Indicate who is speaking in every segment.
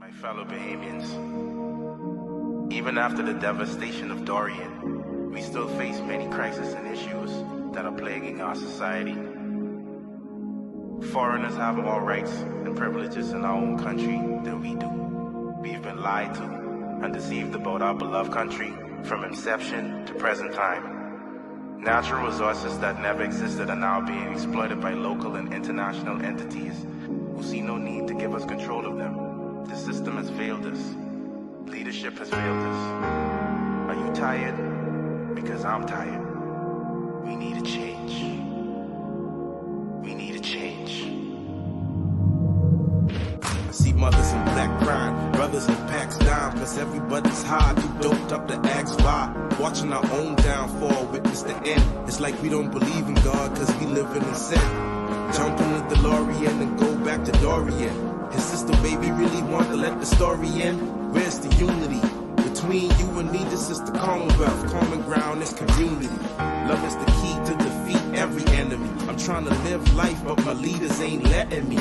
Speaker 1: My fellow Bahamians, even after the devastation of Dorian, we still face many crises and issues that are plaguing our society. Foreigners have more rights and privileges in our own country than we do. We've been lied to and deceived about our beloved country from inception to present time. Natural resources that never existed are now being exploited by local and international entities who see no need to give us control of them. The system has failed us. Leadership has failed us. Are you tired? Because I'm tired. We need a change. We need a change.
Speaker 2: I see mothers in black crying, brothers in packs down, cause everybody's high, too doped up to ask why. Watching our own downfall, witness the end. It's like we don't believe in God, cause we living in sin. Jump in the DeLorean and go back to Dorian. His sister baby really want to let the story end. Where's the unity between you and me? This is the Commonwealth. Common ground is community. Love is the key to defeat every enemy. I'm trying to live life, but my leaders ain't letting me.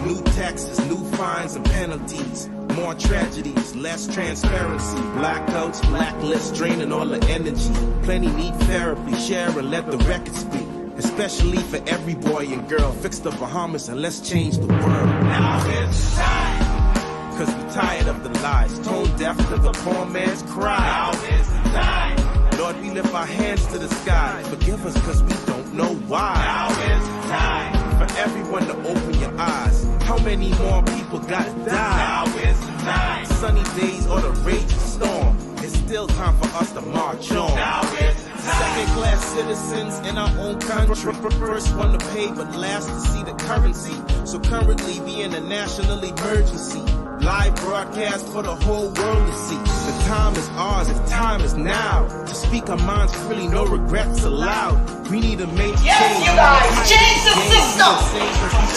Speaker 2: New taxes, new fines and penalties. More tragedies, less transparency. Blackouts, blacklists, draining all the energy. Plenty need therapy, share and let the record speak. Especially for every boy and girl. Fix the Bahamas and let's change the world. Now it's time. Cause we tired of the lies. Tone deaf to the poor man's cry. Now it's time. Lord, we lift our hands to the sky. Forgive us cause we don't know why. Now it's time. For everyone to open your eyes. How many more people gotta die? Now it's time. Sunny days or the raging storm. It's still time for us to march on. Now it's time. Second-class citizens in our own country. First one to pay, but last to see the currency. So currently we in a national emergency. Live broadcast for the whole world to see. The time is ours, the time is now. To speak our minds freely, no regrets allowed. We need to make change.
Speaker 3: Yes, you guys, change the system!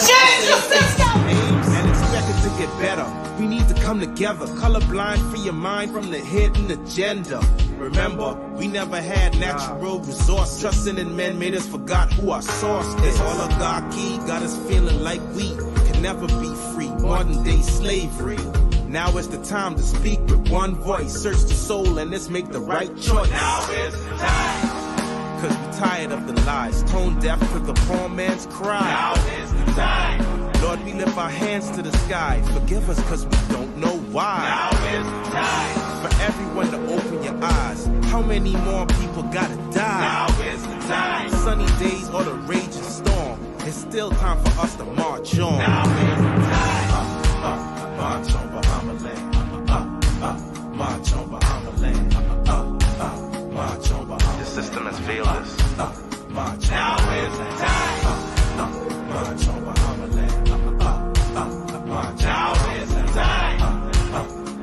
Speaker 3: Change the system!
Speaker 2: And expect it to get better. We need to come together. Colorblind, free your mind from the hidden agenda. Remember, we never had natural resource. Trusting in men made us forgot who our source is. Oligarchy got us feeling like we can never be free. Modern day slavery. Now is the time to speak with one voice. Search the soul and let's make the right choice. Now is the time. Cause we're tired of the lies. Tone deaf to the poor man's cry. Now is the time. Lord, we lift our hands to the sky. Forgive us cause we don't know why. Now is the time. For everyone to open your eyes. How many more people gotta die? Now is the time. Sunny days or the raging storm. It's still time for us to march on. Now is the time. March on Bahama land. March on Bahama land. March on Bahama land.
Speaker 1: The system has failed us.
Speaker 2: March on
Speaker 3: Now is the time.
Speaker 2: March on Bahama land. March
Speaker 3: Now is the time.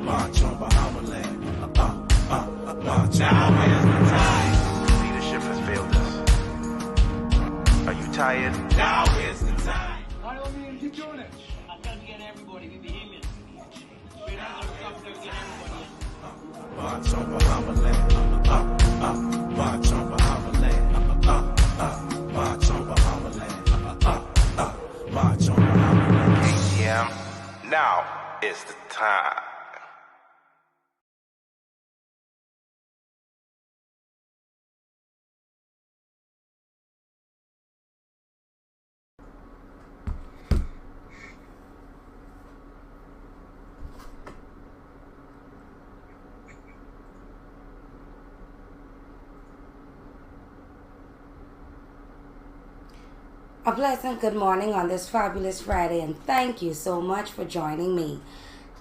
Speaker 2: March on Bahama land. March
Speaker 3: Now is the time.
Speaker 1: Leadership has failed us. Are you tired?
Speaker 3: Now is the time.
Speaker 4: By all means, keep doing it.
Speaker 5: I'm trying to get everybody, we Bahamians. We're not going to stop till we get everybody.
Speaker 2: March on Bahama land. March on Bahama land. March on Bahama land. March on Bahama land.
Speaker 1: ATM, now is the time.
Speaker 6: A pleasant good morning on this fabulous Friday, and thank you so much for joining me.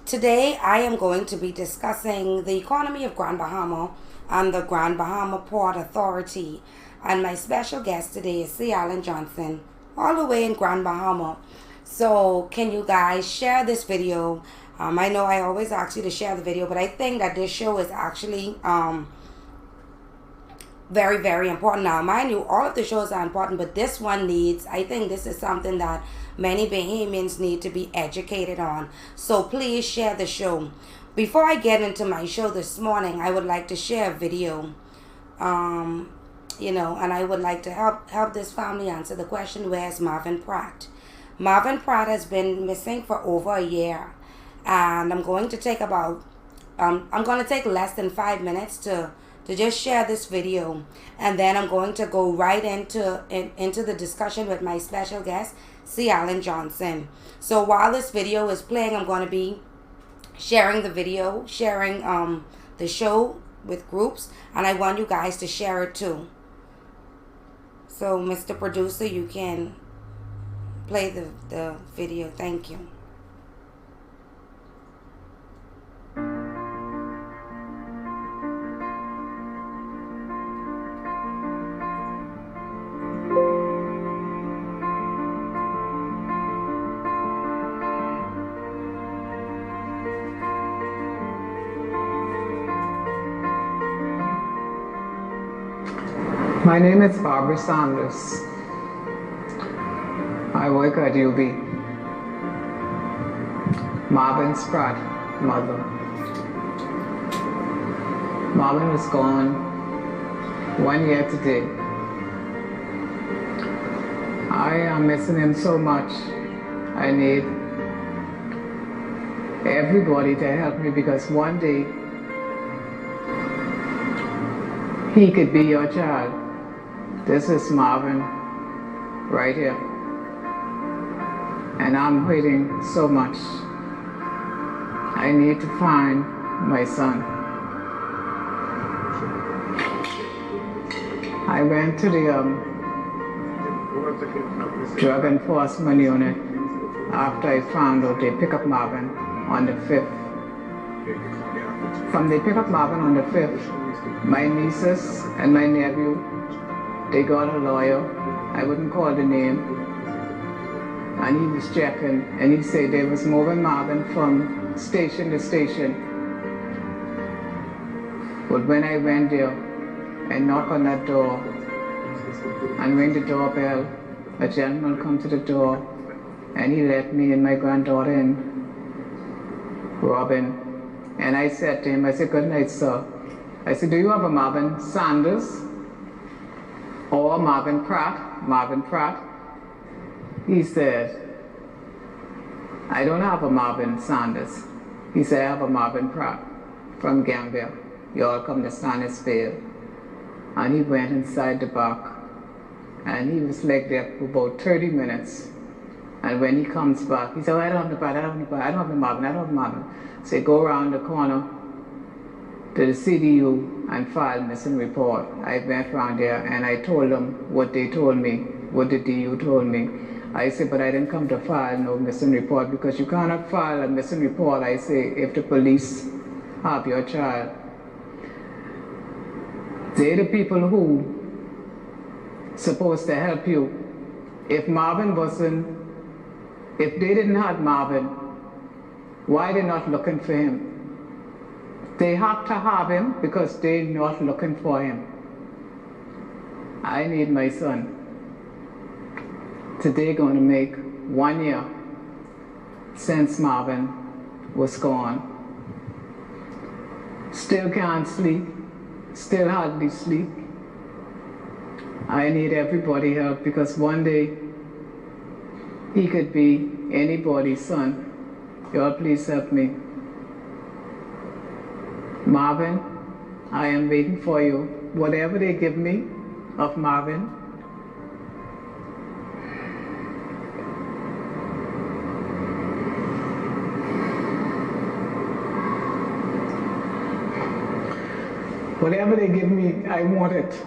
Speaker 6: Today I am going to be discussing the economy of Grand Bahama and the Grand Bahama Port Authority, and my special guest today is C. Allen Johnson, all the way in Grand Bahama. So can you guys share this video? I know I always ask you to share the video, but I think that this show is actually very, very important. Now, mind you, all of the shows are important, but this one needs, I think this is something that many Bahamians need to be educated on. So please share the show. Before I get into my show this morning, I would like to share a video, and I would like to help this family answer the question, where's Marvin Pratt? Marvin Pratt has been missing for over a year. and I'm going to take less than 5 minutes to just share this video, and then I'm going to go right into the discussion with my special guest, C. Allen Johnson. So while this video is playing, I'm going to be sharing the video, sharing the show with groups, and I want you guys to share it too. So Mr. Producer, you can play the video. Thank you.
Speaker 4: My name is Barbara Sanders. I work at UB. Marvin Spratt, mother. Marvin was gone 1 year today. I am missing him so much. I need everybody to help me, because one day he could be your child. This is Marvin right here. And I'm waiting so much. I need to find my son. I went to the drug enforcement unit after I found out they pick up Marvin on the 5th. From they pick up Marvin on the 5th, my nieces and my nephew, they got a lawyer. I wouldn't call the name. And he was checking, and he said they was moving Marvin from station to station. But when I went there and knocked on that door and rang the doorbell, a gentleman come to the door, and he let me and my granddaughter in, Robin. And I said to him, I said, "Good night, sir." I said, "Do you have a Marvin Sanders or Marvin Pratt?" Marvin Pratt. He said, "I don't have a Marvin Sanders." He said, "I have a Marvin Pratt from Gambia. You all come to Stannisville." And he went inside the back, and he was like there for about 30 minutes. And when he comes back, he said, "Oh, I don't have the Pratt, I don't have the Pratt, I don't have the Marvin, I don't have the Marvin." So go around the corner to the CDU and file missing report. I went around there and I told them what they told me, what the DU told me. I said, "But I didn't come to file no missing report, because you cannot file a missing report," I say, "if the police have your child. They're the people who supposed to help you. If they didn't have Marvin, why they not looking for him? They have to have him because they're not looking for him. I need my son. Today going to make 1 year since Marvin was gone. Still can't sleep, still hardly sleep. I need everybody's help, because one day he could be anybody's son. Y'all please help me. Marvin, I am waiting for you. Whatever they give me of Marvin, whatever they give me, I want it.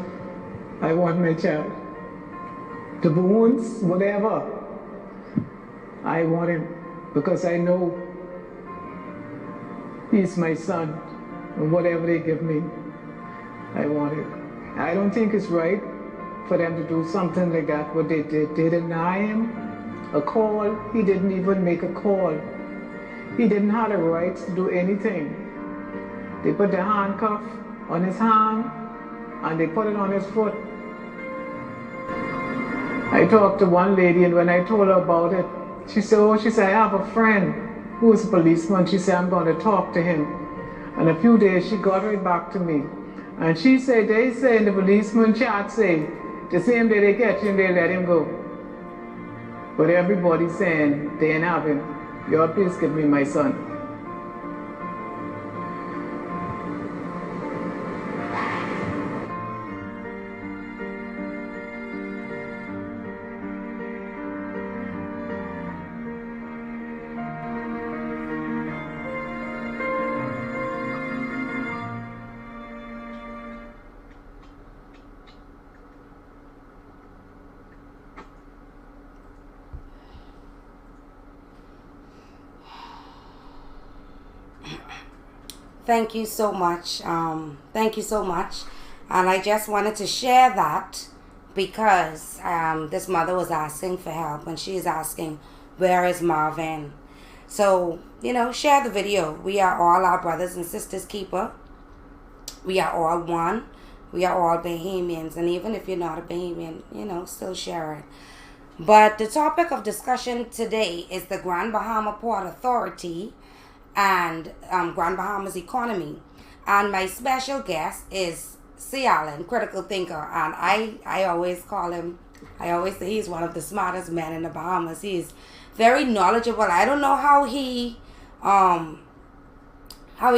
Speaker 4: I want my child. The bones, whatever, I want him, because I know he's my son. And whatever they give me, I want it. I don't think it's right for them to do something like that, what they did. They deny him a call. He didn't even make a call. He didn't have the rights to do anything. They put the handcuff on his hand and they put it on his foot. I talked to one lady, and when I told her about it, she said, "I have a friend who is a policeman." She said, "I'm going to talk to him." And a few days she got right back to me. And she said, they say in the policeman chat say, the same day they catch him, they let him go. But everybody's saying they ain't have him. Y'all please give me my son.
Speaker 6: Thank you so much. Thank you so much. And I just wanted to share that because this mother was asking for help and she is asking, where is Marvin? So, share the video. We are all our brothers and sisters keeper. We are all one. We are all Bahamians. And even if you're not a Bahamian, still share it. But the topic of discussion today is the Grand Bahama Port Authority and Grand Bahama's economy. And my special guest is C. Allen, critical thinker. And I always call him, I always say he's one of the smartest men in the Bahamas. He's very knowledgeable. I don't know how he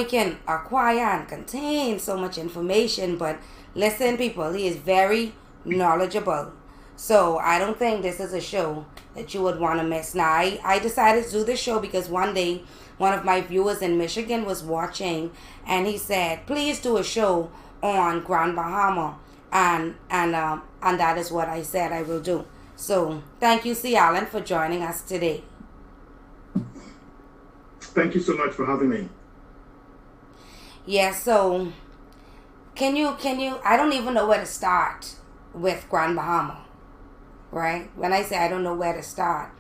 Speaker 6: can acquire and contain so much information, but listen, people, he is very knowledgeable. So I don't think this is a show that you would want to miss. Now, I decided to do this show because one day one of my viewers in Michigan was watching and he said, please do a show on Grand Bahama. And that is what I said I will do. So thank you, C. Allen, for joining us today.
Speaker 7: Thank you so much for having me.
Speaker 6: Yeah, so can you I don't even know where to start with Grand Bahama, right? When I say I don't know where to start,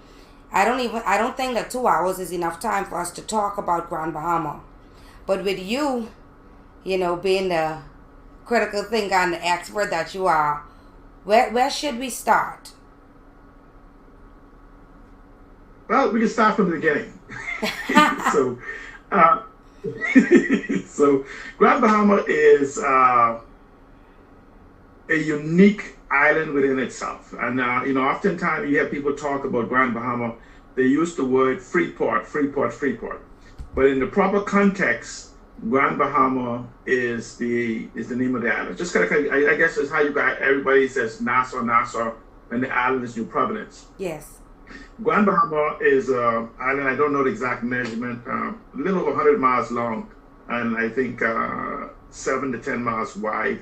Speaker 6: I don't think that 2 hours is enough time for us to talk about Grand Bahama. But with you, being the critical thinker and the expert that you are, where should we start?
Speaker 7: Well, we can start from the beginning. So Grand Bahama is a unique island within itself. And, oftentimes you hear people talk about Grand Bahama, they use the word Freeport. But in the proper context, Grand Bahama is the name of the island. Just kind of, I guess it's how everybody says Nassau, and the island is New Providence.
Speaker 6: Yes.
Speaker 7: Grand Bahama is an island, I don't know the exact measurement, a little over 100 miles long, and I think 7 to 10 miles wide.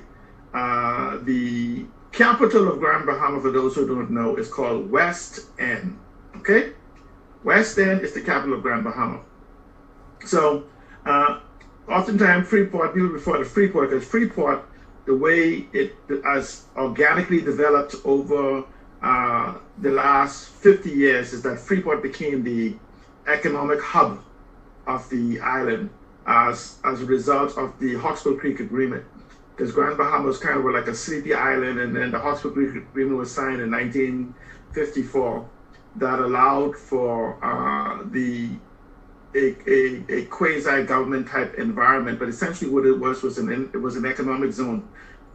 Speaker 7: The capital of Grand Bahama, for those who don't know, is called West End. Okay? West End is the capital of Grand Bahama. So, oftentimes Freeport, people refer to Freeport because Freeport, the way it has organically developed over the last 50 years is that Freeport became the economic hub of the island as a result of the Hawkesbury Creek Agreement. Because Grand Bahama was kind of like a sleepy island, and then the Hawkesbury Creek Agreement was signed in 1954 that allowed for a quasi-government type environment. But essentially what it was an economic zone,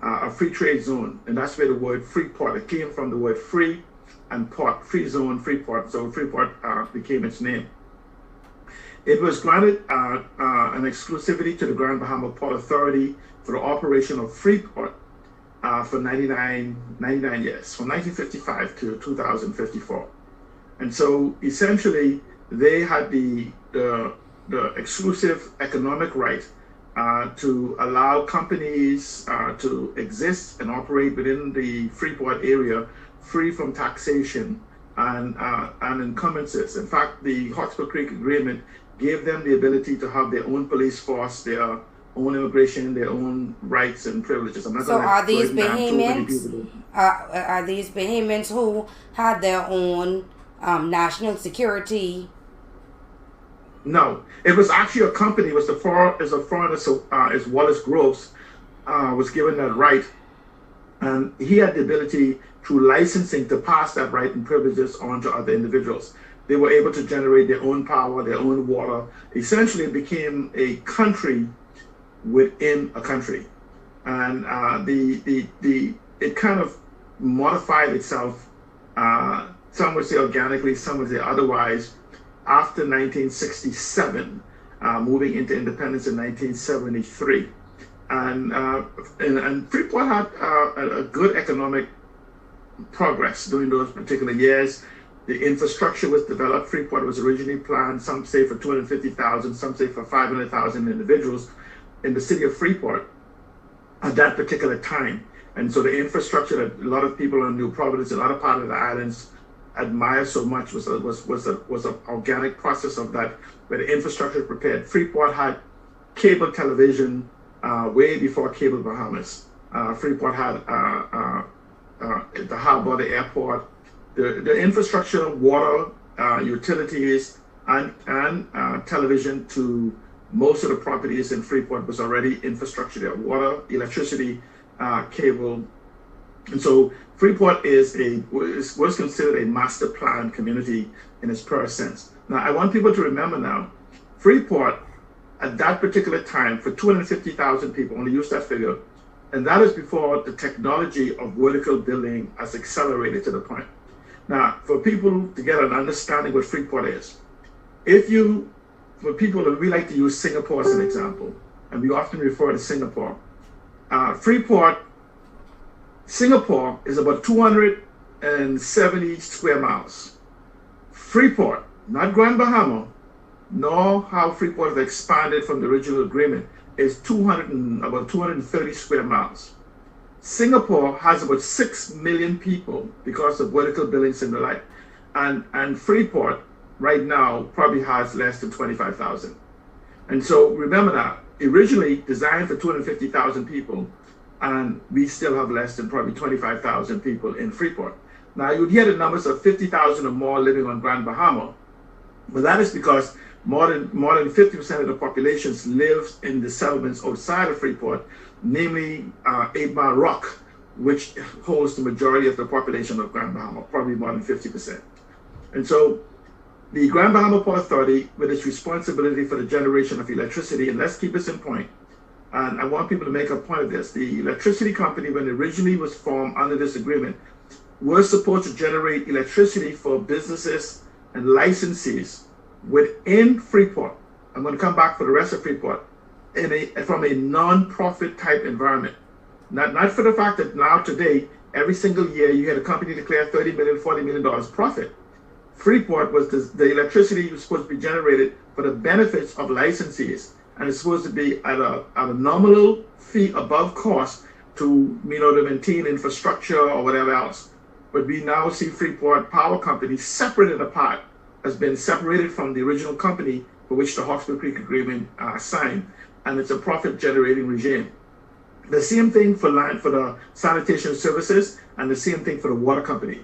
Speaker 7: a free trade zone, and that's where the word Freeport, it came from the word free and port, free zone, Freeport. So Freeport became its name. It was granted an exclusivity to the Grand Bahama Port Authority for the operation of Freeport for 99 years, from 1955 to 2054. And so essentially they had the exclusive economic right to allow companies to exist and operate within the Freeport area free from taxation and encumbrances. In fact, the Hawkesbury Creek Agreement gave them the ability to have their own police force, their own immigration, their own rights and privileges.
Speaker 6: So are these Bahamians? Are these Bahamians who had their own national security?
Speaker 7: No, it was actually a company. It was a foreigner, as Wallace Groves was given that right, and he had the ability through licensing to pass that right and privileges on to other individuals. They were able to generate their own power, their own water. Essentially, it became a country within a country, and it kind of modified itself. Some would say organically, some would say otherwise. After 1967, moving into independence in 1973, and Freeport had a good economic progress during those particular years. The infrastructure was developed. Freeport was originally planned, some say for 250,000, some say for 500,000 individuals in the city of Freeport at that particular time. And so the infrastructure that a lot of people on New Providence and other part of the islands admire so much was an organic process of that, where the infrastructure prepared. Freeport had cable television way before Cable Bahamas. Freeport had the harbor, the airport, the infrastructure, water, utilities, and television to most of the properties in Freeport was already infrastructure there, water, electricity, cable. And so Freeport was considered a master plan community in its purest sense. Now, I want people to remember now, Freeport at that particular time for 250,000 people, only use that figure, and that is before the technology of vertical building has accelerated to the point. Now, for people to get an understanding what Freeport is, for people, we like to use Singapore as an example, and we often refer to Singapore. Singapore is about 270 square miles. Freeport, not Grand Bahama, nor how Freeport has expanded from the original agreement, is about 230 square miles. Singapore has about 6 million people because of vertical buildings and the like, and Freeport right now probably has less than 25,000. And so remember that, originally designed for 250,000 people, and we still have less than probably 25,000 people in Freeport. Now you'd hear the numbers of 50,000 or more living on Grand Bahama, but that is because more than 50% of the population lives in the settlements outside of Freeport, namely 8 Mile Rock, which holds the majority of the population of Grand Bahama, probably more than 50%. And so the Grand Bahama Port Authority, with its responsibility for the generation of electricity, and let's keep this in point, and I want people to make a point of this, the electricity company, when it originally was formed under this agreement, was supposed to generate electricity for businesses and licensees within Freeport. I'm going to come back for the rest of Freeport, from a non-profit type environment. Not for the fact that now today, every single year you had a company declare $30 million, $40 million profit. Freeport was the electricity was supposed to be generated for the benefits of licensees, and it's supposed to be at a nominal fee above cost to maintain infrastructure or whatever else. But we now see Freeport Power Company separated apart, has been separated from the original company for which the Hawkesbury Creek Agreement signed, and it's a profit-generating regime. The same thing for the sanitation services, and the same thing for the water company.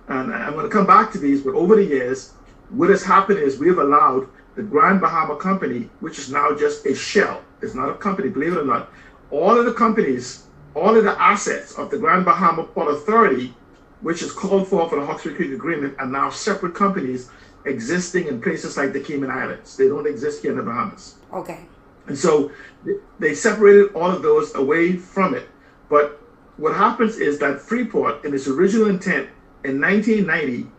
Speaker 7: And I'm going to come back to these, but over the years, what has happened is we've allowed the Grand Bahama Company, which is now just a shell, it's not a company, believe it or not, all of the companies, all of the assets of the Grand Bahama Port Authority, which is called for the Hawkesbury Creek Agreement, are now separate companies existing in places like the Cayman Islands. They don't exist here in the Bahamas.
Speaker 6: Okay.
Speaker 7: And so they separated all of those away from it. But what happens is that Freeport, in its original intent, in 1990,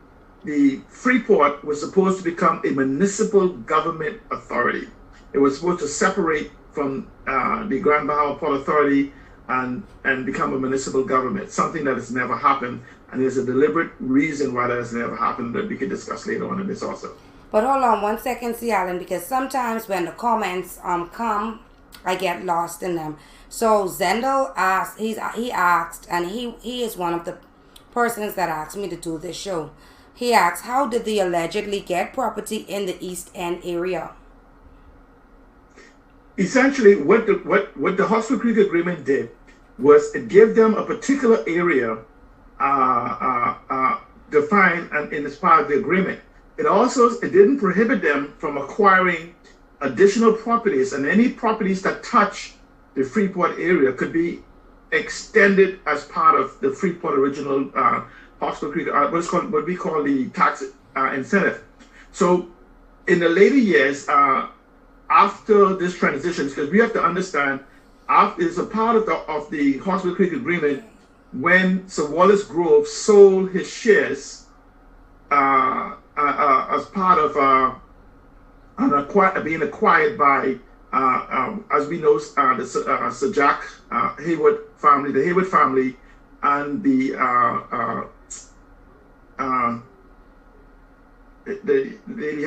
Speaker 7: the Freeport was supposed to become a municipal government authority. It was supposed to separate from the Grand Bahama Port Authority and become a municipal government, something that has never happened. And there's a deliberate reason why that has never happened that we can discuss later on in this also.
Speaker 6: But hold on 1 second, C. Allen, because sometimes when the comments come, I get lost in them. So Zendel asked, he asked, and he is one of the persons that asked me to do this show. He asked, how did they allegedly get property in the East End area?
Speaker 7: Essentially, what the Hawkesbury Creek Agreement did was it gave them a particular area defined and in as part of the agreement. It didn't prohibit them from acquiring additional properties, and any properties that touch the Freeport area could be extended as part of the Freeport original Hawkesbury Creek, what we call the tax incentive. So in the later years, after this transition, because we have to understand, it's a part of the Hawkesbury Creek Agreement when Sir Wallace Grove sold his shares as part of being acquired by, as we know, the Sir Jack Haywood family, the Haywood family, and the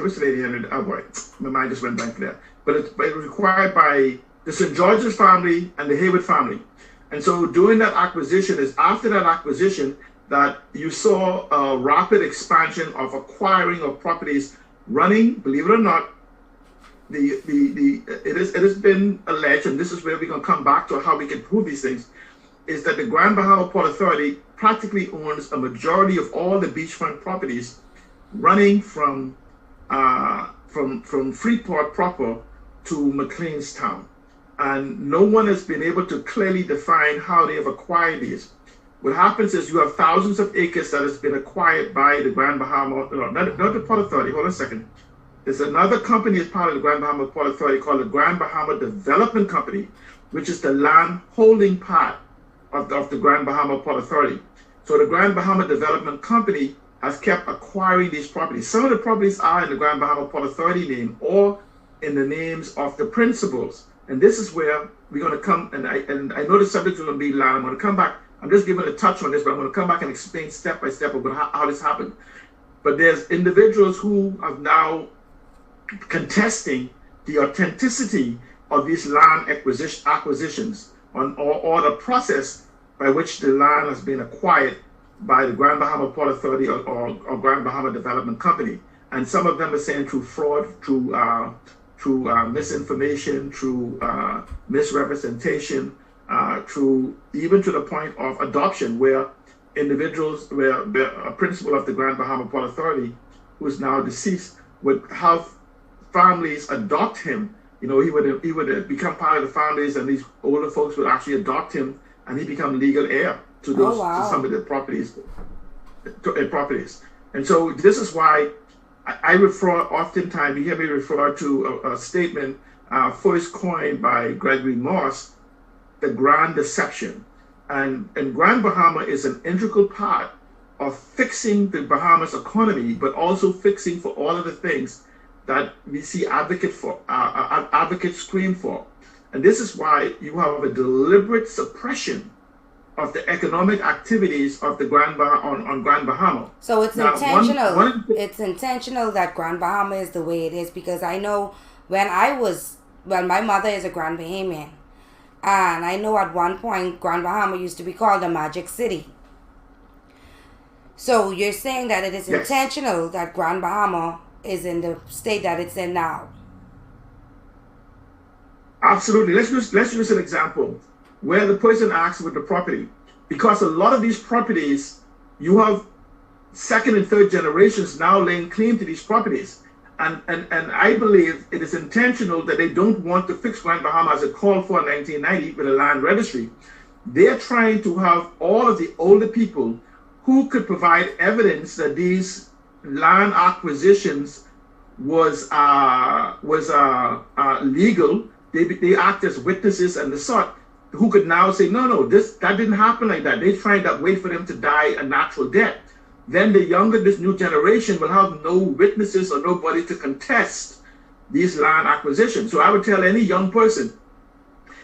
Speaker 7: what's the lady? Oh boy, my mind just went blank there. But it was acquired by the St. George's family and the Haywood family. And so during that acquisition, is after that acquisition that you saw a rapid expansion of acquiring of properties running, believe it or not, it has been alleged, and this is where we're going to come back to how we can prove these things, is that the Grand Bahama Port Authority practically owns a majority of all the beachfront properties running from Freeport proper to McLeanstown. And no one has been able to clearly define how they have acquired these. What happens is you have thousands of acres that has been acquired by the Grand Bahama, not the Port Authority, hold on a second. There's another company as part of the Grand Bahama Port Authority called the Grand Bahama Development Company, which is the land holding part of the Grand Bahama Port Authority. So the Grand Bahama Development Company has kept acquiring these properties. Some of the properties are in the Grand Bahama Port Authority name or in the names of the principals. And this is where we're going to come, and I know the subject is going to be long. I'm going to come back. I'm just giving a touch on this, but I'm going to come back and explain step by step about how this happened. But there's individuals who are now contesting the authenticity of these land acquisitions or the process by which the land has been acquired by the Grand Bahama Port Authority or Grand Bahama Development Company. And some of them are saying through fraud, through misinformation, through misrepresentation, even to the point of adoption, where individuals, where a principal of the Grand Bahama Port Authority, who is now deceased, would have families adopt him. He would become part of the families, and these older folks would actually adopt him, and he become legal heir to those to some of the properties. And so this is why I refer oftentimes, you hear me refer to a statement first coined by Gregory Morse, the Grand Deception. And Grand Bahama is an integral part of fixing the Bahamas economy, but also fixing for all of the things that we see advocates scream for. And this is why you have a deliberate suppression of the economic activities of the Grand Bahama.
Speaker 6: So it's intentional. It's intentional that Grand Bahama is the way it is, because I know my mother is a Grand Bahamian, and I know at one point Grand Bahama used to be called the Magic City. So you're saying that it is intentional that Grand Bahama is in the state that it's in now?
Speaker 7: Absolutely. Let's use an example where the person asks with the property, because a lot of these properties, you have second and third generations now laying claim to these properties. And I believe it is intentional that they don't want to fix Grand Bahama as it called for in 1990 with a land registry. They're trying to have all of the older people who could provide evidence that these land acquisitions was legal. They act as witnesses and the sort, who could now say, no, that didn't happen like that. They tried to wait for them to die a natural death. Then this new generation will have no witnesses or nobody to contest these land acquisitions. So I would tell any young person,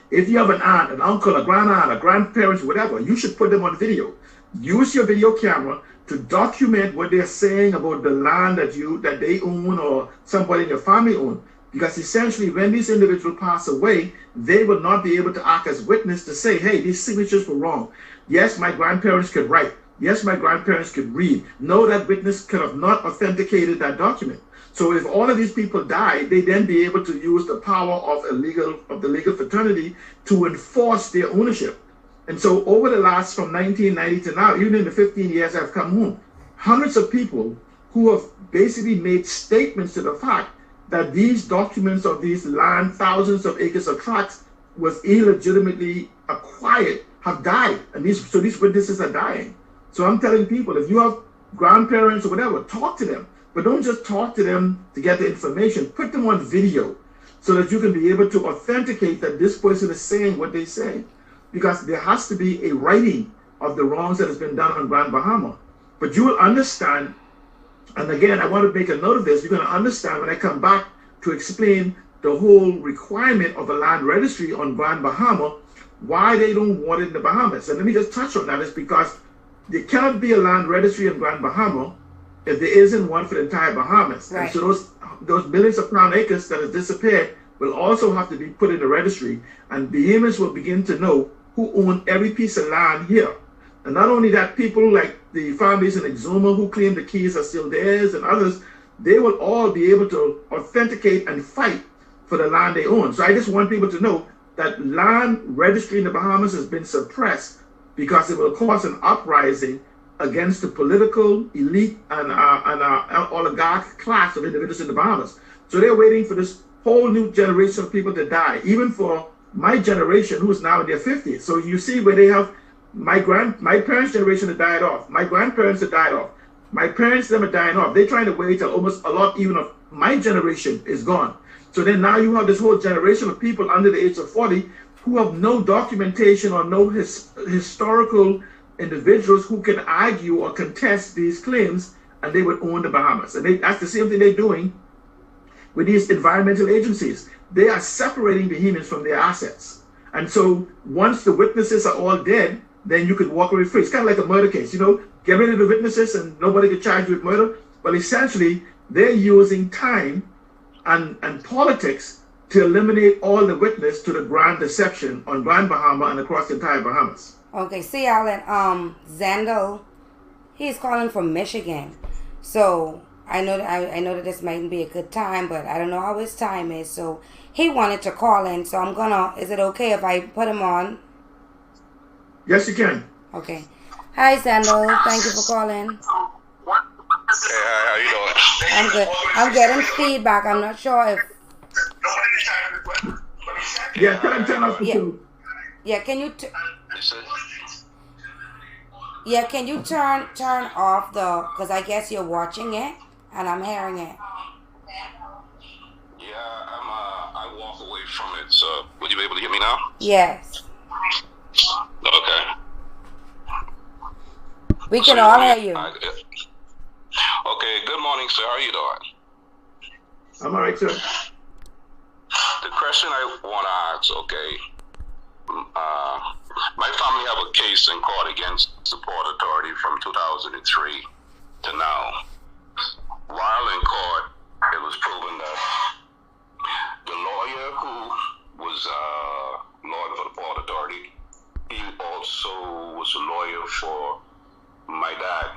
Speaker 7: if you have an aunt, an uncle, a grandaunt, a grandparents, whatever, you should put them on video. Use your video camera to document what they're saying about the land that they own or somebody in your family own. Because essentially, when these individuals pass away, they will not be able to act as witness to say, hey, these signatures were wrong. Yes, my grandparents could write. Yes, my grandparents could read. No, that witness could have not authenticated that document. So if all of these people die, they then be able to use the power of the legal fraternity to enforce their ownership. And so over the last, from 1990 to now, even in the 15 years I've come home, hundreds of people who have basically made statements to the fact that these documents of these land, thousands of acres of tracts, was illegitimately acquired, have died. And these witnesses are dying. So I'm telling people, if you have grandparents or whatever, talk to them. But don't just talk to them to get the information. Put them on video so that you can be able to authenticate that this person is saying what they say. Because there has to be a righting of the wrongs that has been done on Grand Bahama. But you will understand, and again, I want to make a note of this, you're going to understand when I come back to explain the whole requirement of a land registry on Grand Bahama, why they don't want it in the Bahamas. And let me just touch on that. Is because there cannot be a land registry in Grand Bahama if there isn't one for the entire Bahamas. Right. And so those millions of crown acres that have disappeared will also have to be put in the registry, and Bahamians will begin to know who own every piece of land here. And not only that, people like the families in Exuma who claim the keys are still theirs and others, they will all be able to authenticate and fight for the land they own. So I just want people to know that land registry in the Bahamas has been suppressed because it will cause an uprising against the political elite and oligarch class of individuals in the Bahamas. So they're waiting for this whole new generation of people to die, even for my generation who's now in their 50s. So you see where they have my parents' generation that died off, my grandparents that died off, my parents them are dying off. They're trying to wait till almost a lot even of my generation is gone. So then now you have this whole generation of people under the age of 40 who have no documentation or no historical individuals who can argue or contest these claims, and they would own the Bahamas. And that's the same thing they're doing with these environmental agencies. They are separating Bahamians from their assets. And so once the witnesses are all dead, then you could walk away free. It's kind of like a murder case, you know, get rid of the witnesses and nobody could charge you with murder. But essentially, they're using time and politics to eliminate all the witness to the grand deception on Grand Bahama and across the entire Bahamas.
Speaker 6: Okay, see, Alan, Zandel, he's calling from Michigan. So I know that this mightn't be a good time, but I don't know how his time is. So he wanted to call in. So I'm gonna. Is it okay if I put him on?
Speaker 7: Yes, you can.
Speaker 6: Okay. Hi, Zandel. Thank you for calling.
Speaker 8: Hey, how you doing?
Speaker 6: I'm good. I'm getting feedback. I'm not sure if.
Speaker 7: Yeah, turn off the tube.
Speaker 6: Yeah, can you? Yeah, can you turn off the? Because I guess you're watching it and I'm hearing it.
Speaker 8: Yeah, I walk away from it. So, would you be able to hear me now?
Speaker 6: Yes.
Speaker 8: Okay.
Speaker 6: We can all hear you.
Speaker 8: Okay. Good morning, sir. How are you doing?
Speaker 7: I'm all right, sir.
Speaker 8: The question I want to ask, okay, my family have a case in court against the Port Authority from 2003 to now. While in court, it was proven that the lawyer who was lawyer for the Port Authority, he also was a lawyer for my dad.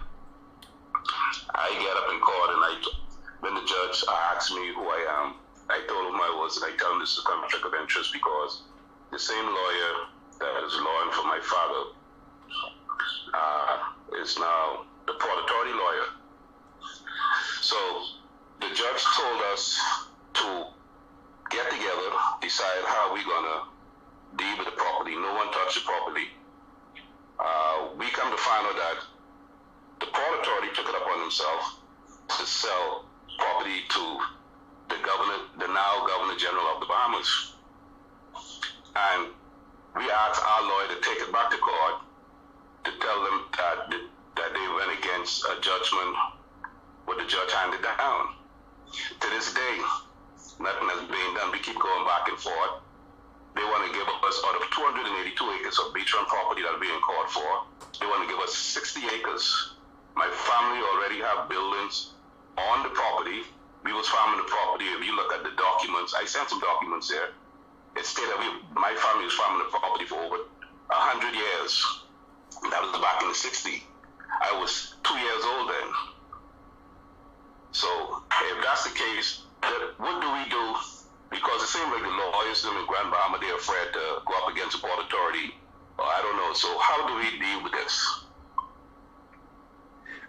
Speaker 8: I get up in court and when the judge asked me who I am, I told him I was, and I told him this is a conflict of interest because the same lawyer that is lawyer for my father is now the Port Authority lawyer. So the judge told us to get together, decide how we're gonna deal with the property. No one touched the property. We come to find out that the Port Authority took it upon himself to sell property to the governor, the now Governor General of the Bahamas. And we asked our lawyer to take it back to court to tell them that they went against a judgment what the judge handed down. To this day, nothing has been done. We keep going back and forth. They want to give us, out of 282 acres of beachfront property that we're in court for, they want to give us 60 acres. My family already have buildings on the property. We was farming the property. If you look at the documents, I sent some documents there. It stated that my family was farming the property for over 100 years. That was back in the 60s. I was 2 years old then. So if that's the case, what do we do? Because it seems like the lawyers in Grand Bahama, they're afraid to go up against the Port Authority. I don't know. So how do we deal with this?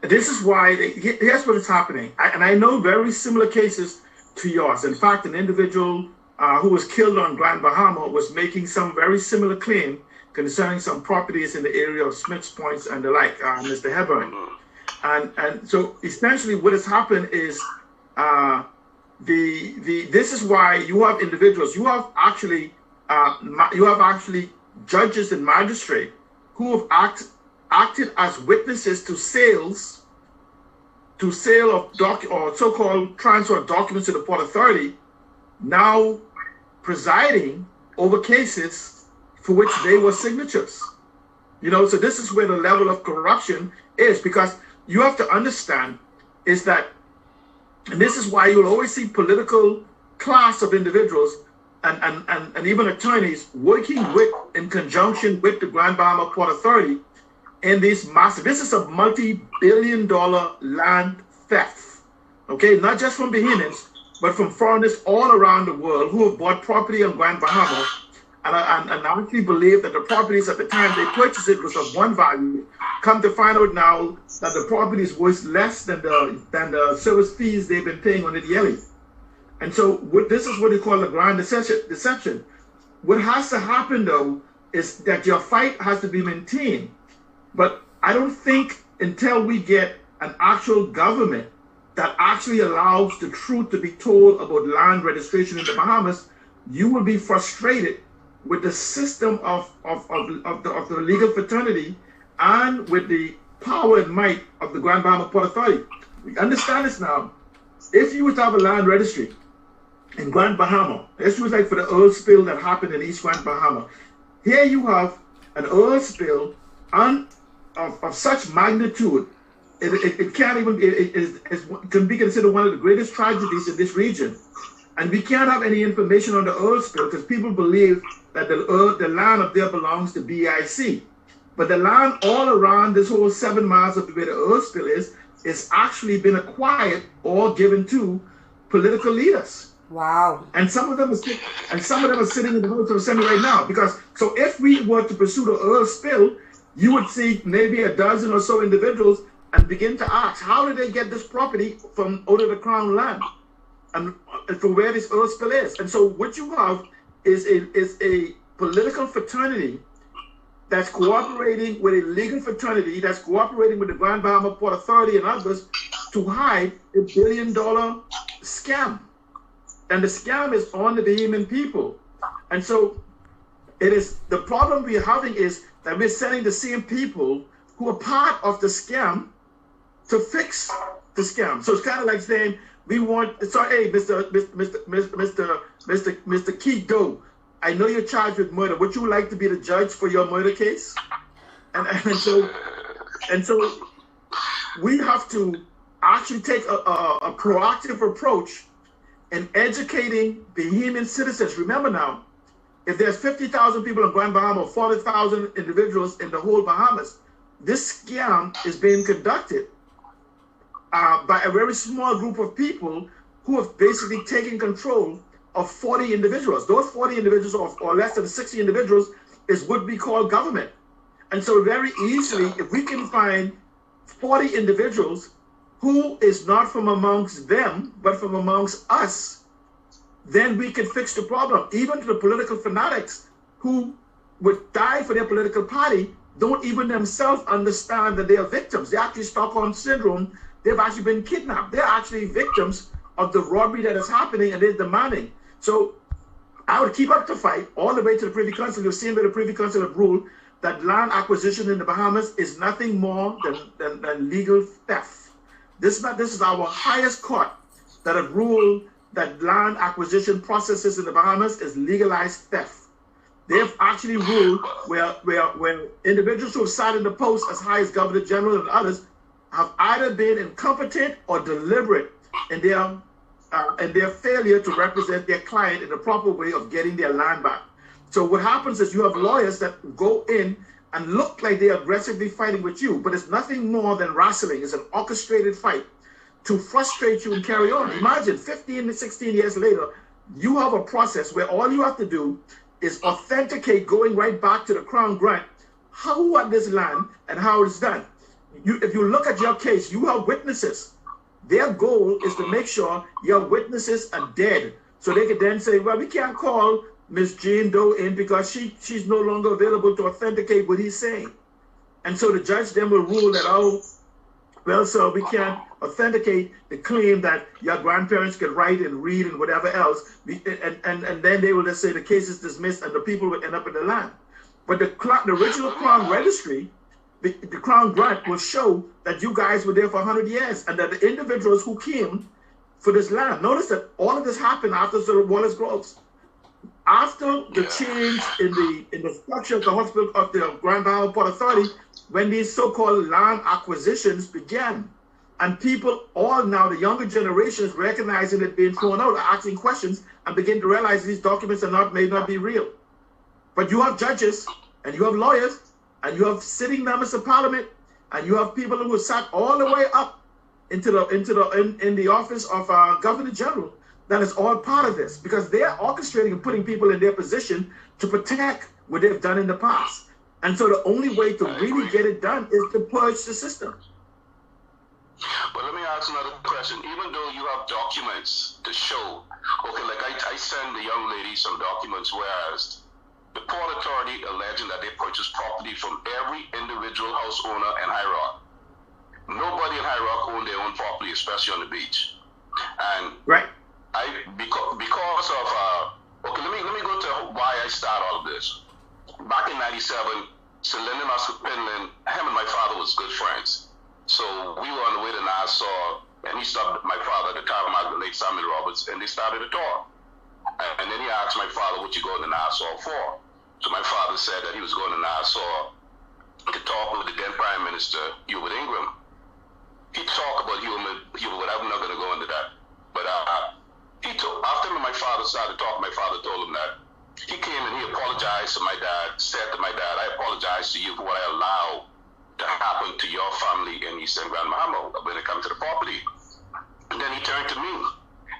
Speaker 7: This is why, here's what is happening. And I know very similar cases to yours. In fact, an individual who was killed on Grand Bahama was making some very similar claim concerning some properties in the area of Smith's Points and the like, Mr. Hebron. And so essentially what has happened is this is why you have individuals, you have actually judges and magistrates who have acted as witnesses to sale of so-called transfer of documents to the Port Authority, now presiding over cases for which they were signatures. So this is where the level of corruption is, because you have to understand is that, and this is why you'll always see political class of individuals and even attorneys working in conjunction with the Grand Bahama Port Authority in these massive, this is a multi-billion-dollar land theft, okay? Not just from Bahamians, but from foreigners all around the world who have bought property on Grand Bahama and actually believe that the properties at the time they purchased it was of one value. Come to find out now that the property is worth less than the service fees they've been paying on it yearly. And so this is what they call the grand deception. What has to happen though is that your fight has to be maintained. But I don't think until we get an actual government that actually allows the truth to be told about land registration in the Bahamas, you will be frustrated with the system of the legal fraternity and with the power and might of the Grand Bahama Port Authority. We understand this now. If you were to have a land registry in Grand Bahama, this was like for the oil spill that happened in East Grand Bahama. Here you have an oil spill of such magnitude, it can't even, it can be considered one of the greatest tragedies in this region. And we can't have any information on the oil spill because people believe that the land up there belongs to BIC. But the land all around this whole 7 miles of where the oil spill is actually been acquired or given to political leaders.
Speaker 6: Wow.
Speaker 7: And some of them are sitting in the House of Assembly right now. Because so if we were to pursue the oil spill, you would see maybe a dozen or so individuals and begin to ask, how did they get this property from out of the Crown land and from where this oil spill is? And so what you have is a political fraternity that's cooperating with a legal fraternity that's cooperating with the Grand Bahama Port Authority and others to hide $1 billion scam. And the scam is on the Bahamian people. And so it is, the problem we're having is that we're sending the same people who are part of the scam to fix the scam. So it's kind of like saying, we want, sorry, hey, Mr. Keith Doe, I know you're charged with murder. Would you like to be the judge for your murder case? And so we have to actually take a proactive approach in educating Bahamian citizens. Remember now, if there's 50,000 people in Grand Bahama, 40,000 individuals in the whole Bahamas, this scam is being conducted by a very small group of people who have basically taken control of 40 individuals. Those 40 individuals or less than 60 individuals is what we call government. And so very easily, if we can find 40 individuals who is not from amongst them, but from amongst us, then we can fix the problem. Even to the political fanatics who would die for their political party don't even themselves understand that they are victims. They're actually Stockholm Syndrome. They've actually been kidnapped. They're actually victims of the robbery that is happening and they're demanding. So I would keep up the fight all the way to the Privy Council. You've seen where the Privy Council have ruled that land acquisition in the Bahamas is nothing more than legal theft. This is our highest court that have ruled that land acquisition processes in the Bahamas is legalized theft. They've actually ruled where individuals who have sat in the post as high as Governor General and others have either been incompetent or deliberate in their failure to represent their client in the proper way of getting their land back. So what happens is you have lawyers that go in and look like they're aggressively fighting with you, but it's nothing more than wrestling. It's an orchestrated fight to frustrate you and carry on. Imagine 15 to 16 years later, you have a process where all you have to do is authenticate going right back to the Crown grant, who won this land and how it's done. If you look at your case, you have witnesses. Their goal is to make sure your witnesses are dead. So they can then say, well, we can't call Miss Jane Doe in because she's no longer available to authenticate what he's saying. And so the judge then will rule that, oh, well, so we can't authenticate the claim that your grandparents could write and read and whatever else. And then they will just say the case is dismissed and the people will end up in the land. But the original Crown registry, the Crown grant will show that you guys were there for 100 years and that the individuals who came for this land, notice that all of this happened after Sir Wallace Groves. After the change in the structure of the hospital of the Grand Bahama Port Authority, when these so-called land acquisitions began, and people all now, the younger generations, recognizing it being thrown out, are asking questions and begin to realize these documents may not be real. But you have judges, and you have lawyers, and you have sitting members of parliament, and you have people who sat all the way up in the office of Governor General that is all part of this, because they are orchestrating and putting people in their position to protect what they've done in the past. And so the only way to really get it done is to purge the system.
Speaker 8: But let me ask another question. Even though you have documents to show, okay, like I send the young lady some documents, whereas the Port Authority alleging that they purchased property from every individual house owner in High Rock. Nobody in High Rock owned their own property, especially on the beach. And
Speaker 7: right,
Speaker 8: because of okay, let me go to why I start all of this. Back in '97, Celine and Oscar Penland, him and my father was good friends. So we were on the way to Nassau, and he stopped my father at the time of the late Samuel Roberts, and they started to talk. And then he asked my father, what you going to Nassau for? So my father said that he was going to Nassau to talk with the then Prime Minister, Hubert Ingram. He talked about Hubert, but I'm not going to go into that. But after my father started talking, my father told him that he came and he apologized to my dad, said to my dad, I apologize to you for what I allowed to happen to your family in Eastern Grand Bahama when it comes to the property. And then he turned to me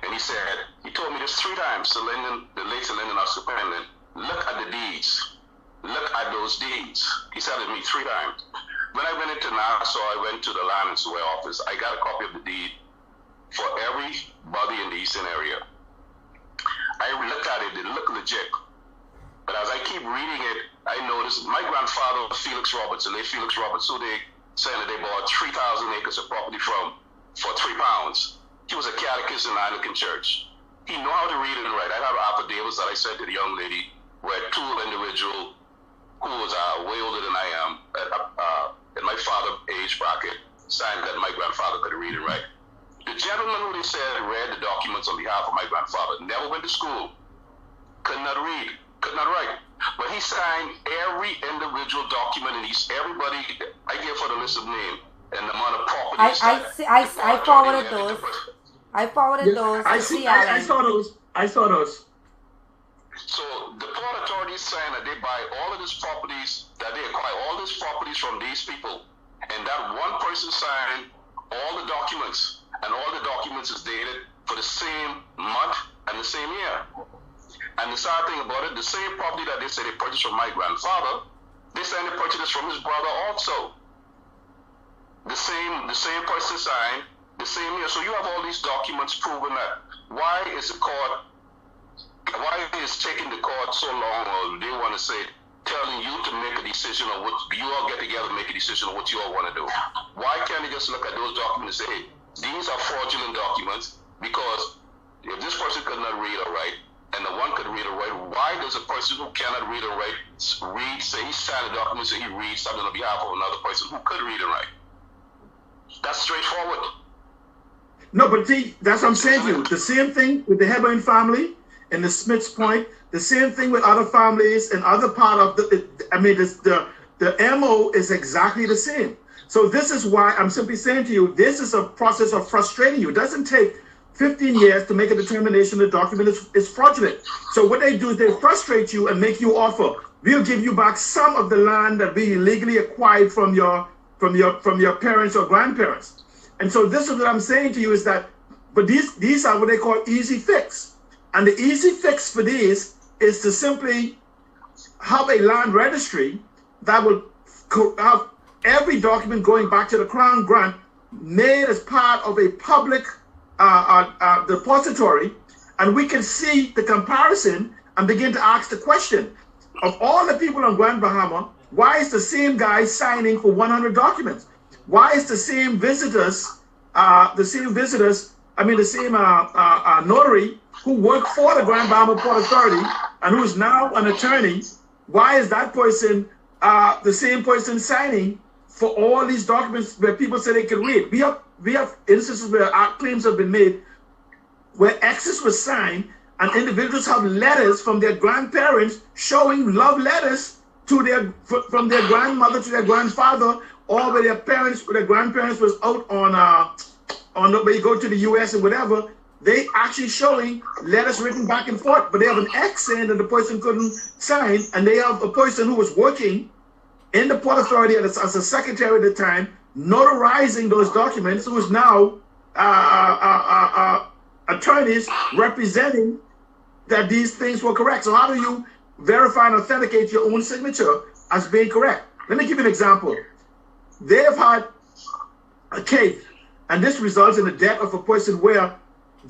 Speaker 8: and he said, he told me this 3 times, the late Celine and Oscar Penland, look at the deeds. Look at those deeds. He said it to me 3 times. When I went into Nassau, I went to the Land and Sewer office. I got a copy of the deed for everybody in the Eastern area. I looked at it, it looked legit. But as I keep reading it, I noticed my grandfather, Felix Roberts, the late Felix Roberts, who they said that they bought 3,000 acres of property from for £3. He was a catechist in the Anglican Church. He knew how to read and write. I have affidavits that I sent to the young lady where 2 individuals who was way older than I am, in my father age bracket, signed that my grandfather could read and write. The gentleman who they said read the documents on behalf of my grandfather never went to school, could not read, could not write, but he signed every individual document, and everybody, I gave for the list of name and the amount of properties.
Speaker 6: I forwarded those. I forwarded those.
Speaker 7: I saw those. I saw those.
Speaker 8: So the Port Authority is saying that they buy all of these properties, that they acquire all these properties from these people, and that one person signed all the documents, and all the documents is dated for the same month and the same year. And the sad thing about it, the same property that they say they purchased from my grandfather, they say they purchased this from his brother also. The same person signed the same year. So you have all these documents proving that. Why is taking the court so long, or they want to say, telling you to make a decision on what you all get together and make a decision on what you all want to do? Why can't they just look at those documents and say, hey, these are fraudulent documents? Because if this person could not read or write, and the one could read or write, why does a person who cannot read or write say he signed a document, say he reads something on behalf of another person who could read and write? That's straightforward.
Speaker 7: No, but see, that's what I'm saying to you. The same thing with the Hebron family and the Smiths Point, the same thing with other families and other part of the MO is exactly the same. So this is why I'm simply saying to you, this is a process of frustrating you. It doesn't take 15 years to make a determination the document is fraudulent. So what they do is they frustrate you and make you offer, we'll give you back some of the land that we illegally acquired from your parents or grandparents. And so this is what I'm saying to you is that, but these are what they call easy fix. And the easy fix for these is to simply have a land registry that will have every document going back to the Crown grant made as part of a public depository, and we can see the comparison and begin to ask the question of all the people on Grand Bahama, why is the same guy signing for 100 documents? Why is the same notary who worked for the Grand Bahama Port Authority and who is now an attorney, why is that person the same person signing for all these documents where people say they can read? We have instances where our claims have been made where X's was signed and individuals have letters from their grandparents showing love letters to from their grandmother to their grandfather, or where their grandparents was out on where you go to the US or whatever, they actually showing letters written back and forth, but they have an X saying that the person couldn't sign, and they have a person who was working in the Port Authority as a secretary at the time, notarizing those documents, who is now attorneys representing that these things were correct. So how do you verify and authenticate your own signature as being correct? Let me give you an example. They have had a case, and this results in the death of a person where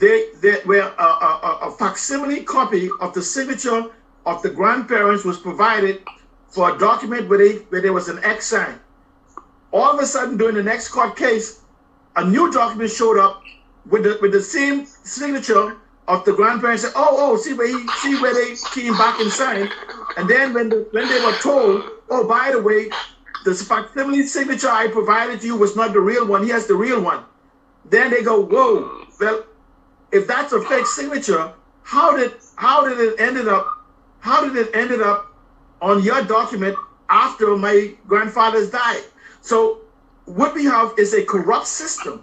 Speaker 7: a facsimile copy of the signature of the grandparents was provided for a document where there was an X sign. All of a sudden, during the next court case, a new document showed up with the same signature of the grandparents. Said, see where they came back and signed. And then when they were told, oh, by the way, the facsimile signature I provided you was not the real one. He has the real one. Then they go, whoa, well, if that's a fake signature, how did it ended up on your document after my grandfather's died? So what we have is a corrupt system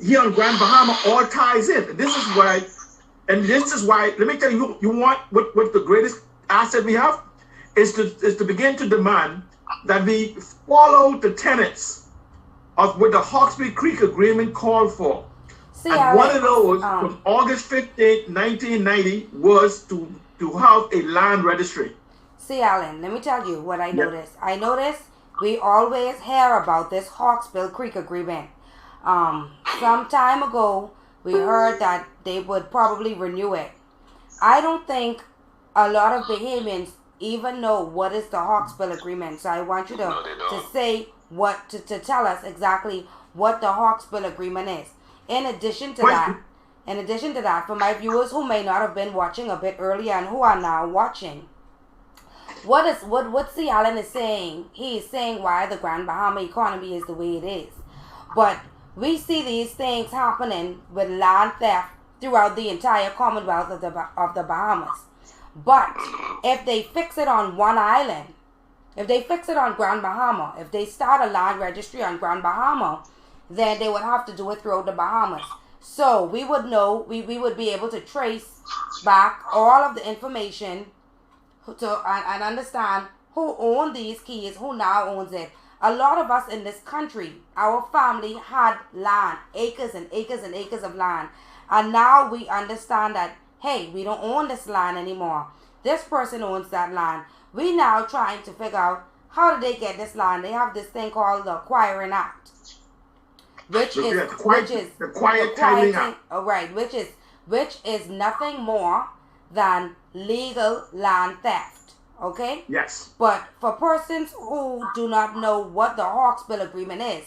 Speaker 7: here on Grand Bahama. All ties in. And this is why. Let me tell you, you want what the greatest asset we have is to begin to demand that we follow the tenets of what the Hawkesbury Creek Agreement called for. And one of those from August 15, 1990 was to have a land registry.
Speaker 6: See, Alan, let me tell you what I noticed. I noticed we always hear about this Hawkesbury Creek Agreement. Some time ago, we heard that they would probably renew it. I don't think a lot of Bahamians even know what is the Hawkesbury Agreement. So I want you to say to tell us exactly what the Hawkesbury Agreement is. In addition to that, for my viewers who may not have been watching a bit earlier and who are now watching, what C. Allen is saying, he is saying why the Grand Bahama economy is the way it is. But we see these things happening with land theft throughout the entire Commonwealth of the Bahamas. But if they fix it on one island, if they fix it on Grand Bahama, if they start a land registry on Grand Bahama, then they would have to do it throughout the Bahamas. So we would know, we would be able to trace back all of the information and understand who owned these keys, who now owns it. A lot of us in this country, our family had land, acres and acres and acres of land. And now we understand that, hey, we don't own this land anymore. This person owns that land. We now trying to figure out how did they get this land. They have this thing called the Acquiring Act, which is nothing more than legal land theft. Okay?
Speaker 7: Yes.
Speaker 6: But for persons who do not know what the Hawkesbury Agreement is,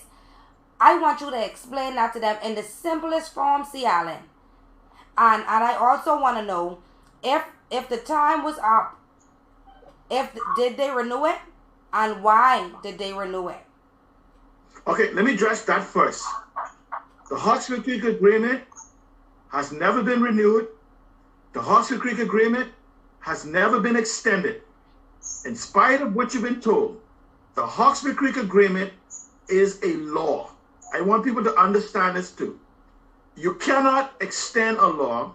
Speaker 6: I want you to explain that to them in the simplest form, C. Allen. And I also want to know if the time was up, did they renew it, and why did they renew it?
Speaker 7: Okay, let me address that first. The Hawkesbury Creek Agreement has never been renewed. The Hawkesbury Creek Agreement has never been extended. In spite of what you've been told, the Hawkesbury Creek Agreement is a law. I want people to understand this too. You cannot extend a law.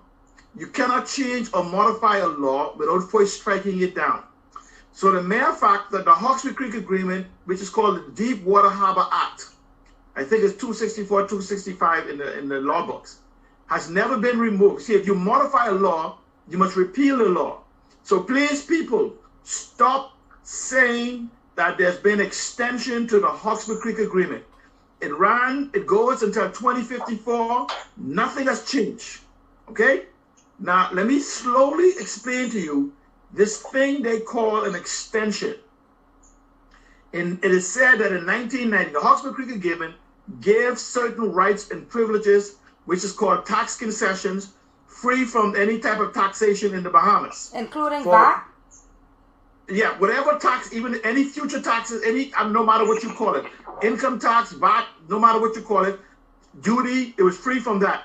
Speaker 7: You cannot change or modify a law without first striking it down. So the mere fact that the Hawkesbury Creek Agreement, which is called the Deepwater Harbor Act, I think it's 264, 265 in the law books, has never been removed. See, if you modify a law, you must repeal the law. So please, people, stop saying that there's been extension to the Hawkesbury Creek Agreement. It goes until 2054. Nothing has changed. Okay? Now, let me slowly explain to you this thing they call an extension. And it is said that in 1990, the Hawkesbury Creek Agreement gave certain rights and privileges, which is called tax concessions, free from any type of taxation in the Bahamas.
Speaker 6: Including VAT?
Speaker 7: Yeah, whatever tax, even any future taxes, no matter what you call it, income tax, VAT, no matter what you call it, duty, it was free from that.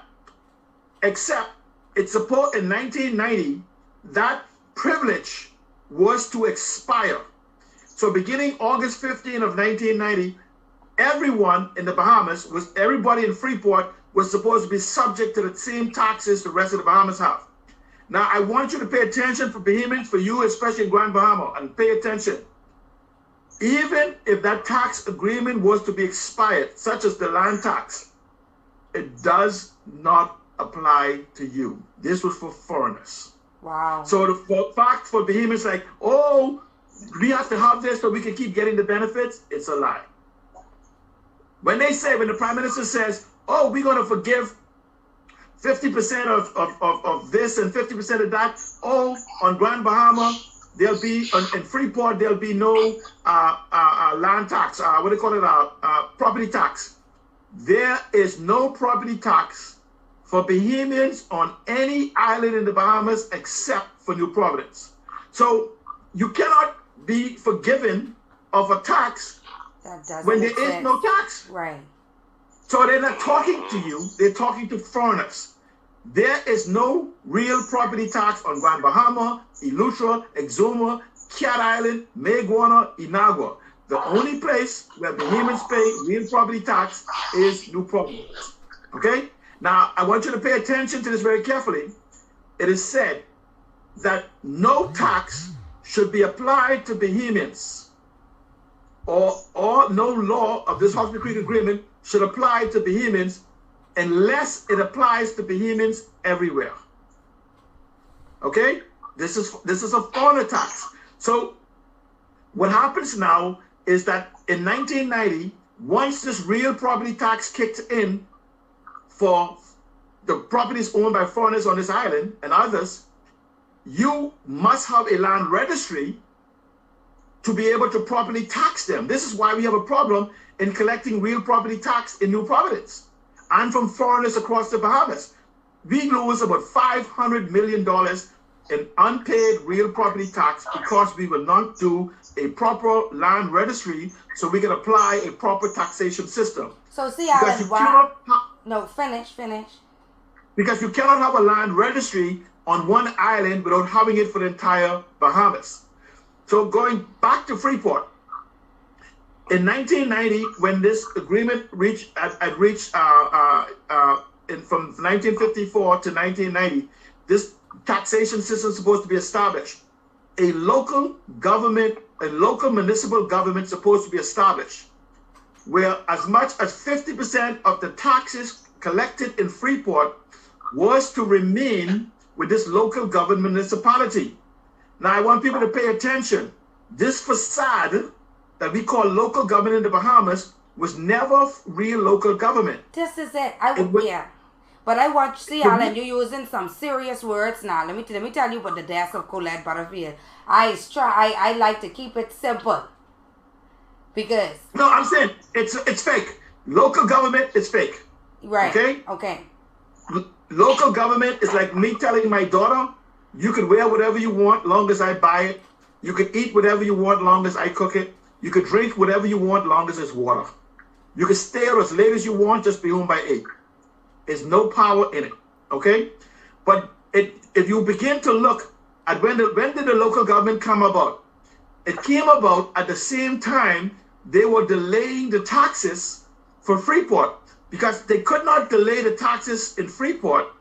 Speaker 7: Except, it's supposed in 1990, that privilege was to expire. So beginning August 15 of 1990, everyone in the Bahamas, everybody in Freeport was supposed to be subject to the same taxes the rest of the Bahamas have. Now, I want you to pay attention for Bahamians, for you, especially in Grand Bahama, and pay attention. Even if that tax agreement was to be expired, such as the land tax, it does not apply to you. This was for foreigners.
Speaker 6: Wow.
Speaker 7: So the fact for Bahamians like, oh, we have to have this so we can keep getting the benefits, it's a lie. When the Prime Minister says, oh, we're going to forgive 50% of this and 50% of that, oh, on Grand Bahama, there'll be, in Freeport, there'll be no land tax, property tax. There is no property tax for Bahamians on any island in the Bahamas except for New Providence. So you cannot be forgiven of a tax when there is no tax.
Speaker 6: Right.
Speaker 7: So they're not talking to you, they're talking to foreigners. There is no real property tax on Grand Bahama, Eleuthera, Exuma, Cat Island, Maguana, Inagua. The only place where Bahamians pay real property tax is New Providence. Okay? Now, I want you to pay attention to this very carefully. It is said that no tax should be applied to Bahamians, or no law of this Hawke's Bay Creek Agreement should apply to Bahamians unless it applies to Bahamians everywhere. Okay? This is a foreigner tax. So what happens now is that in 1990, once this real property tax kicked in for the properties owned by foreigners on this island and others, you must have a land registry to be able to properly tax them. This is why we have a problem in collecting real property tax in New Providence and from foreigners across the Bahamas. We lose about $500 million in unpaid real property tax because we will not do a proper land registry so we can apply a proper taxation system.
Speaker 6: So see, Alan, finish.
Speaker 7: Because you cannot have a land registry on one island without having it for the entire Bahamas. So going back to Freeport, in 1990, when this agreement from 1954 to 1990, this taxation system is supposed to be established. A local municipal government supposed to be established, where as much as 50% of the taxes collected in Freeport was to remain with this local government municipality. Now I want people to pay attention. This facade that we call local government in the Bahamas was never real local government.
Speaker 6: This is it. But I want to see, Alan, you're using some serious words now. Let me tell you about the death of Colette Butterfield. I like to keep it simple. Because...
Speaker 7: No, I'm saying it's fake. Local government is fake.
Speaker 6: Right.
Speaker 7: Okay? Local government is like me telling my daughter, you can wear whatever you want long as I buy it. You can eat whatever you want long as I cook it. You can drink whatever you want long as it's water. You can stay out as late as you want, just be home by 8. There's no power in it, okay? But if you begin to look at when did the local government come about? It came about at the same time they were delaying the taxes for Freeport because they could not delay the taxes in Freeport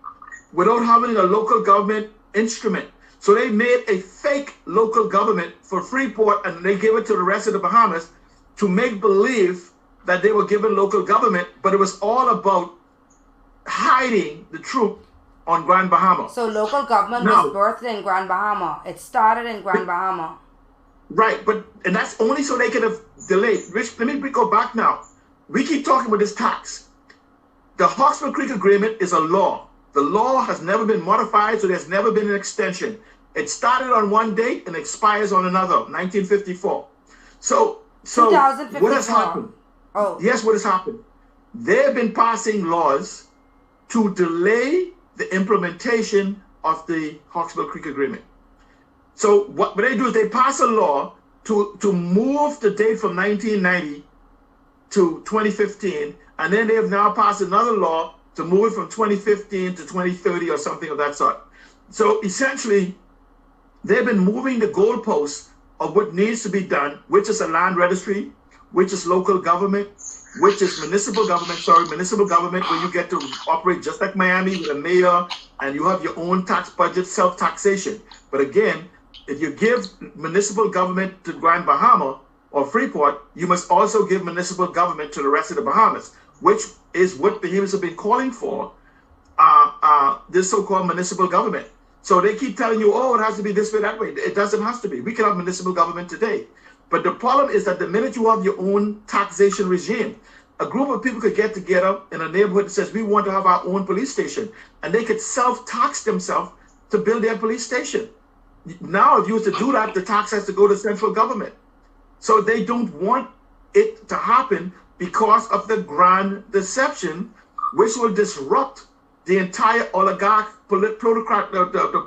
Speaker 7: without having a local government instrument. So they made a fake local government for Freeport and they gave it to the rest of the Bahamas to make believe that they were given local government, but it was all about hiding the truth on Grand Bahama.
Speaker 6: So local government was birthed in Grand Bahama. It started in Grand Bahama.
Speaker 7: Right, and that's only so they could have delayed. Rich, let me go back now. We keep talking about this tax. The Hawke's Bay Creek Agreement is a law. The law has never been modified, so there's never been an extension. It started on one date and expires on another, 1954. So what has happened? Yes, what has happened? They have been passing laws to delay the implementation of the Hawke's Bay Creek Agreement. So what they do is they pass a law to move the date from 1990 to 2015, and then they have now passed another law to move it from 2015 to 2030 or something of that sort. So essentially, they've been moving the goalposts of what needs to be done, which is a land registry, which is local government, which is municipal government where you get to operate just like Miami with a mayor and you have your own tax budget, self-taxation. But again, if you give municipal government to Grand Bahama or Freeport, you must also give municipal government to the rest of the Bahamas, which is what Bahamians have been calling for this so-called municipal government. So they keep telling you, oh, it has to be this way, that way. It doesn't have to be. We can have municipal government today. But the problem is that the minute you have your own taxation regime, a group of people could get together in a neighborhood that says we want to have our own police station, and they could self-tax themselves to build their police station. Now, if you were to do that, the tax has to go to central government. So they don't want it to happen because of the grand deception, which will disrupt the entire oligarch, the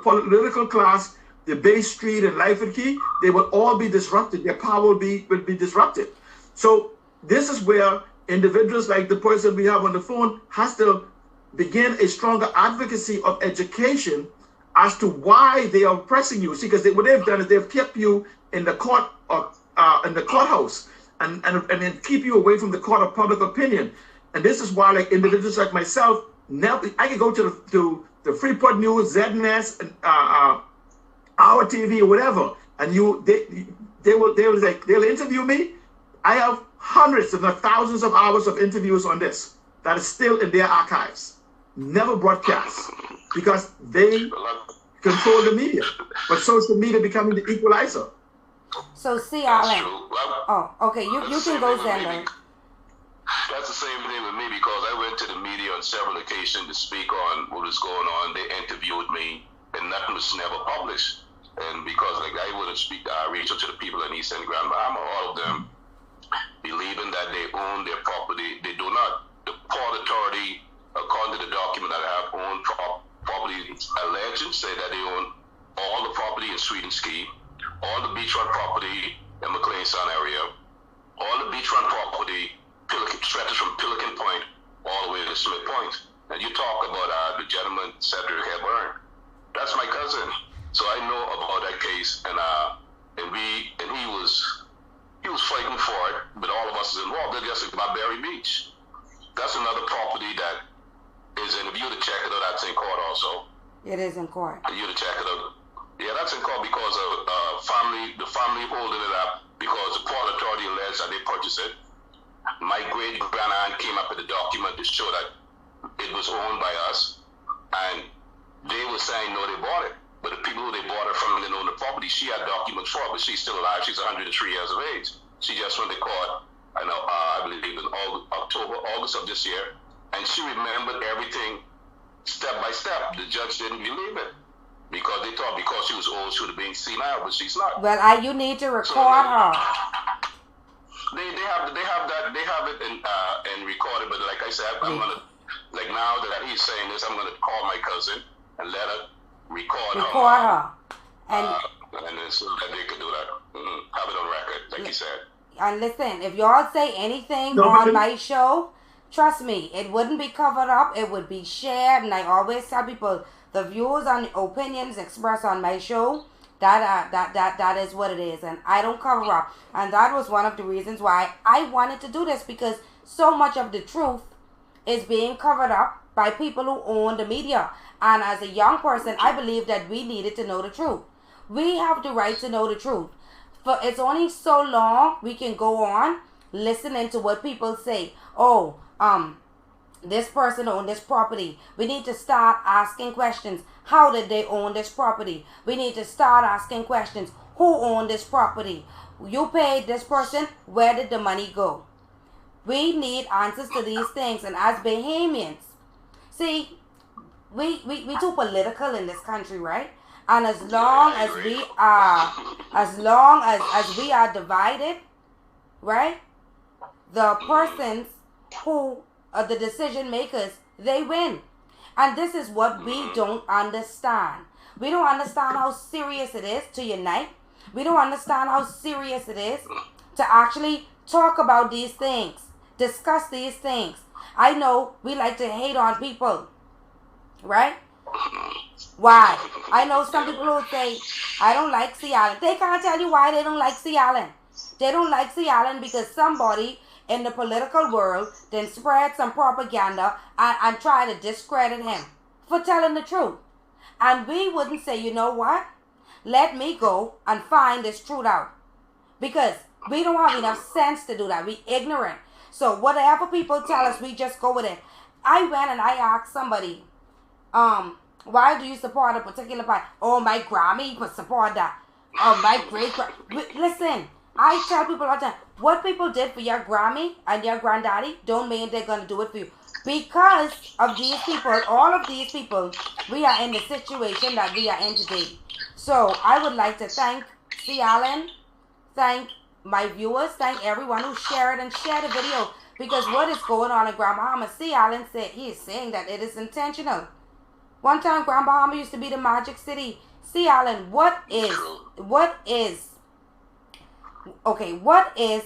Speaker 7: political class, the Bay Street and Life and Key. They will all be disrupted. Their power will be disrupted. So this is where individuals like the person we have on the phone has to begin a stronger advocacy of education as to why they are oppressing you. See, because what they've done is they've kept you in the court of in the courthouse and then keep you away from the court of public opinion. And this is why, like individuals like myself, now I can go to the Freeport News, ZNS, and Our TV or whatever, and they'll interview me. I have hundreds, if not thousands, of hours of interviews on this that is still in their archives, never broadcast, because they control the media. But social media becoming the equalizer.
Speaker 6: So see, Alan. Oh, okay. You can go, Zender.
Speaker 8: That's the same thing with me, because I went to the media on several occasions to speak on what was going on. They interviewed me, and nothing was never published. And because like I wouldn't reach out to the people in East and Grand Bahama, all of them believing that they own their property. They do not. The Port Authority, according to the document that I have, own property alleged, say that they own all the property in Sweden Ski, all the beachfront property in McLean Sound area, all the beachfront property stretches from Pelican Point all the way to Smith Point. And you talk about the gentleman Cedric Hepburn. That's my cousin. So I know about that case, and he was fighting for it, but all of us is involved. They're just like Berry Beach. That's another property that is in. If you to check it out, that's in court also.
Speaker 6: It is in court.
Speaker 8: You to check it out. Yeah, that's in court because of the family holding it up because the Port Authority alleged that they purchased it. My great grand aunt came up with a document to show that it was owned by us, and they were saying no, they bought it. But the people who they bought it from didn't own the property. She had documents for it, but she's still alive. She's 103 years of age. She just went to court, I believe in August of this year, and she remembered everything step by step. The judge didn't believe it because they thought because she was old, she would have been seen out, but she's not.
Speaker 6: Well, you need to record her.
Speaker 8: They have it and recorded, but like I said, I'm gonna, like now that he's saying this, I'm gonna call my cousin and let her record her. And then so that they could do that. Have it on record, like he said.
Speaker 6: And listen, if y'all say anything on my show, trust me, it wouldn't be covered up. It would be shared. And I always tell people, the views and opinions expressed on my show, that is what it is. And I don't cover up. And that was one of the reasons why I wanted to do this, because so much of the truth is being covered up by people who own the media. And as a young person, I believe that we needed to know the truth. We have the right to know the truth. For it's only so long we can go on listening to what people say. Oh, this person owned this property. We need to start asking questions. How did they own this property? We need to start asking questions. Who owned this property? You paid this person. Where did the money go? We need answers to these things. And as Bahamians, see, we too political in this country, right? And as long as we are divided, right? The persons who are the decision makers, they win. And this is what we don't understand. We don't understand how serious it is to unite. We don't understand how serious it is to actually talk about these things, discuss these things. I know we like to hate on people, right? Why? I know some people who say, I don't like C. Allen. They can't tell you why they don't like C. Allen. They don't like C. Allen because somebody in the political world then spread some propaganda and try to discredit him for telling the truth. And we wouldn't say, you know what? Let me go and find this truth out. Because we don't have enough sense to do that. We ignorant. So whatever people tell us, we just go with it. I went and I asked somebody, Why do you support a particular party? Oh, my Grammy could support that. Oh, my listen, I tell people all the time, what people did for your Grammy and your granddaddy don't mean they're going to do it for you. Because of these people, all of these people, we are in the situation that we are in today. So I would like to thank C. Allen, thank my viewers, thank everyone who shared and shared the video. Because what is going on in Grand Bahama, C. Allen said, he is saying that it is intentional. One time Grand Bahama used to be the Magic City. C. Allen, what is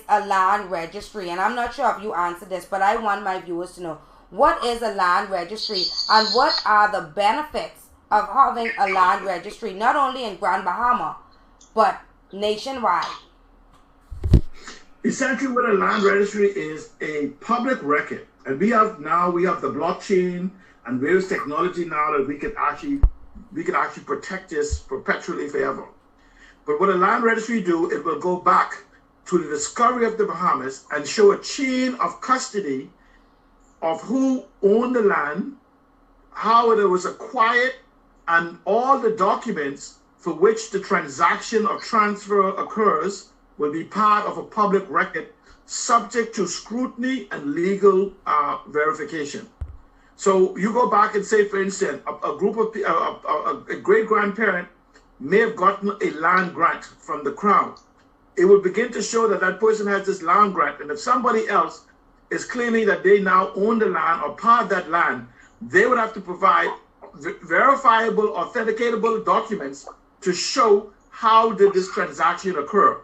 Speaker 6: a land registry? And I'm not sure if you answered this, but I want my viewers to know. What is a land registry and what are the benefits of having a land registry, not only in Grand Bahama, but nationwide?
Speaker 7: Essentially, what a land registry is a public record. And we have the blockchain and various technology now that we can actually protect this perpetually forever. But what a land registry do, it will go back to the discovery of the Bahamas and show a chain of custody of who owned the land, how it was acquired, and all the documents for which the transaction or transfer occurs will be part of a public record subject to scrutiny and legal verification. So you go back and say, for instance, a group of a great-grandparent may have gotten a land grant from the Crown. It will begin to show that that person has this land grant, and if somebody else is claiming that they now own the land or part of that land, they would have to provide verifiable, authenticatable documents to show how did this transaction occur.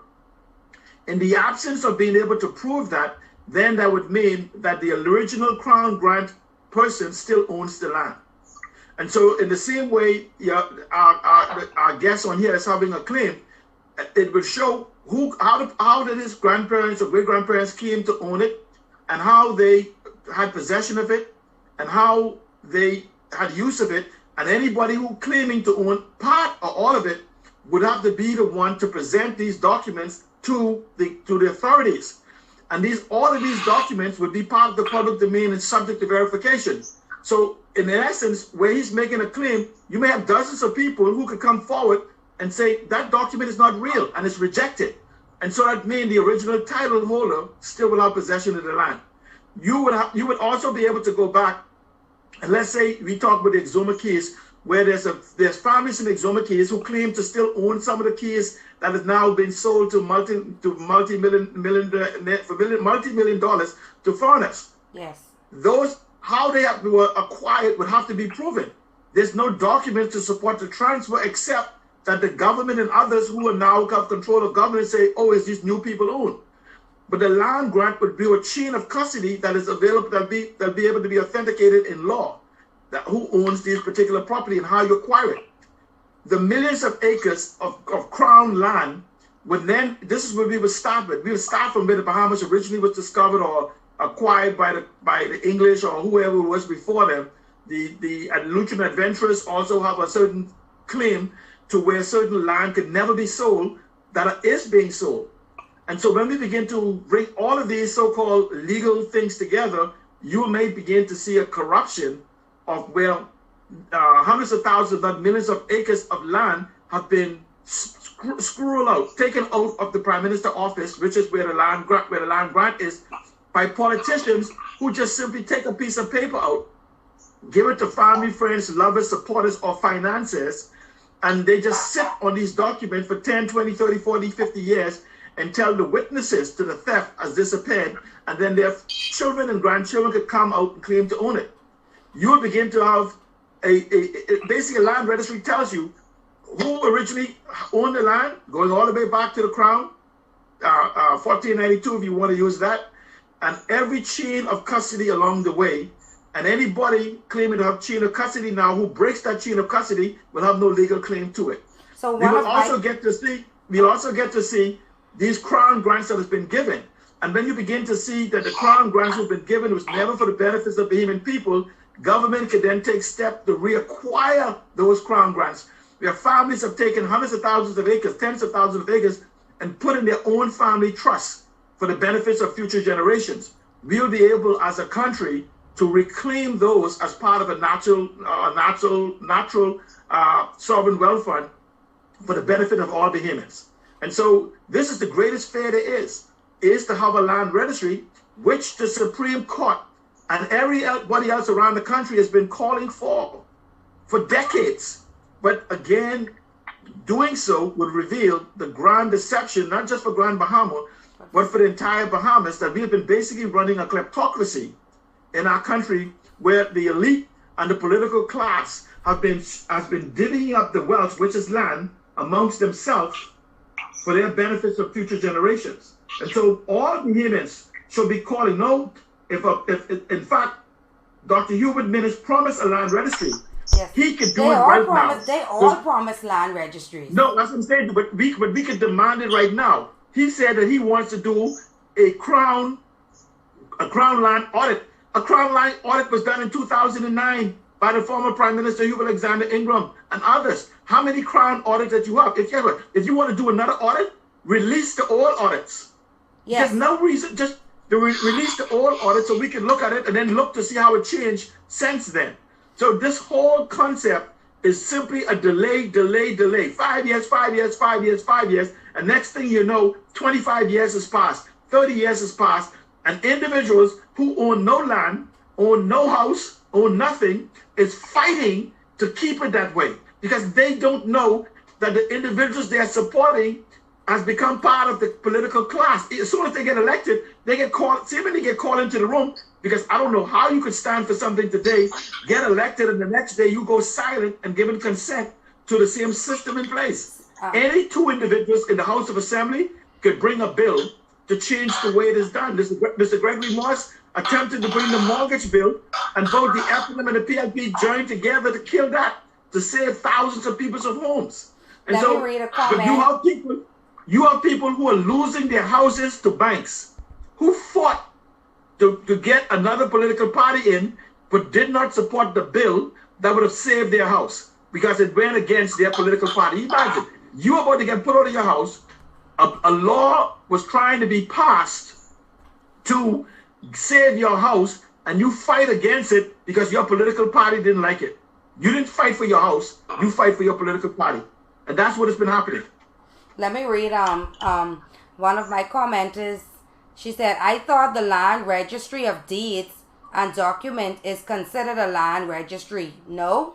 Speaker 7: In the absence of being able to prove that, then that would mean that the original Crown grant person still owns the land. And so in the same way, our guest on here is having a claim, it will show how did his grandparents or great-grandparents came to own it, and how they had possession of it, and how they had use of it, and anybody who claiming to own part or all of it would have to be the one to present these documents to the authorities. And all of these documents would be part of the public domain and subject to verification. So in essence, where he's making a claim, you may have dozens of people who could come forward and say that document is not real and it's rejected. And so that means the original title holder still will have possession of the land. You would also be able to go back, and let's say we talk about the Exuma keys, where there's families in the Exuma keys who claim to still own some of the keys that has now been sold to multi-million dollars to foreigners.
Speaker 6: Yes.
Speaker 7: Those, how they were acquired would have to be proven. There's no document to support the transfer except that the government and others who are now have control of government say, oh, it's these new people own. But the land grant would be a chain of custody that is available, that'll be able to be authenticated in law, that who owns this particular property and how you acquire it. The millions of acres of Crown land would then, this is where we would start with. We would start from where the Bahamas originally was discovered or acquired by the English or whoever was before them. The Lutheran adventurers also have a certain claim to where certain land could never be sold that is being sold. And so when we begin to bring all of these so-called legal things together, you may begin to see a corruption of where hundreds of thousands, not millions of acres of land have been screwed out, taken out of the Prime Minister office, which is where the land grant is, by politicians who just simply take a piece of paper out, give it to family, friends, lovers, supporters, or financiers, and they just sit on these documents for 10, 20, 30, 40, 50 years until the witnesses to the theft has disappeared, and then their children and grandchildren could come out and claim to own it. You will begin to have basically a land registry tells you who originally owned the land, going all the way back to the Crown, 1492 if you want to use that, and every chain of custody along the way. And anybody claiming to have chain of custody now who breaks that chain of custody will have no legal claim to it.
Speaker 6: So
Speaker 7: we'll also get to see these Crown grants that has been given. And when you begin to see that the Crown grants have been given was never for the benefits of Bahamian people, government could then take steps to reacquire those Crown grants. Where families have taken hundreds of thousands of acres, tens of thousands of acres, and put in their own family trusts for the benefits of future generations. We'll be able, as a country, to reclaim those as part of a natural sovereign wealth fund for the benefit of all Bahamians. And so this is the greatest fair there is to have a land registry, which the Supreme Court and everybody else around the country has been calling for decades. But again, doing so would reveal the grand deception, not just for Grand Bahama, but for the entire Bahamas, that we have been basically running a kleptocracy in our country, where the elite and the political class has been divvying up the wealth, which is land, amongst themselves for their benefits of future generations. And so all Bahamians should be calling. No, if in fact, Dr. Hubert Minnis promised a land registry.
Speaker 6: Yes.
Speaker 7: He could do it right now.
Speaker 6: They all promise land registries.
Speaker 7: No, that's what I'm saying. But we could demand it right now. He said that he wants to do a crown land audit. A crown land audit was done in 2009 by the former Prime Minister Hubert Alexander Ingram and others. How many crown audits that you have? If you want to do another audit, release the old audits.
Speaker 6: Yes.
Speaker 7: There's no reason, just to release the old audit so we can look at it and then look to see how it changed since then. So this whole concept is simply a delay. 5 years, 5 years, 5 years, 5 years. And next thing you know, 25 years has passed, 30 years has passed, and individuals who own no land, own no house, own nothing, is fighting to keep it that way, because they don't know that the individuals they are supporting has become part of the political class. As soon as they get elected, they get called, see when they get called into the room, because I don't know how you could stand for something today, get elected, and the next day you go silent and giving consent to the same system in place. Any two individuals in the House of Assembly could bring a bill to change the way it is done. Mr. Gregory Morse attempted to bring the mortgage bill, and both the FLM and the PLP joined together to kill that, to save thousands of people's homes. And
Speaker 6: Let me read a comment.
Speaker 7: But you have people who are losing their houses to banks, who fought to get another political party in, but did not support the bill that would have saved their house because it went against their political party. Imagine, you are about to get put out of your house. A law was trying to be passed to save your house, and you fight against it because your political party didn't like it. You didn't fight for your house, you fight for your political party. And that's what has been happening.
Speaker 6: Let me read one of my commenters. She said, I thought the land registry of deeds and document is considered a land registry. No?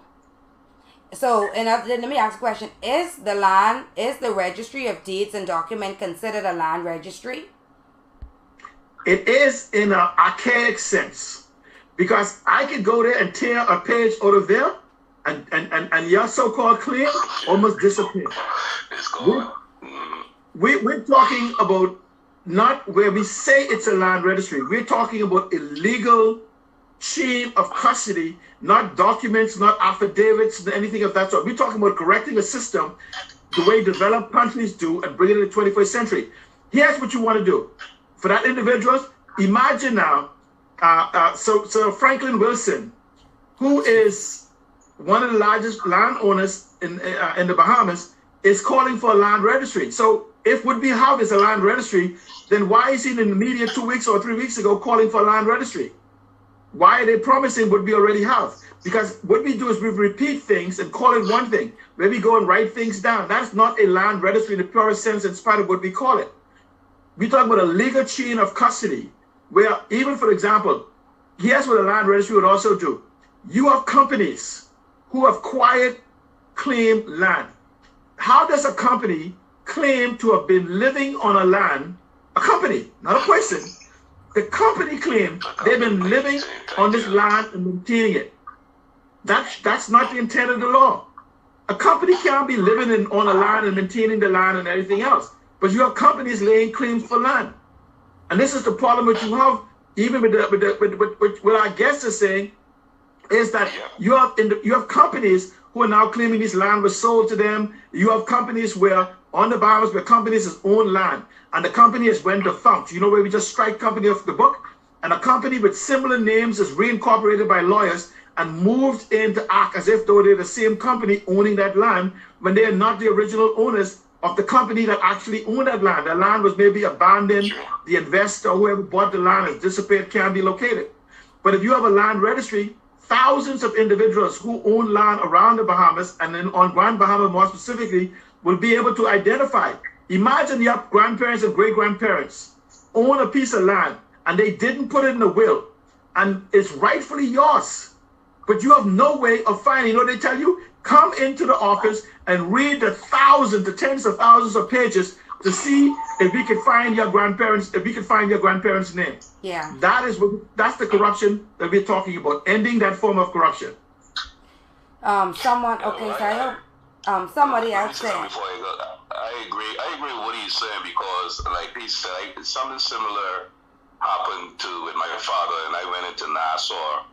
Speaker 6: So, let me ask a question. Is the registry of deeds and document considered a land registry?
Speaker 7: It is in an archaic sense, because I could go there and tear a page out of there, and your so-called claim almost disappear. We're talking about not where we say it's a land registry. We're talking about illegal chain of custody, not documents, not affidavits, anything of that sort. We're talking about correcting a system the way developed countries do and bringing it in the 21st century. Here's what you want to do. For that individuals, imagine now, so Franklin Wilson, who is one of the largest landowners in the Bahamas, is calling for a land registry. So if what we have is a land registry, then why is he in the media 2 weeks or 3 weeks ago calling for a land registry? Why are they promising what we already have? Because what we do is we repeat things and call it one thing. Where we go and write things down. That's not a land registry in the purest sense, in spite of what we call it. We talk about a legal chain of custody, where even, for example, here's what a land registry would also do. You have companies who have quiet claim land. How does a company claim to have been living on a land? A company, not a person. The company claims they've been living on this land and maintaining it. That's not the intent of the law. A company can't be living on a land and maintaining the land and everything else. But you have companies laying claims for land. And this is the problem that you have, even with what our guest is saying, is that you have companies who are now claiming this land was sold to them. You have companies where, on the Bahamas, where companies has owned land, and the company has went defunct. You know, where we just strike company off the book, and a company with similar names is reincorporated by lawyers and moved into act as if though they're the same company owning that land, when they are not the original owners of the company that actually owned that land. The land was maybe abandoned, the investor, whoever bought the land has disappeared, can't be located. But if you have a land registry, thousands of individuals who own land around the Bahamas and then on Grand Bahama more specifically will be able to identify. Imagine your grandparents and great-grandparents own a piece of land and they didn't put it in the will and it's rightfully yours, but you have no way of finding. You know, they tell you, come into the office and read the thousands, the tens of thousands of pages to see if we could find your grandparents, name.
Speaker 6: Yeah.
Speaker 7: That's the corruption that we're talking about, ending that form of corruption.
Speaker 6: Somebody else said.
Speaker 8: I agree with what he's saying, because like he said, something similar happened with my father, and I went into Nassau.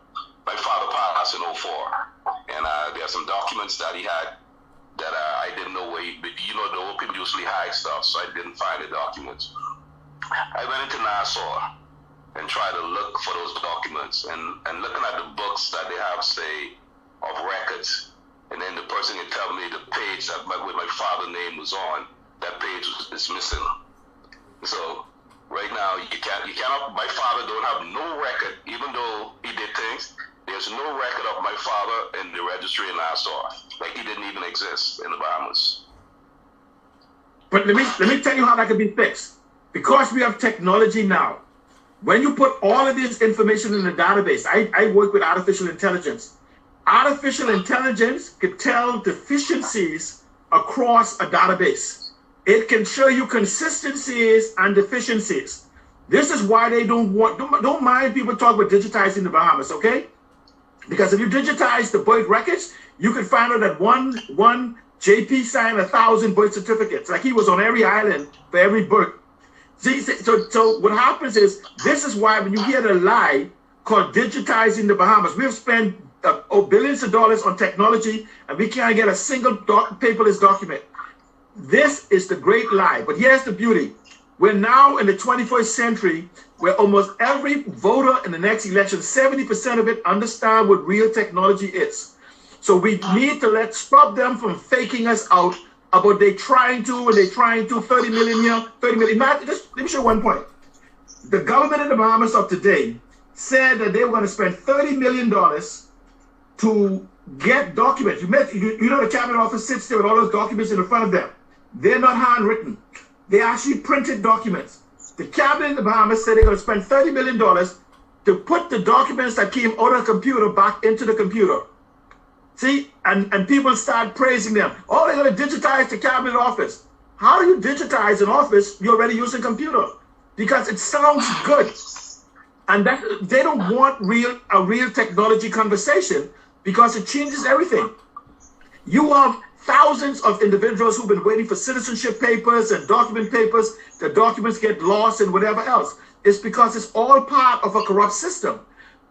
Speaker 8: My father passed in 2004, and there are some documents that he had that I didn't know where but you know, the old people usually hide stuff, so I didn't find the documents. I went into Nassau and tried to look for those documents, and looking at the books that they have, say, of records, and then the person can tell me the page that where my father's name was on, that page is missing. So right now you cannot. My father don't have no record, even though he did things. There's no record of my father in the registry in Nassau. Like, he didn't even exist in the Bahamas.
Speaker 7: But let me tell you how that can be fixed. Because we have technology now, when you put all of this information in a database, I work with artificial intelligence. Artificial intelligence can tell deficiencies across a database. It can show you consistencies and deficiencies. This is why they don't mind people talk about digitizing the Bahamas, okay? Because if you digitize the birth records, you can find out that one JP signed 1,000 birth certificates. Like, he was on every island for every birth. See, so what happens is, this is why when you hear the lie called digitizing the Bahamas, we've spent billions of dollars on technology and we can't get a single paperless document. This is the great lie. But here's the beauty. We're now in the 21st century where almost every voter in the next election, 70% of it understand what real technology is. So we need to stop them from faking us out about they trying to 30 million here, 30 million. Let me show one point. The government in the Bahamas of today said that they were going to spend $30 million to get documents. You know, the cabinet office sits there with all those documents in front of them. They're not handwritten. They actually printed documents. The cabinet in the Bahamas said they're going to spend $30 million to put the documents that came out of the computer back into the computer. See, and people start praising them. Oh, they're going to digitize the cabinet office. How do you digitize an office you're already using a computer? Because it sounds good. And they don't want a real technology conversation, because it changes everything. You have thousands of individuals who've been waiting for citizenship papers and document papers. The documents get lost and whatever else. It's because it's all part of a corrupt system.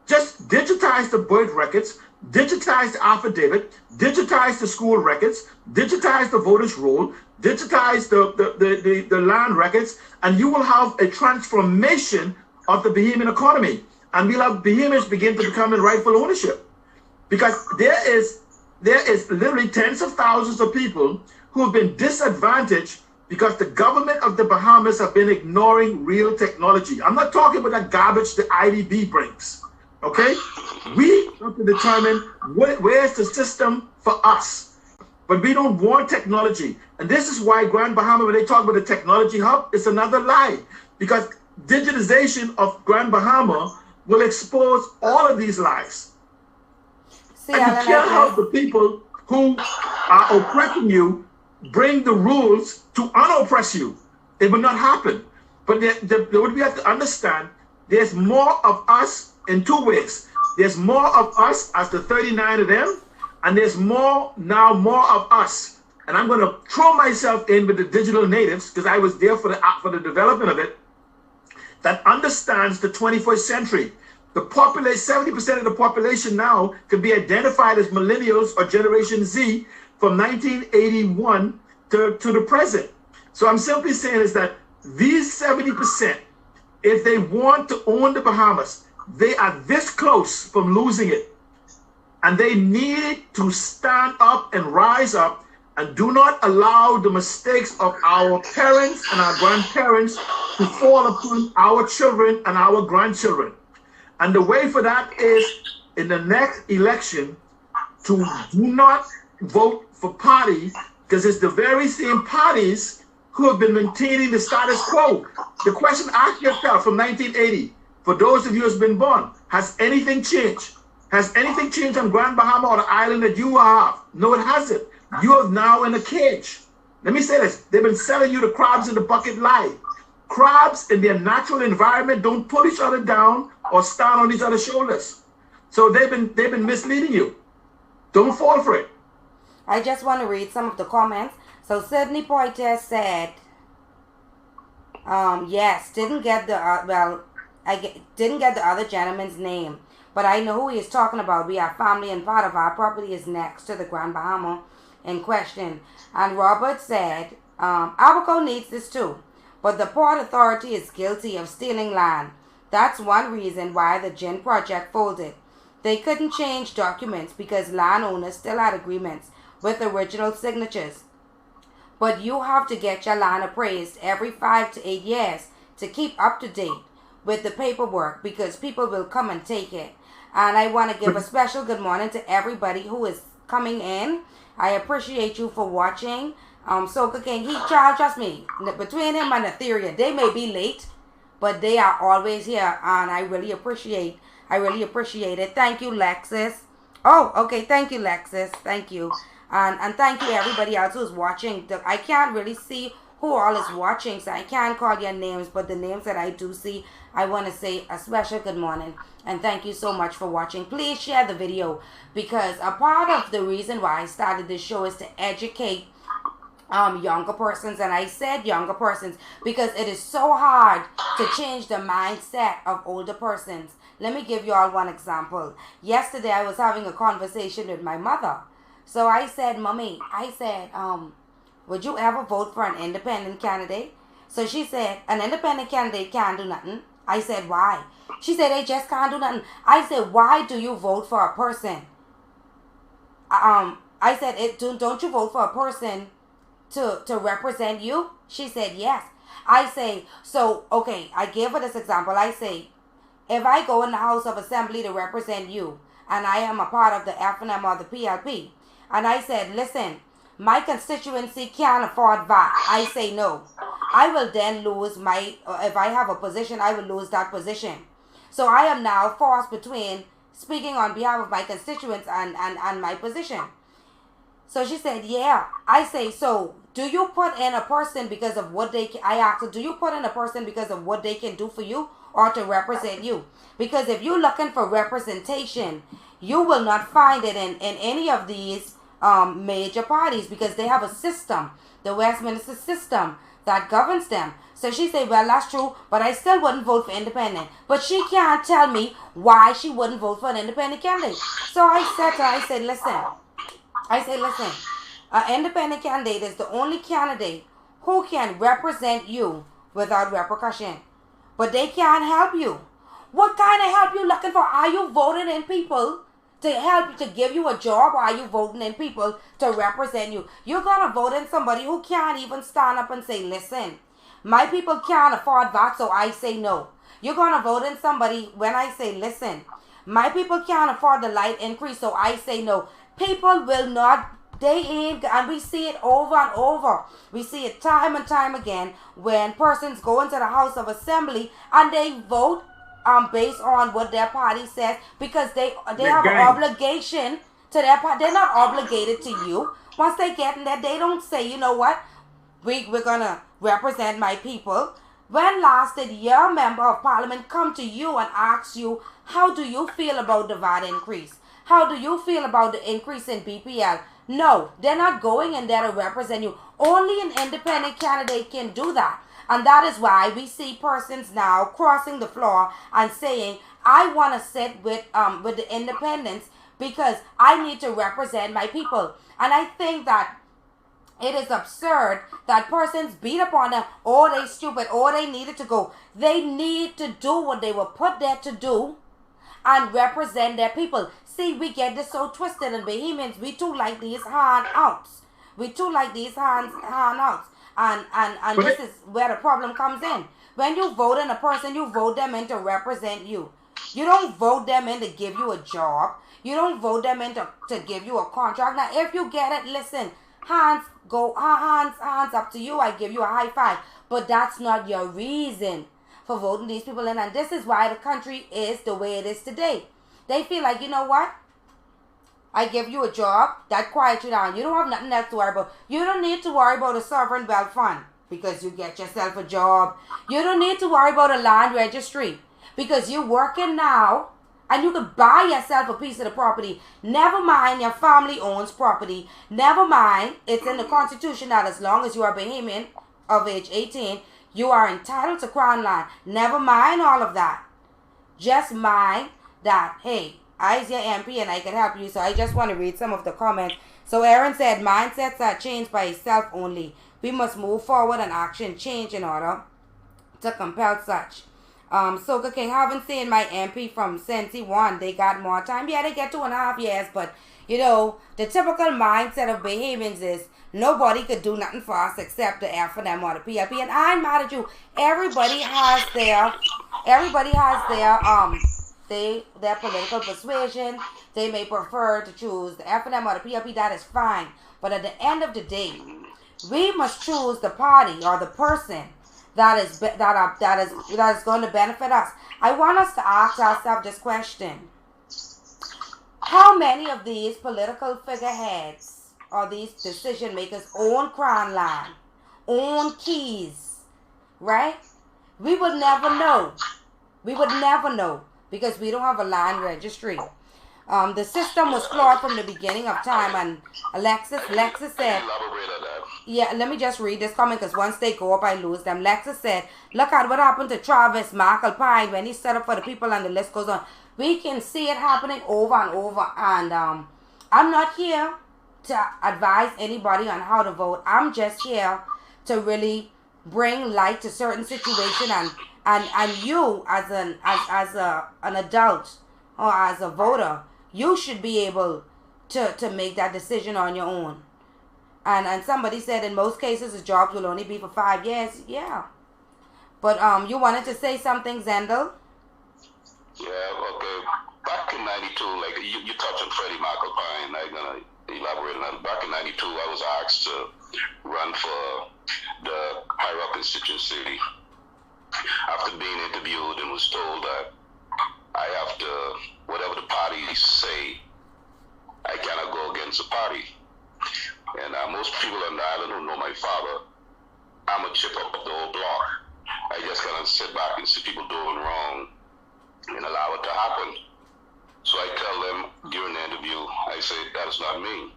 Speaker 7: Just digitize the birth records, digitize the affidavit, digitize the school records, digitize the voters' roll, digitize the land records, and you will have a transformation of the Bahamian economy. And we'll have Bahamians begin to become in rightful ownership. Because there is literally tens of thousands of people who have been disadvantaged because the government of the Bahamas have been ignoring real technology. I'm not talking about that garbage the IDB brings, okay? We have to determine where's the system for us. But we don't want technology. And this is why Grand Bahama, when they talk about the technology hub, it's another lie. Because digitization of Grand Bahama will expose all of these lies. And you can't help the people who are oppressing you bring the rules to unoppress you. It will not happen. But what we have to understand, there's more of us in two ways. There's more of us as the 39 of them, and there's more of us. And I'm going to throw myself in with the digital natives, because I was there for the development of it, that understands the 21st century. The population, 70% of the population now can be identified as millennials or Generation Z from 1981 to the present. So I'm simply saying is that these 70%, if they want to own the Bahamas, they are this close from losing it. And they need to stand up and rise up and do not allow the mistakes of our parents and our grandparents to fall upon our children and our grandchildren. And the way for that is in the next election to do not vote for parties, because it's the very same parties who have been maintaining the status quo. The question, ask yourself from 1980, for those of you who's been born, has anything changed? Has anything changed on Grand Bahama or the island that you have? No, it hasn't. You are now in a cage. Let me say this. They've been selling you the crabs in the bucket lie. Crabs in their natural environment don't pull each other down or stand on each other's shoulders. So they've been misleading you. Don't fall for it.
Speaker 6: I just want to read some of the comments. So Sydney Poitier said, yes, didn't get the didn't get the other gentleman's name, but I know who he is talking about. We are family and part of our property is next to the Grand Bahama in question. And Robert said, Abaco needs this too, but the Port Authority is guilty of stealing land. That's one reason why the Gin project folded. They couldn't change documents because landowners still had agreements with original signatures. But you have to get your land appraised every 5 to 8 years to keep up to date with the paperwork, because people will come and take it. And I want to give a special good morning to everybody who is coming in. I appreciate you for watching. Soca King, trust me, between him and Etheria, they may be late, but they are always here, and I really appreciate it. Thank you, Lexus. Oh, okay, thank you, Lexus. Thank you. And thank you everybody else who's watching. I can't really see who all is watching, so I can't call your names, but the names that I do see, I want to say a special good morning and thank you so much for watching. Please share the video, because a part of the reason why I started this show is to educate younger persons. And I said younger persons because it is so hard to change the mindset of older persons. Let me give you all one example. Yesterday I was having a conversation with my mother. So I said, Mommy, would you ever vote for an independent candidate? So she said, an independent candidate can't do nothing. I said, why? She said, they just can't do nothing. I said, why do you vote for a person? I said, don't you vote for a person to represent you? She said, yes. I say, so, okay, I gave her this example. I say, if I go in the House of Assembly to represent you, and I am a part of the FNM or the PLP, and I said, listen, my constituency can't afford VAT. I say no. I will then lose if I have a position, I will lose that position. So I am now forced between speaking on behalf of my constituents and my position. So she said, yeah. I say, so do you put in a person because of what I asked her, do you put in a person because of what they can do for you or to represent you? Because if you're looking for representation, you will not find it in any of these major parties, because they have a system, the Westminster system, that governs them. So she said, well, that's true, but I still wouldn't vote for independent. But she can't tell me why she wouldn't vote for an independent candidate. So I said to her, I said, listen, an independent candidate is the only candidate who can represent you without repercussion. But they can't help you. What kind of help you looking for? Are you voting in people to help to give you a job, or are you voting in people to represent you? You're going to vote in somebody who can't even stand up and say, listen, my people can't afford that, so I say no. You're going to vote in somebody when I say, listen, my people can't afford the light increase, so I say no. People will not, they ain't, and we see it over and over. We see it time and time again when persons go into the House of Assembly and they vote based on what their party says, because they have an obligation to their party. They're not obligated to you. Once they get in there, they don't say, you know what, we're gonna represent my people. When last did your member of parliament come to you and ask you, how do you feel about the VAT increase? How do you feel about the increase in BPL? No, they're not going in there to represent you. Only an independent candidate can do that. And that is why we see persons now crossing the floor and saying, I want to sit with the independents because I need to represent my people. And I think that it is absurd that persons beat upon them, or they stupid, or they needed to go. They need to do what they were put there to do and represent their people. See, we get this so twisted, and Bahamians, we too like these handouts. And this is where the problem comes in. When you vote in a person, you vote them in to represent you. You don't vote them in to give you a job. You don't vote them in to give you a contract. Now, if you get it, listen, hands up to you. I give you a high five. But that's not your reason for voting these people in. And this is why the country is the way it is today. They feel like, you know what? I give you a job, that quiets you down. You don't have nothing else to worry about. You don't need to worry about a sovereign wealth fund because you get yourself a job. You don't need to worry about a land registry because you're working now and you can buy yourself a piece of the property. Never mind your family owns property. Never mind it's in the Constitution that as long as you are Bahamian of age 18, you are entitled to crown land. Never mind all of that. Just mind that, hey, I's your MP and I can help you. So I just want to read some of the comments. So Aaron said, mindsets are changed by itself only. We must move forward and action change in order to compel such. Soka King, haven't seen my MP from since he won. They got more time. Yeah, they get 2.5 years. But, you know, the typical mindset of Bahamians is nobody could do nothing for us except the F&M or the PLP. And I'm mad at you. Everybody has their political persuasion. They may prefer to choose the F&M or the PLP. That is fine. But at the end of the day, we must choose the party or the person that is going to benefit us. I want us to ask ourselves this question: how many of these political figureheads or these decision makers own crown land, own keys, right? We would never know. We would never know because we don't have a land registry. The system was flawed from the beginning of time. And Alexis said, yeah, let me just read this comment because once they go up, I lose them. Lexus said, look at what happened to Travis McAlpine when he set up for the people and the list goes on. We can see it happening over and over. And I'm not here to advise anybody on how to vote. I'm just here to really bring light to certain situation and you as an adult or as a voter, you should be able to make that decision on your own. And somebody said in most cases the jobs will only be for 5 years. Yeah. But you wanted to say something, Zendel?
Speaker 8: Yeah, okay. Back in 92, like you touched on Freddie McAlpine, I'm going to elaborate on that. Back in 92, I was asked to run for the High Rock constituency. After being interviewed and was told that I have to, whatever the parties say, I cannot go against the party. And most people on the island who know my father, I'm a chip up of the whole block. I just cannot sit back and see people doing wrong and allow it to happen. So I tell them during the interview, I say, that is not me.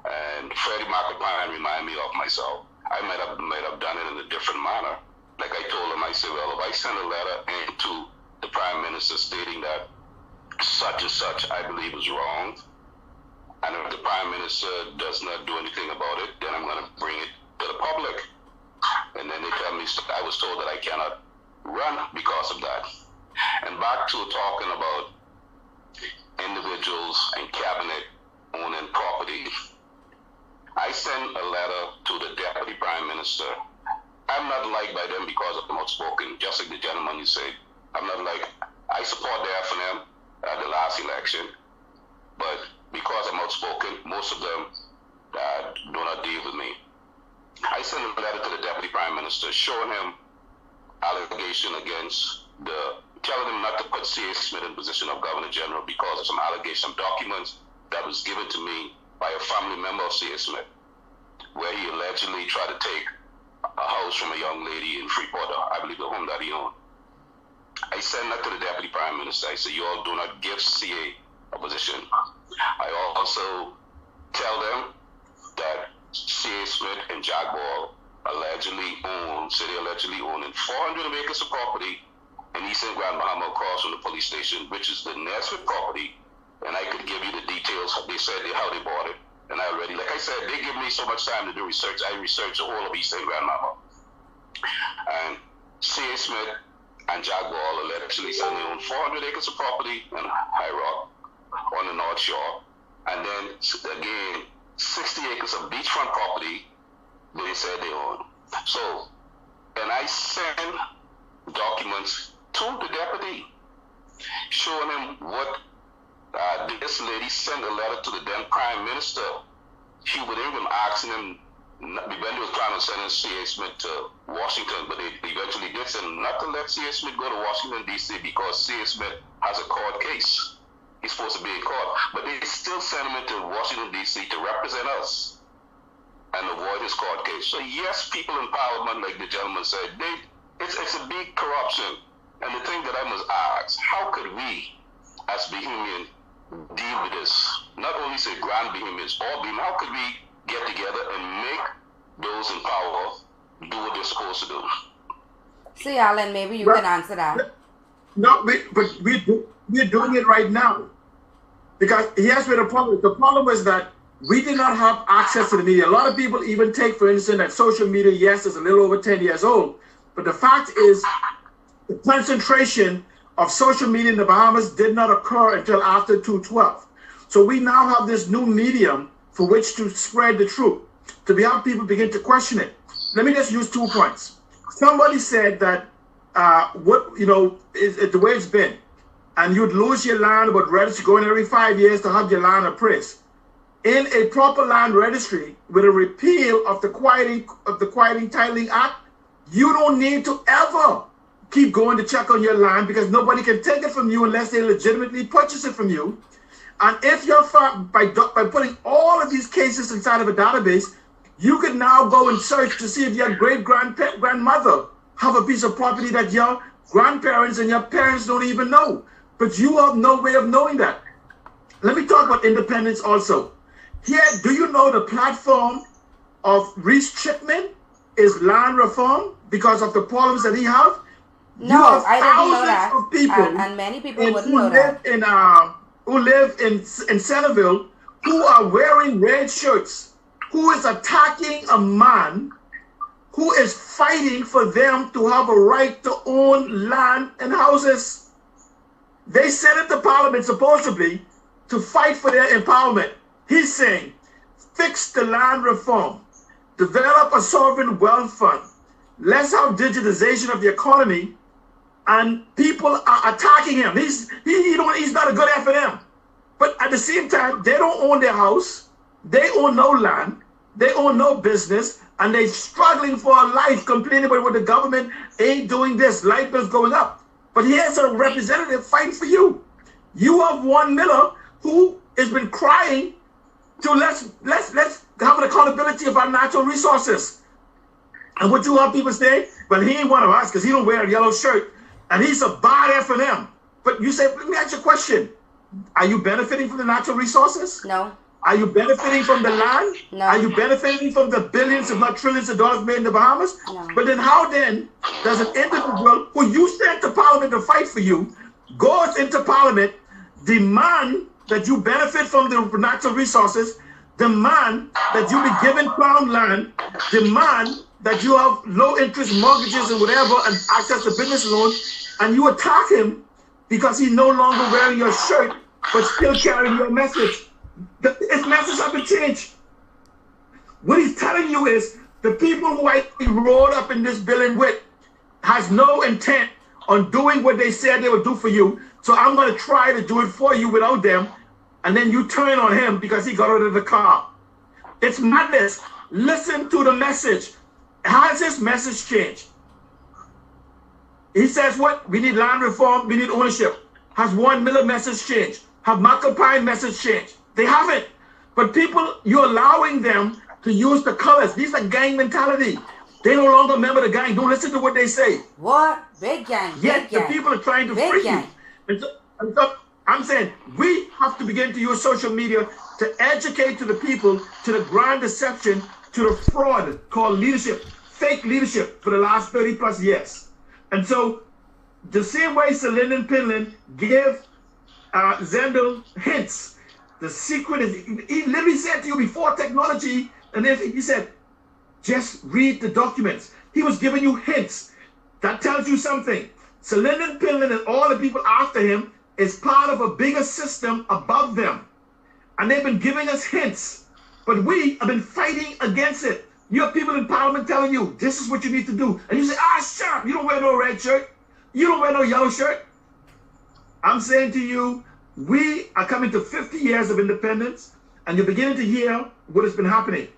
Speaker 8: And Freddie McAlpine reminded me of myself. I might have done it in a different manner. Like I told him, I said, well, if I send a letter into the Prime Minister stating that such and such I believe is wrong, and if the Prime Minister does not do anything about it, then I'm going to bring it to the public. And then they tell me, I was told that I cannot run because of that. And back to talking about individuals and cabinet owning property, I sent a letter to the Deputy Prime Minister. I'm not liked by them because I'm outspoken, just like the gentleman you said. I'm not like, I support the F&M at the last election, but because I'm outspoken, most of them do not deal with me. I sent a letter to the Deputy Prime Minister showing him allegation against telling him not to put C.A. Smith in position of Governor General because of some allegation of documents that was given to me by a family member of C.A. Smith, where he allegedly tried to take a house from a young lady in Freeport, I believe the home that he owned. I sent that to the Deputy Prime Minister. I said, you all do not give CA a position. I also tell them that C.A. Smith and Jack Ball allegedly own 400 acres of property in Eastern Grand Bahama across from the police station, which is the Nesbitt property. And I could give you the details. They said how they bought it. And I already, like I said, they give me so much time to do research. I researched the whole of Eastern Grand Bahama. And C.A. Smith and Jack Ball allegedly said they own 400 acres of property in High Rock on the North Shore. And then, again, 60 acres of beachfront property they said they own. So, and I send documents to the deputy. showing him what this lady sent a letter to the then Prime Minister. She would even asking him, when they were trying to send C.A. Smith to Washington, but they eventually did send not to let C.A. Smith go to Washington, D.C. because C.A. Smith has a court case. He's supposed to be in court. But they still send him into Washington, D.C. to represent us and avoid his court case. So yes, people in Parliament, like the gentleman said, it's a big corruption. And the thing that I must ask, how could we, as Bahamian, deal with this? Not only say Grand Bahamians, all Bahamians, how could we get together and make those in power do what they're supposed to do?
Speaker 6: See, Alan, maybe you can answer that.
Speaker 7: No, but we're doing it right now. Because here's where the problem is. The problem is that we did not have access to the media. A lot of people even take, for instance, that social media, yes, is a little over 10 years old. But the fact is, the concentration of social media in the Bahamas did not occur until after 2012. So we now have this new medium for which to spread the truth, to be how people begin to question it. Let me just use 2 points. Somebody said that is the way it's been, and you'd lose your land, but register going every 5 years to have your land appraised. In a proper land registry, with a repeal of the Quieting Titling Act, you don't need to ever keep going to check on your land because nobody can take it from you unless they legitimately purchase it from you. And if you're found by putting all of these cases inside of a database, you can now go and search to see if your great-grandmother have a piece of property that your grandparents and your parents don't even know. But you have no way of knowing that. Let me talk about independence also. Here, do you know the platform of Reese Chipman is land reform because of the problems that he have?
Speaker 6: No, I didn't know that.
Speaker 7: Of people
Speaker 6: and many people wouldn't know that.
Speaker 7: Who live in Centerville, who are wearing red shirts, who is attacking a man who is fighting for them to have a right to own land and houses. They sent it to Parliament supposedly to fight for their empowerment. He's saying, fix the land reform, develop a sovereign wealth fund, let's have digitization of the economy, and people are attacking him. He's not a good F&M. But at the same time, they don't own their house, they own no land, they own no business, and they're struggling for a life, complaining about what the government ain't doing this, light bills going up. But here's a representative fighting for you. You have one Miller who has been crying to let's have an accountability of our natural resources. And what you have people say, well, he ain't one of us because he don't wear a yellow shirt and he's a bad F&M. But you say, let me ask you a question. Are you benefiting from the natural resources?
Speaker 6: No.
Speaker 7: Are you benefiting from the land?
Speaker 6: No.
Speaker 7: Are you benefiting from the billions, if not trillions of dollars made in the Bahamas?
Speaker 6: No.
Speaker 7: But then how then does an individual who you sent to Parliament to fight for you goes into Parliament, demand that you benefit from the natural resources, demand that you be given crown land, demand that you have low interest mortgages and whatever and access to business loans, and you attack him because he's no longer wearing your shirt but still carrying your message? His message has been changed. What he's telling you is the people who I rolled up in this building with has no intent on doing what they said they would do for you. So I'm going to try to do it for you without them. And then you turn on him because he got out of the car. It's madness. Listen to the message. Has his message changed? He says what? We need land reform. We need ownership. Has Warren Miller message changed? Have Michael Pine message changed? They haven't. But people, you're allowing them to use the colors. These are gang mentality. They no longer member the gang. Don't listen to what they say.
Speaker 6: What? Big gang.
Speaker 7: Yet the people are trying to free you. And so I'm saying we have to begin to use social media to educate to the people, to the grand deception, to the fraud called leadership, fake leadership for the last 30 plus years. And so the same way Celine Pinland gave Zendel hints, the secret is, he literally said to you before technology, and then he said, just read the documents. He was giving you hints. That tells you something. Celine Pinland and all the people after him is part of a bigger system above them. And they've been giving us hints. But we have been fighting against it. You have people in Parliament telling you, this is what you need to do. And you say, shut up. You don't wear no red shirt. You don't wear no yellow shirt. I'm saying to you, we are coming to 50 years of independence, and you're beginning to hear what has been happening.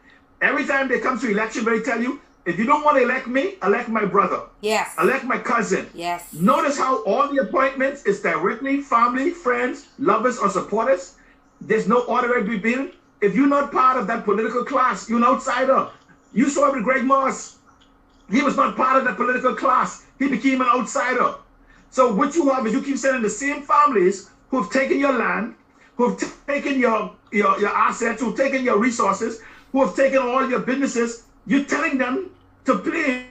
Speaker 7: Every time they come to election, they tell you, if you don't want to elect me, elect my brother.
Speaker 6: Yes.
Speaker 7: Elect my cousin.
Speaker 6: Yes.
Speaker 7: Notice how all the appointments is directly family, friends, lovers, or supporters. There's no honorary being. If you're not part of that political class, you're an outsider. You saw it with Greg Moss. He was not part of that political class. He became an outsider. So what you have is you keep sending the same families who have taken your land, who have taken your assets, who have taken your resources, who have taken all your businesses. You're telling them to play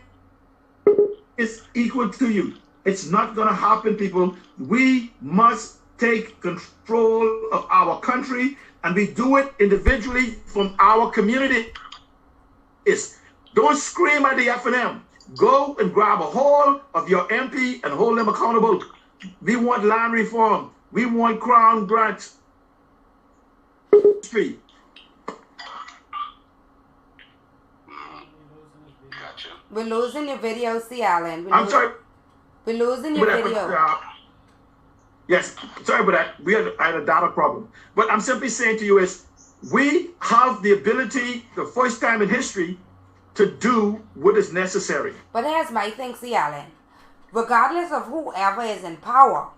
Speaker 7: is equal to you. It's not going to happen, people. We must take control of our country, and we do it individually from our community. Don't scream at the F&M. Go and grab a hold of your MP and hold them accountable. We want land reform. We want crown grants.
Speaker 8: Gotcha.
Speaker 6: We're losing your video, C. Allen.
Speaker 7: I'm sorry.
Speaker 6: We're losing your video.
Speaker 7: Yes, sorry about that. I had a data problem. What I'm simply saying to you is we have the ability, the first time in history, to do what is necessary.
Speaker 6: But here's my thing, C. Allen. Regardless of whoever is in power,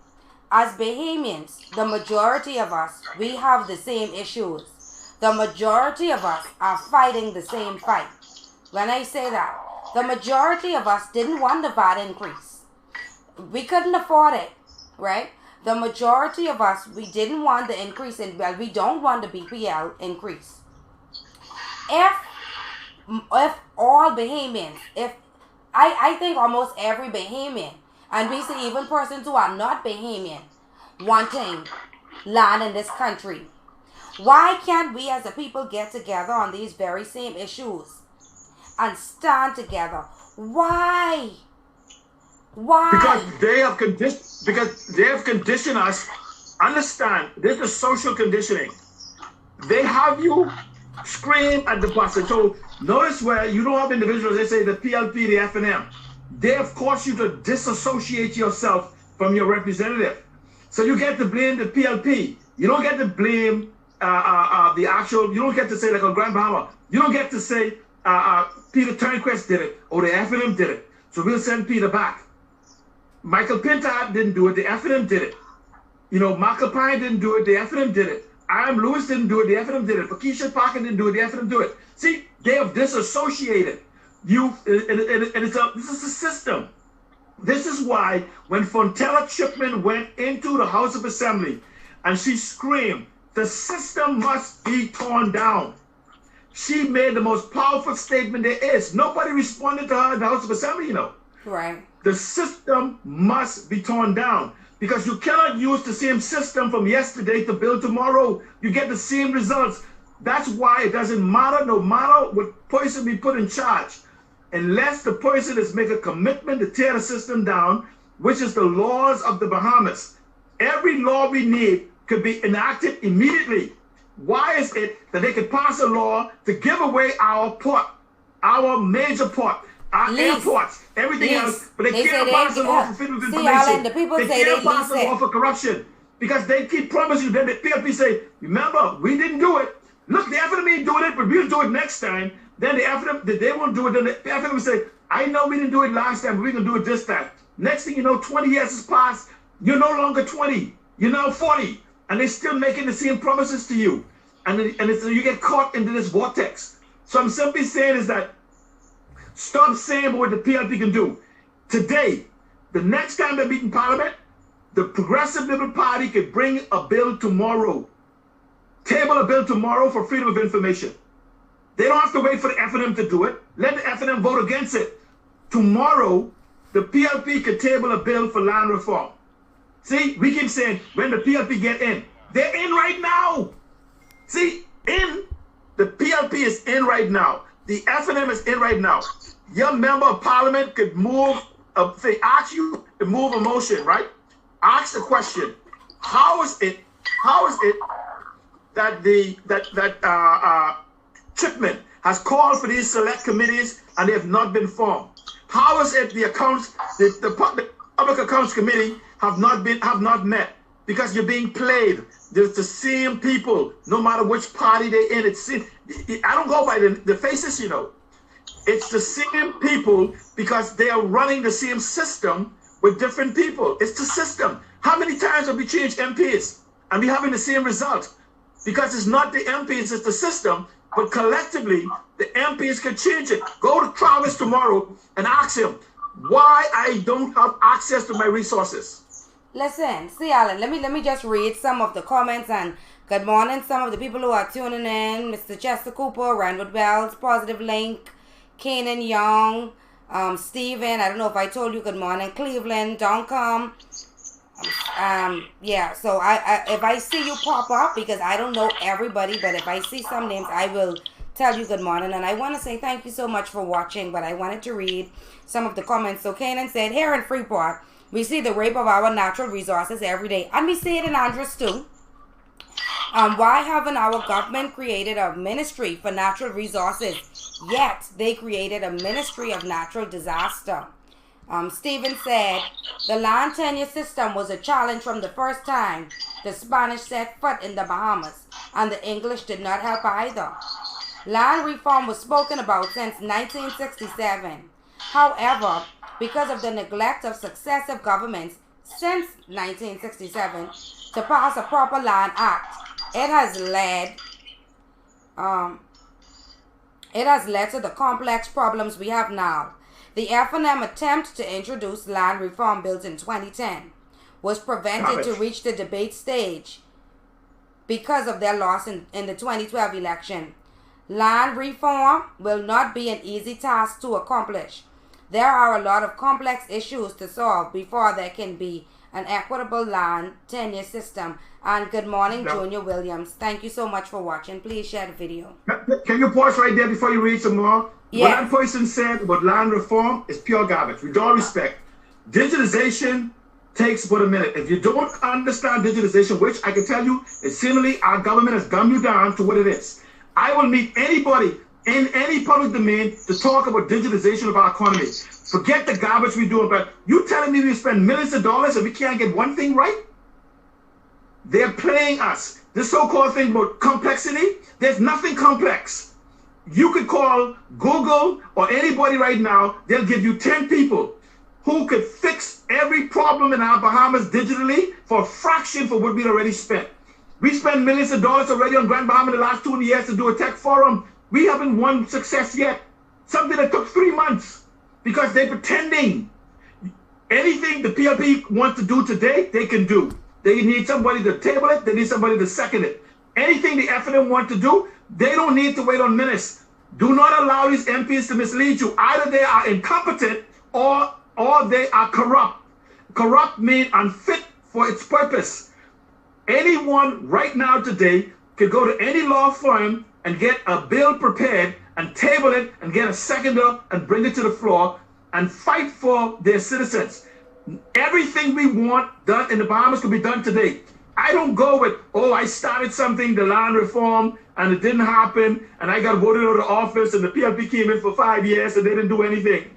Speaker 6: as Bahamians, the majority of us, we have the same issues. The majority of us are fighting the same fight. When I say that, the majority of us didn't want the VAT increase. We couldn't afford it, right? The majority of us, we didn't want the increase in, well, we don't want the BPL increase. If all Bahamians, I think almost every Bahamian, and we see even persons who are not Bahamian, wanting land in this country, why can't we as a people get together on these very same issues and stand together? Why?
Speaker 7: Because they have conditioned us. Understand, this is social conditioning. They have you scream at the bus. So notice where you don't have individuals, they say the PLP, the F&M. They have caused you to disassociate yourself from your representative. So you get to blame the PLP. You don't get to blame the actual, you don't get to say like on Grand Bahama. You don't get to say Peter Turnquist did it or the F&M did it. So we'll send Peter back. Michael Pinta didn't do it, the F&M did it. You know, Michael Pine didn't do it, the F&M did it. Ian Lewis didn't do it, the F&M did it. Keisha Parker didn't do it, the F&M do it. See, they have disassociated you, and this is a system. This is why when Fontella Chipman went into the House of Assembly and she screamed, the system must be torn down. She made the most powerful statement there is. Nobody responded to her in the House of Assembly, you know.
Speaker 6: Right.
Speaker 7: The system must be torn down because you cannot use the same system from yesterday to build tomorrow. You get the same results. That's why it doesn't matter, no matter what person be put in charge, unless the person is make a commitment to tear the system down, which is the laws of the Bahamas. Every law we need could be enacted immediately. Why is it that they could pass a law to give away our port, our major port, our airports, everything else, but they can't pass a law for freedom of information. They can't pass a law for corruption because they keep promising you. Then the PLP say, remember, we didn't do it. Look, the FNM ain't doing it, but we'll do it next time. Then the FNM, they won't do it. Then the FNM will say, I know we didn't do it last time, but we're going to do it this time. Next thing you know, 20 years has passed. You're no longer 20. You're now 40. And they're still making the same promises to you. And you get caught into this vortex. So I'm simply saying is that stop saying what the PLP can do. Today, the next time they meet in Parliament, the Progressive Liberal Party could bring a bill tomorrow. Table a bill tomorrow for freedom of information. They don't have to wait for the FNM to do it. Let the FNM vote against it. Tomorrow, the PLP could table a bill for land reform. See, we keep saying when the PLP get in. They're in right now. See, the PLP is in right now. The FNM is in right now. Your member of parliament could move, they ask you to move a motion, right? Ask the question, how is it that Chipman has called for these select committees and they have not been formed? How is it the Public Accounts Committee have not met? because you're being played. There's the same people, no matter which party they're in. I don't go by the faces, you know. It's the same people because they are running the same system with different people. It's the system. How many times have we changed MPs and we having the same result? Because it's not the MPs, it's the system. But collectively, the MPs can change it. Go to Travis tomorrow and ask him why I don't have access to my resources.
Speaker 6: Listen, see, Alan, let me just read some of the comments and good morning. Some of the people who are tuning in: Mr. Chester Cooper, Randwood Wells, Positive Link, Kanan Young, Steven. I don't know if I told you good morning. Cleveland, don't come. Yeah. So I if I see you pop up, because I don't know everybody, but if I see some names, I will tell you good morning. And I want to say thank you so much for watching. But I wanted to read some of the comments. So Kanan said, here in Freeport, we see the rape of our natural resources every day. And we see it in Andros too. Why haven't our government created a ministry for natural resources? Yet they created a ministry of natural disaster. Stephen said, the land tenure system was a challenge from the first time the Spanish set foot in the Bahamas. And the English did not help either. Land reform was spoken about since 1967. However, because of the neglect of successive governments since 1967 to pass a proper land act, it has led to the complex problems we have now. The F&M attempt to introduce land reform bills in 2010 was prevented to reach the debate stage because of their loss in the 2012 election. Land reform will not be an easy task to accomplish. There are a lot of complex issues to solve before there can be an equitable land tenure system. And good morning, Junior Williams. Thank you so much for watching. Please share the video.
Speaker 7: Can you pause right there before you read some more?
Speaker 6: Yes.
Speaker 7: What that person said about land reform is pure garbage. With all respect, digitization takes but a minute. If you don't understand digitization, which I can tell you, is seemingly our government has dumbed you down to what it is. I will meet anybody in any public domain to talk about digitization of our economy. Forget the garbage we're doing, but you telling me we spend millions of dollars and we can't get one thing right? They're playing us. This so-called thing about complexity, there's nothing complex. You could call Google or anybody right now, they'll give you 10 people who could fix every problem in our Bahamas digitally for a fraction for what we'd already spent. We spent millions of dollars already on Grand Bahama in the last 2 years to do a tech forum. We haven't won success yet. Something that took 3 months because they're pretending. Anything the PLP wants to do today, they can do. They need somebody to table it. They need somebody to second it. Anything the FNM want to do, they don't need to wait on minutes. Do not allow these MPs to mislead you. Either they are incompetent or they are corrupt. Corrupt means unfit for its purpose. Anyone right now today could go to any law firm and get a bill prepared and table it and get a seconder and bring it to the floor and fight for their citizens. Everything we want done in the Bahamas can be done today. I don't go with, oh, I started something, the land reform, and it didn't happen, and I got voted out of office, and the PLP came in for 5 years, and they didn't do anything.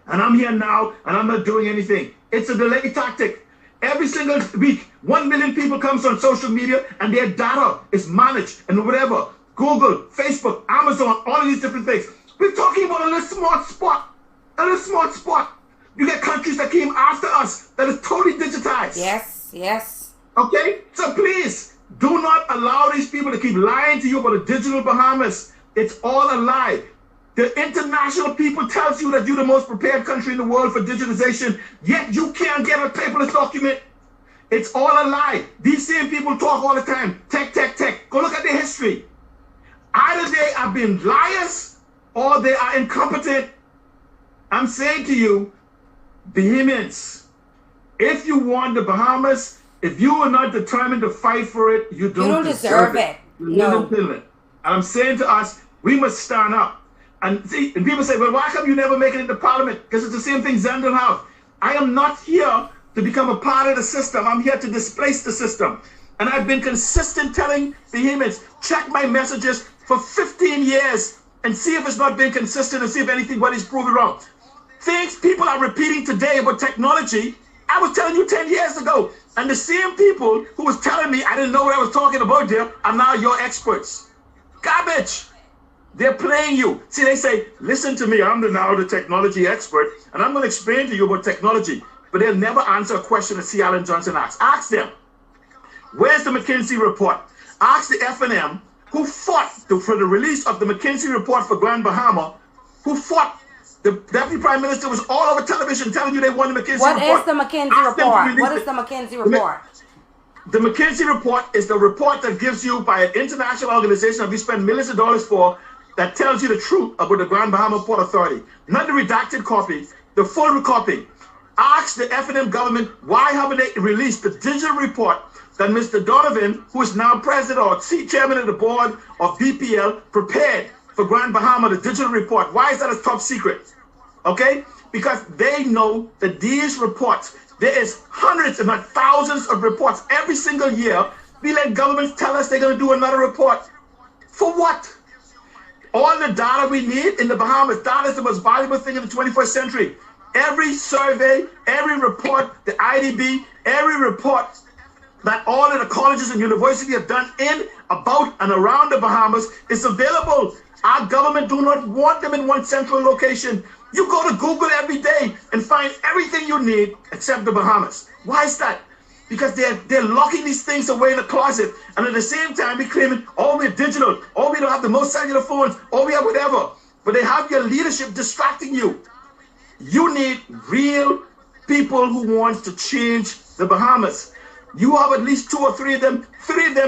Speaker 7: And I'm here now, and I'm not doing anything. It's a delay tactic. Every single week, 1 million people comes on social media, and their data is managed, and whatever. Google, Facebook, Amazon, all of these different things. We're talking about a little small spot. A little small spot. You get countries that came after us that is totally digitized.
Speaker 6: Yes, yes.
Speaker 7: Okay? So please, do not allow these people to keep lying to you about the digital Bahamas. It's all a lie. The international people tells you that you're the most prepared country in the world for digitization, yet you can't get a paperless document. It's all a lie. These same people talk all the time. Tech, tech, tech. Go look at their history. Either they have been liars or they are incompetent. I'm saying to you, Bahamians, if you want the Bahamas, if you are not determined to fight for it, you don't deserve it.
Speaker 6: No.
Speaker 7: And I'm saying to us, we must stand up. And see, and people say, well, why come you never make it into Parliament? Because it's the same thing Zendel have. I am not here to become a part of the system. I'm here to displace the system. And I've been consistent telling Bahamians, check my messages for 15 years and see if it's not been consistent and see if anybody's proven wrong. Things people are repeating today about technology, I was telling you 10 years ago. And the same people who was telling me I didn't know what I was talking about there are now your experts. Garbage. They're playing you. See, they say, listen to me, I'm now the technology expert, and I'm going to explain to you about technology. But they'll never answer a question that C. Allen Johnson asks. Ask them, where's the McKinsey report? Ask the FNM who fought for the release of the McKinsey report for Grand Bahama, who fought. The Deputy Prime Minister was all over television telling you they won the McKinsey report.
Speaker 6: What is the McKinsey report? What is the McKinsey report?
Speaker 7: The McKinsey report is the report that gives you by an international organization that we spend millions of dollars for, that tells you the truth about the Grand Bahama Port Authority. Not the redacted copy, the full copy. Ask the FNM government, why haven't they released the digital report that Mr. Donovan, who is now president or chairman of the board of BPL, prepared for Grand Bahama, the digital report? Why is that a top secret? Okay? Because they know that these reports, there is hundreds if not thousands of reports every single year. We let governments tell us they're going to do another report. For what? All the data we need in the Bahamas, data is the most valuable thing in the 21st century. Every survey, every report, the IDB, every report that all of the colleges and universities have done in, about, and around the Bahamas is available. Our government do not want them in one central location. You go to Google every day and find everything you need except the Bahamas. Why is that? Because they're locking these things away in the closet, and at the same time we claiming, oh, we're digital, oh, we don't have the most cellular phones, oh, we have whatever. But they have your leadership distracting you. You need real people who want to change the Bahamas. You have at least 2 or 3 of them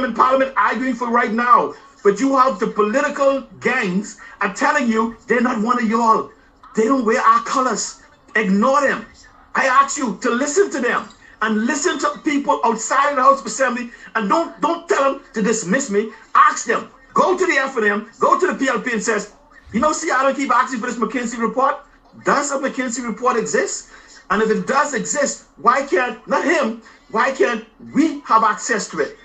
Speaker 7: in Parliament arguing for right now. But you have the political gangs are telling you they're not one of y'all. They don't wear our colors. Ignore them. I ask you to listen to them and listen to people outside of the House of Assembly, and don't tell them to dismiss me. Ask them. Go to the FNM, go to the PLP and says, you know, see, I don't keep asking for this McKinsey report. Does a McKinsey report exist? And if it does exist, why can't, not him, why can't we have access to it?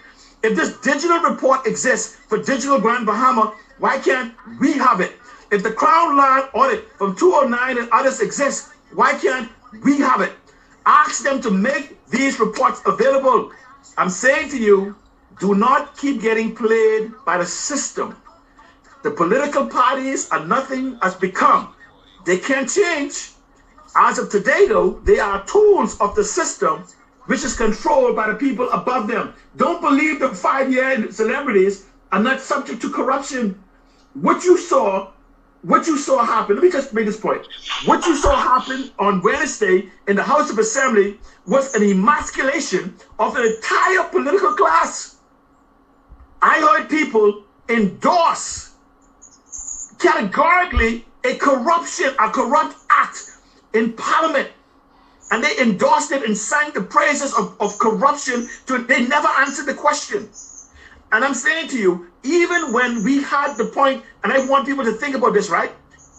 Speaker 7: If this digital report exists for digital Grand Bahama, why can't we have it? If the Crown Land audit from 2009 and others exists, why can't we have it? Ask them to make these reports available. I'm saying to you, do not keep getting played by the system. The political parties are nothing has become. They can't change. As of today, though, they are tools of the system which is controlled by the people above them. Don't believe the 5-year celebrities are not subject to corruption. What you saw happen, let me just make this point. What you saw happen on Wednesday in the House of Assembly was an emasculation of the entire political class. I heard people endorse categorically a corrupt act in Parliament. And they endorsed it and sang the praises of corruption. They never answered the question. And I'm saying to you, even when we had the point, and I want people to think about this, right?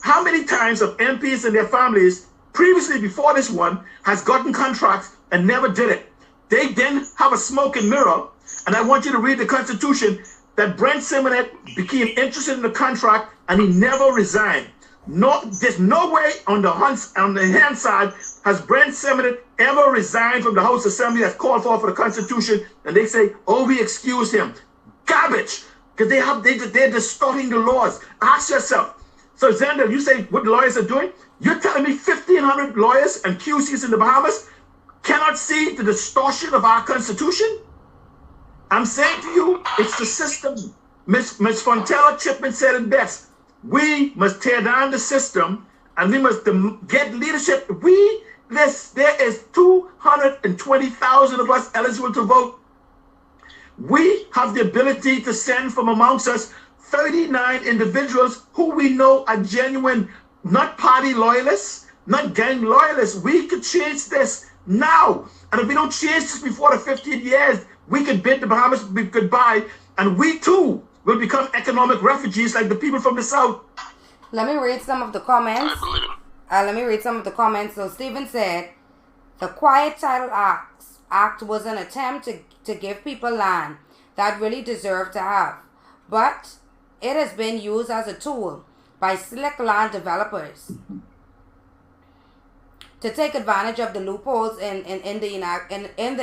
Speaker 7: How many times have MPs and their families, previously before this one, has gotten contracts and never did it? They then have a smoke and mirror, and I want you to read the Constitution, that Brent Simonet became interested in the contract and he never resigned. No, there's no way on the hand side has Brent Simonet ever resigned from the House Assembly that's called for the Constitution, and they say, oh, we excuse him. Garbage, because they're distorting the laws. Ask yourself. So Zenda, you say what lawyers are doing? You're telling me 1,500 lawyers and QCs in the Bahamas cannot see the distortion of our Constitution? I'm saying to you, it's the system. Miss Fontella Chipman said it best. We must tear down the system, and we must get leadership. There is 220,000 of us eligible to vote. We have the ability to send from amongst us 39 individuals who we know are genuine, not party loyalists, not gang loyalists. We could change this now. And if we don't change this before the 15 years, we could bid the Bahamas goodbye, and we too will become economic refugees like the people from the South.
Speaker 6: Let me read some of the comments. So Stephen said, the Quiet Title Act was an attempt to give people land that really deserve to have. But it has been used as a tool by slick land developers to take advantage of the loopholes in the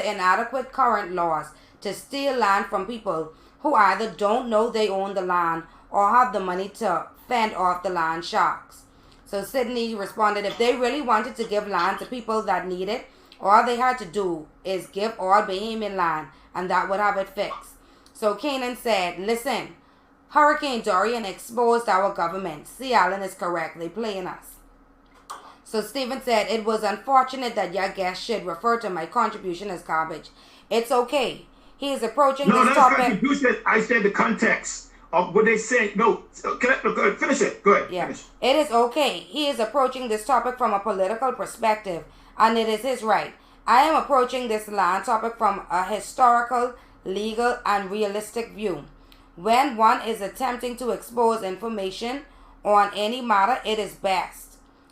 Speaker 6: inadequate current laws to steal land from people who either don't know they own the land or have the money to fend off the land sharks. So Sydney responded, if they really wanted to give land to people that need it, all they had to do is give all Bahamian land, and that would have it fixed. So Kanan said, listen, Hurricane Dorian exposed our government. C. Allen is correct. They playing us. So Stephen said, it was unfortunate that your guest should refer to my contribution as garbage. It's okay. He is approaching
Speaker 7: No,
Speaker 6: this
Speaker 7: that's
Speaker 6: topic.
Speaker 7: contribution. I said the context of what they say. No, go ahead, finish it. Go ahead.
Speaker 6: Yeah,
Speaker 7: Finish.
Speaker 6: it is okay. He is approaching this topic from a political perspective, and it is his right. I am approaching this land topic from a historical, legal, and realistic view. When one is attempting to expose information on any matter, it is best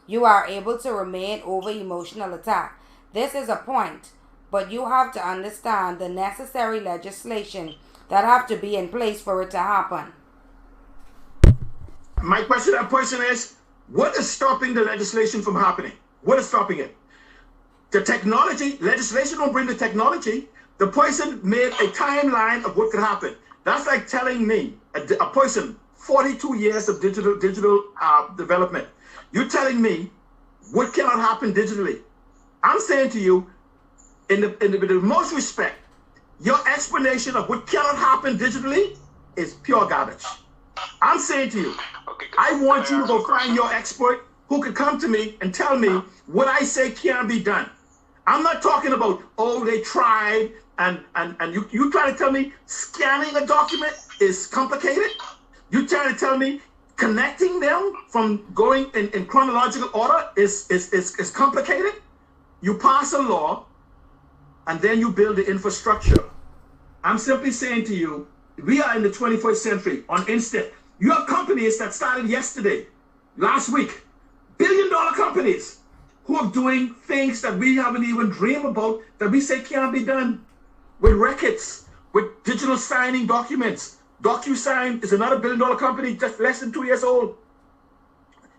Speaker 6: you are able to remain over emotional attack. This is a point, but you have to understand the necessary legislation that have to be in place for it to happen.
Speaker 7: My question is, what is stopping the legislation from happening? What is stopping it? The technology, legislation don't bring the technology. The person made a timeline of what could happen. That's like telling me, a person, 42 years of digital development. You're telling me what cannot happen digitally. I'm saying to you, in the most respect, your explanation of what cannot happen digitally is pure garbage. I'm saying to you, I want you to go find your expert who can come to me and tell me what I say can be done. I'm not talking about, oh, they tried, and you trying to tell me scanning a document is complicated? You trying to tell me connecting them from going in chronological order is complicated? You pass a law, and then you build the infrastructure. I'm simply saying to you, we are in the 21st century on instant. You have companies that started yesterday, last week, billion-dollar companies who are doing things that we haven't even dreamed about, that we say can't be done, with records, with digital signing documents. DocuSign is another billion-dollar company, just less than 2 years old.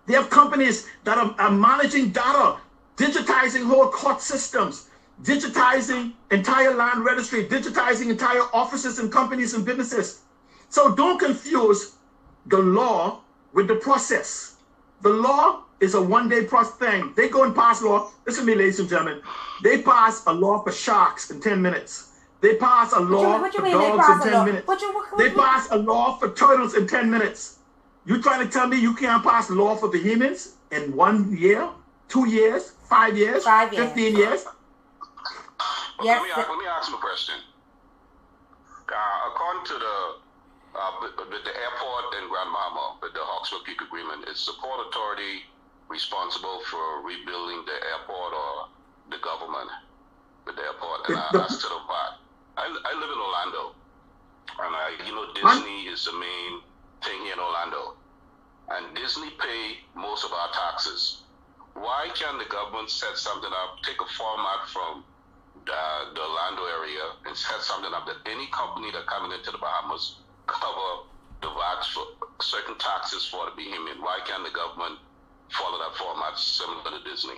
Speaker 7: They have companies that are managing data, digitizing whole court systems, digitizing entire land registry, digitizing entire offices and companies and businesses. So don't confuse the law with the process. The law is a one-day process thing. They go and pass law. Listen to me, ladies and gentlemen. They pass a law for sharks in 10 minutes. They pass a law for dogs in 10 minutes. They pass a law for turtles in 10 minutes. You trying to tell me you can't pass law for Bahamians in 1 year, 2 years, 5 years, 15 years?
Speaker 6: Yes.
Speaker 8: Let me ask you a question. According to the airport in Grand Bahama, with the Hawksbill Creek Agreement, is the Port Authority responsible for rebuilding the airport or the government with the airport? And as to the part, I live in Orlando, and Disney is the main thing here in Orlando, and Disney pay most of our taxes. Why can't the government set something up, take a format from the Orlando area and set something up that any company that coming into the Bahamas cover the VAT for certain taxes for the Bahamian? Why can't the government follow that format similar to Disney?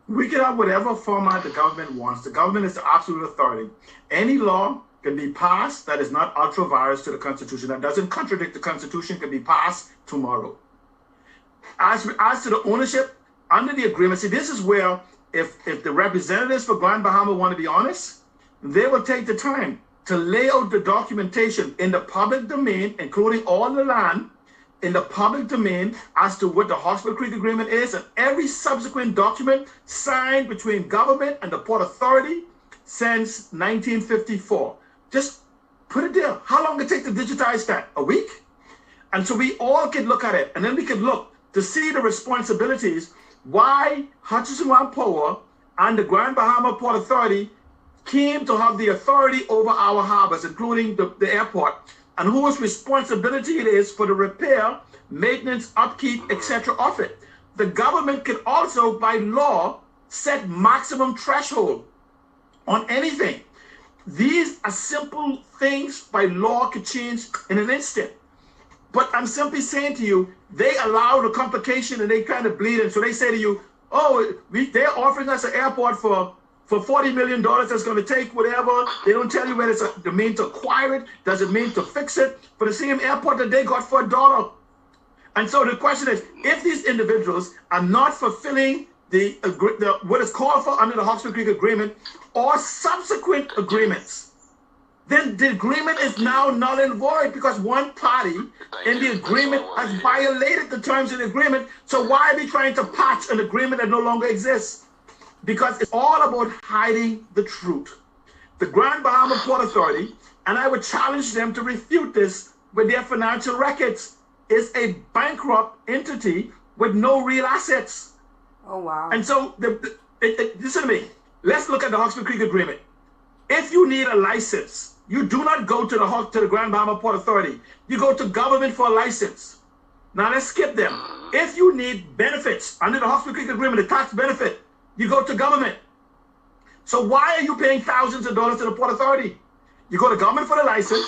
Speaker 7: We can have whatever format the government wants. The government is the absolute authority. Any law can be passed that is not ultra-virus to the Constitution, that doesn't contradict the Constitution, can be passed tomorrow. As to the ownership, under the agreement, see, this is where if the representatives for Grand Bahama want to be honest, they will take the time to lay out the documentation in the public domain, including all the land in the public domain, as to what the Hawksbill Creek Agreement is, and every subsequent document signed between government and the Port Authority since 1954. Just put it there. How long it take to digitize that? A week? And so we all can look at it, and then we can look to see the responsibilities why Hutchinson Whampoa and the Grand Bahama Port Authority came to have the authority over our harbors, including the airport, and whose responsibility it is for the repair, maintenance, upkeep, etc. of it. The government can also, by law, set maximum threshold on anything. These are simple things by law could change in an instant. But I'm simply saying to you, they allow the complication and they kind of bleed in. So they say to you, Oh, they're offering us an airport for $40 million that's going to take whatever. They don't tell you whether it's the mean to acquire it, does it mean to fix it, for the same airport that they got for $1. And so the question is, if these individuals are not fulfilling the what is called for under the Hawkesbury Creek Agreement or subsequent agreements, then the agreement is now null and void because one party in the agreement has violated the terms of the agreement. So why are we trying to patch an agreement that no longer exists? Because it's all about hiding the truth. The Grand Bahama Port Authority, and I would challenge them to refute this with their financial records, is a bankrupt entity with no real assets.
Speaker 6: Oh, wow.
Speaker 7: And so, listen to me. Let's look at the Hawkesbury Creek Agreement. If you need a license, you do not go to the Grand Bahama Port Authority. You go to government for a license. Now, let's skip them. If you need benefits under the Hawkesbury Creek Agreement, the tax benefit, you go to government. So why are you paying thousands of dollars to the Port Authority? You go to government for the license,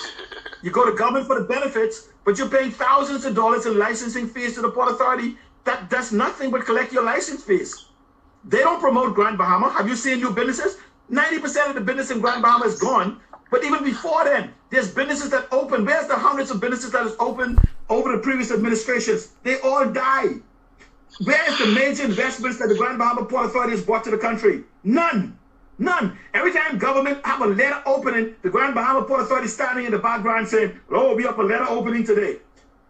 Speaker 7: you go to government for the benefits, but you're paying thousands of dollars in licensing fees to the Port Authority. That does nothing but collect your license fees. They don't promote Grand Bahama. Have you seen new businesses? 90% of the business in Grand Bahama is gone. But even before then, there's businesses that open. Where's the hundreds of businesses that has opened over the previous administrations? They all died. Where is the major investments that the Grand Bahama Port Authority has brought to the country? None. None. Every time government have a letter opening, the Grand Bahama Port Authority standing in the background saying, oh, we have a letter opening today.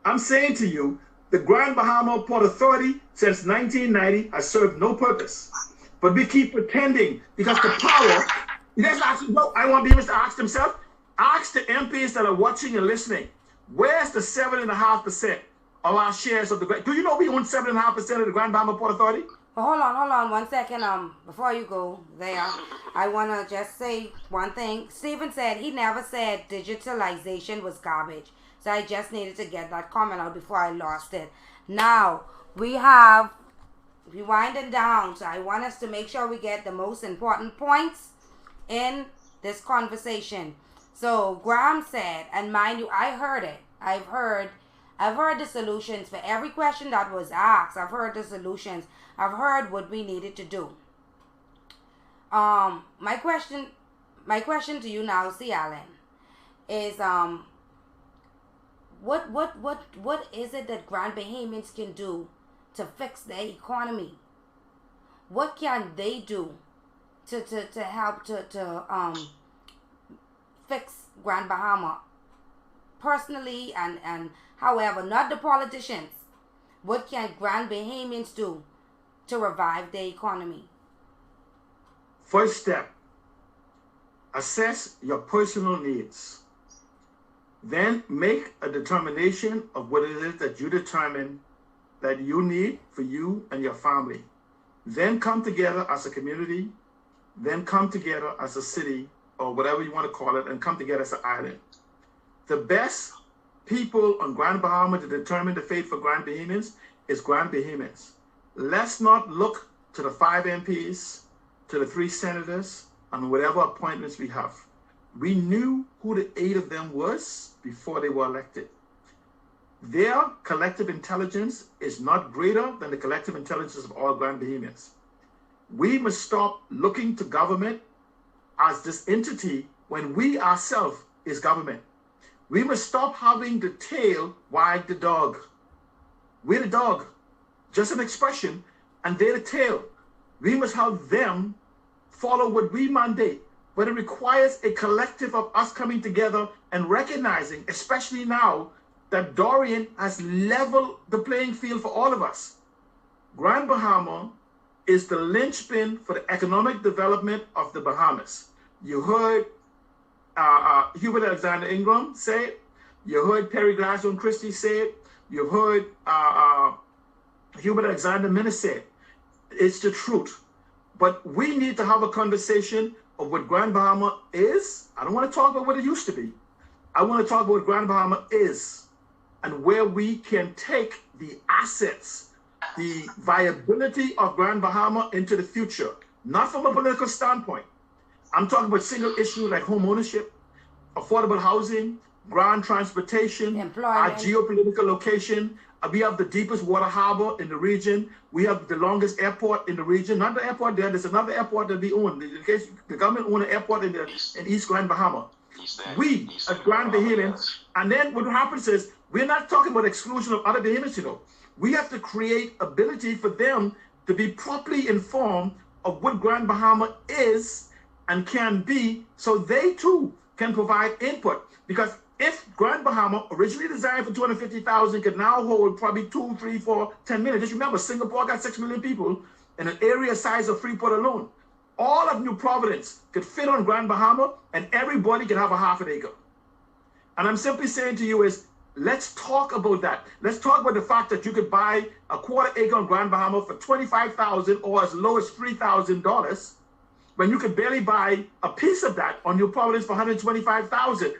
Speaker 7: I'm saying to you, the Grand Bahama Port Authority since 1990 has served no purpose. But we keep pretending because the power, let's ask, no, I want BMS to ask themselves, ask the MPs that are watching and listening, where's the 7.5% of our shares of the Grand? Do you know we own 7.5% of the Grand Bahama Port Authority?
Speaker 6: Well, hold on 1 second. Before you go there, I want to just say one thing. Stephen said he never said digitalization was garbage. So I just needed to get that comment out before I lost it. Now, we winding down. So I want us to make sure we get the most important points in this conversation. So Graham said, and mind you, I heard it. I've heard the solutions for every question that was asked. I've heard the solutions. I've heard what we needed to do. My question to you now, C. Allen, is what is it that Grand Bahamians can do to fix their economy? What can they do to help to fix Grand Bahama personally and however, not the politicians? What can Grand Bahamians do to revive their economy?
Speaker 7: First step, assess your personal needs. Then make a determination of what it is that you determine that you need for you and your family. Then come together as a community, then come together as a city, or whatever you want to call it, and come together as an island. The best people on Grand Bahama to determine the fate for Grand Bahamians is Grand Bahamians. Let's not look to the 5 MPs, to the 3 senators, and whatever appointments we have. We knew who the 8 of them was before they were elected. Their collective intelligence is not greater than the collective intelligence of all Grand Bahamians. We must stop looking to government as this entity when we ourselves is government. We must stop having the tail wag the dog. We're the dog, just an expression, and they're the tail. We must have them follow what we mandate, but it requires a collective of us coming together and recognizing, especially now, that Dorian has leveled the playing field for all of us. Grand Bahama is the linchpin for the economic development of the Bahamas. You heard Hubert Alexander Ingram say it. You heard Perry Glasgow Christie say it. You heard Hubert Alexander Minnis say it. It's the truth. But we need to have a conversation of what Grand Bahama is. I don't want to talk about what it used to be. I want to talk about what Grand Bahama is and where we can take the assets, the viability of Grand Bahama into the future, not from a political standpoint. I'm talking about single issues like home ownership, affordable housing, ground transportation, our
Speaker 6: employment,
Speaker 7: geopolitical location. We have the deepest water harbor in the region. We have the longest airport in the region. Not the airport there. There's another airport that we own. In case the government own an airport in East Grand Bahama. We at Grand Bahamians, and then what happens is we're not talking about exclusion of other Bahamians. You know, we have to create ability for them to be properly informed of what Grand Bahama is and can be, so they too can provide input. Because if Grand Bahama, originally designed for 250,000, could now hold probably 2, 3, 4, 10 million. Just remember, Singapore got 6 million people in an area size of Freeport alone. All of New Providence could fit on Grand Bahama, and everybody could have a half an acre. And I'm simply saying to you is, let's talk about that. Let's talk about the fact that you could buy a quarter acre on Grand Bahama for $25,000 or as low as $3,000, when you could barely buy a piece of that on New Providence for $125,000.